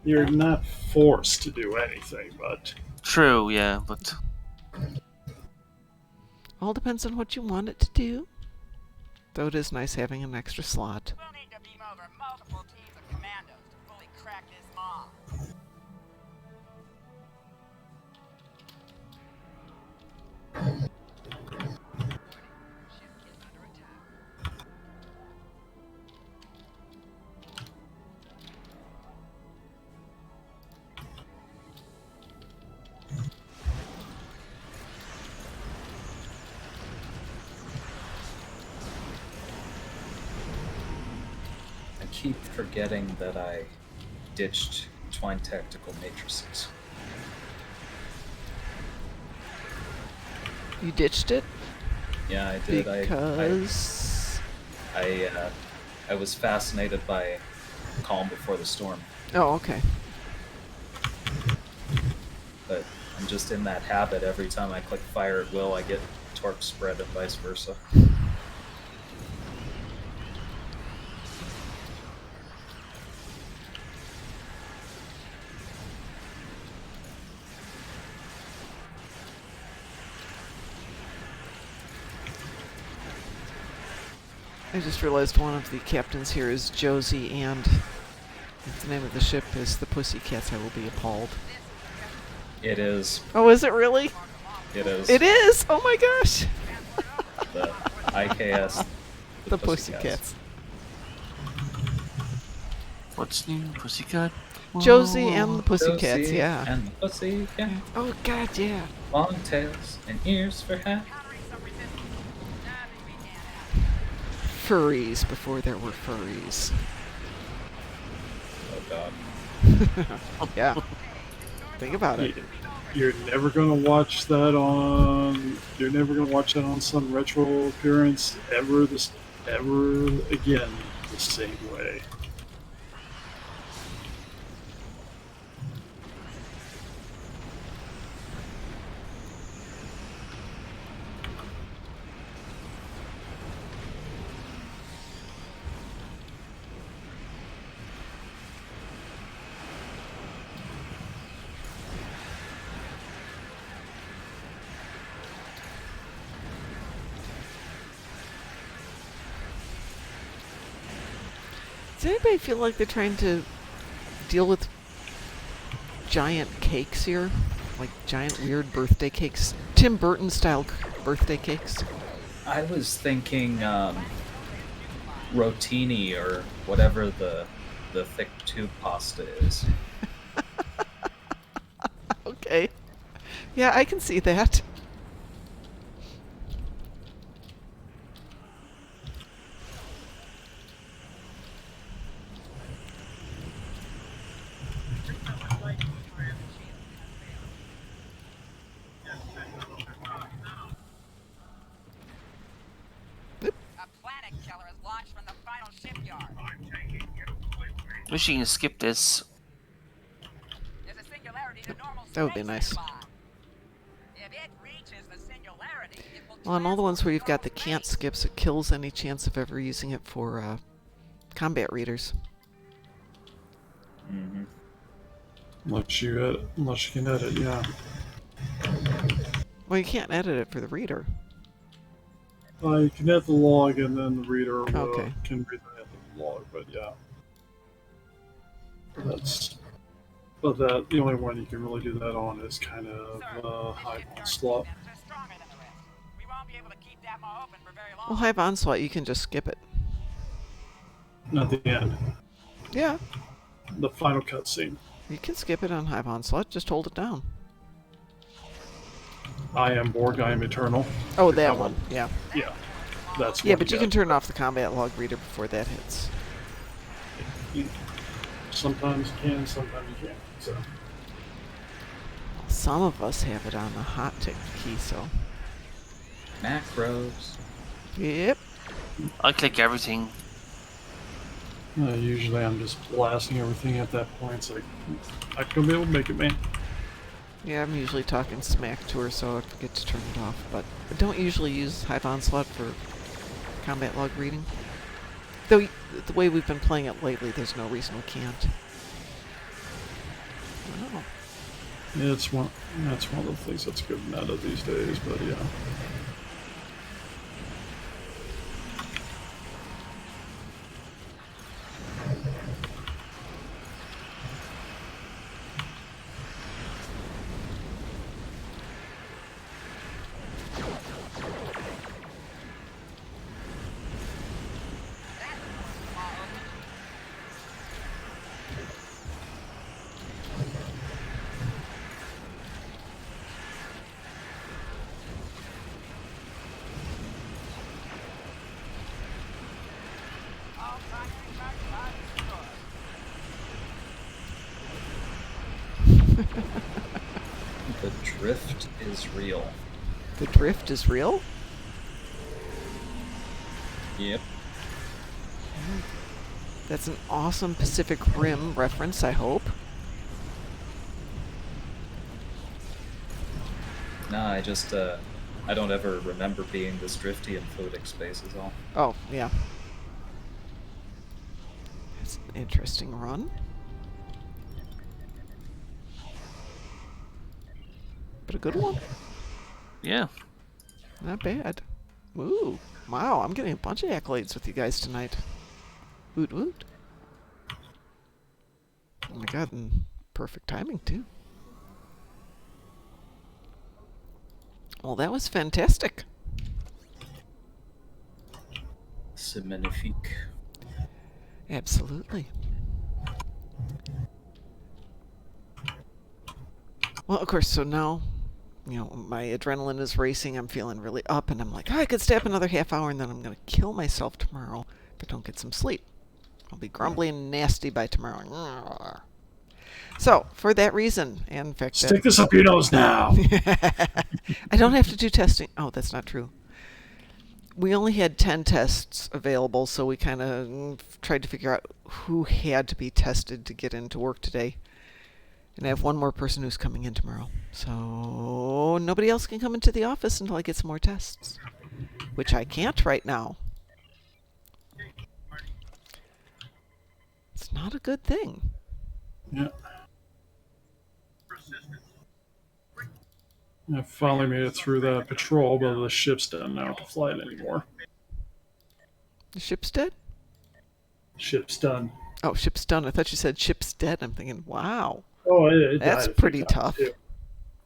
You're not forced to do anything, but... True, yeah, but... All depends on what you want it to do. Though it is nice having an extra slot. We'll need to beam over multiple teams of commandos to fully crack this maw. keep forgetting that I ditched Twine Tactical Matrices. You ditched it? Yeah, I did. Because... I was fascinated by Calm Before the Storm. Oh, okay. But I'm just in that habit. Every time I click Fire at Will, I get Torque Spread and vice versa. I just realized one of the captains here is Josie, and if the name of the ship is the Pussycats, I will be appalled. It is. Oh, is it really? It is. It is! Oh my gosh! The IKS. The Pussycats. What's new? Pussycat? Josie and the Pussycats, Josie yeah. And the Pussycat. Oh god, yeah. Long tails and ears for hat. Furries before there were furries. Oh god. Yeah. Think about it. You're never gonna watch that on. You're never gonna watch that on some retro appearance ever again the same way. Does anybody feel like they're trying to deal with giant cakes here? Like giant weird birthday cakes? Tim Burton style birthday cakes? I was thinking rotini or whatever the thick tube pasta is. Okay. Yeah, I can see that. Wish you can skip this. That would be nice. Well, on all the ones where you've got the can't skips, it kills any chance of ever using it for combat readers. Mm-hmm. Unless you can edit, yeah. Well, you can't edit it for the reader. You can edit the log, and then the reader Okay. can read the log. But yeah, the only one you can really do that on is kind of Hive Onslaught. Well, Hive Onslaught, you can just skip it. Not the end. Yeah. The final cutscene. You can skip it on Hive Onslaught. Just hold it down. I am Borg, I am eternal. Oh, that one. Yeah. Yeah. That's yeah, what but you can turn off the combat log reader before that hits. Sometimes you can, sometimes you can't. So. Some of us have it on the hot tick key, so. Macros. Yep. I click everything. Usually I'm just blasting everything at that point. It's like, I can be able to make it, man. Yeah, I'm usually talking smack to her, so I forget to turn it off. But I don't usually use Hive Onslaught for combat log reading. Though, the way we've been playing it lately, there's no reason we can't. Oh. Yeah, that's one of the things that's good meta these days, but yeah. The drift is real. The drift is real? Yep. That's an awesome Pacific Rim reference, I hope. Nah, I just, I don't ever remember being this drifty in floating space is all. Oh, yeah. It's an interesting run. But a good one. Yeah. Not bad. Ooh. Wow, I'm getting a bunch of accolades with you guys tonight. Woot woot. Oh my god, and perfect timing too. Well, that was fantastic. C'est magnifique. Absolutely. Well, of course, so now, you know, my adrenaline is racing. I'm feeling really up, and I'm like, oh, I could stay up another half hour, and then I'm going to kill myself tomorrow if I don't get some sleep. I'll be grumbly and nasty by tomorrow. So, for that reason, and in fact... Stick this up your nose now! I don't have to do testing. Oh, that's not true. We only had 10 tests available, so we kind of tried to figure out who had to be tested to get into work today. And I have one more person who's coming in tomorrow. So nobody else can come into the office until I get some more tests. Which I can't right now. It's not a good thing. Yeah. I finally made it through that patrol, but the ship's done now to fly it anymore. The ship's dead? Ship's done. Oh, ship's done. I thought you said ship's dead. I'm thinking, wow. Oh, it that's died pretty tough. Too.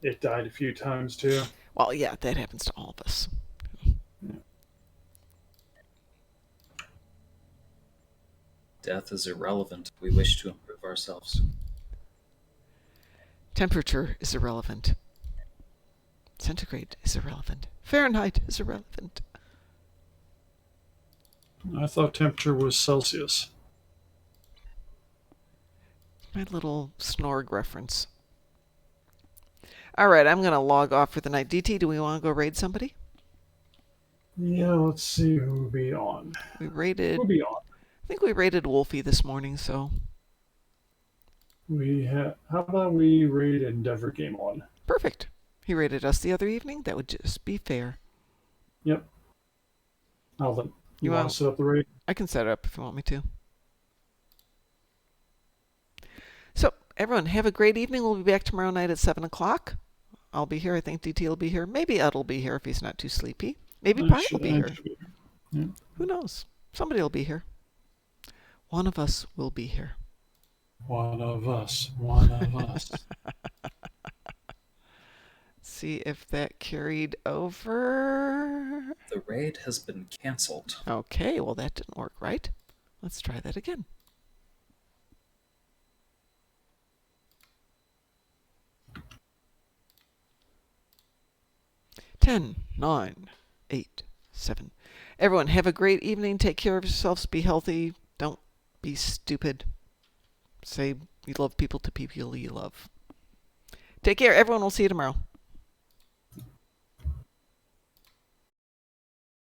It died a few times too. Well, yeah, that happens to all of us. Yeah. Death is irrelevant. We wish to improve ourselves. Temperature is irrelevant. Centigrade is irrelevant. Fahrenheit is irrelevant. I thought temperature was Celsius. My little Snorg reference. Alright, I'm going to log off for the night. DT, do we want to go raid somebody? Yeah, let's see who will be on. We raided... Who'll be on? I think we raided Wolfie this morning, so... How about we raid Endeavor Game 1? Perfect. He raided us the other evening. That would just be fair. Yep. You want to set up the raid? I can set it up if you want me to. So, everyone, have a great evening. We'll be back tomorrow night at 7 o'clock. I'll be here. I think DT will be here. Maybe Ed will be here if he's not too sleepy. Maybe Brian will be here. Yeah. Who knows? Somebody will be here. One of us will be here. One of us. One of us. See if that carried over. The raid has been canceled. Okay, well that didn't work, right? Let's try that again. 10, 9, 8, 7. Everyone, have a great evening. Take care of yourselves. Be healthy. Don't be stupid. Say you love people to people you love. Take care. Everyone, we'll see you tomorrow.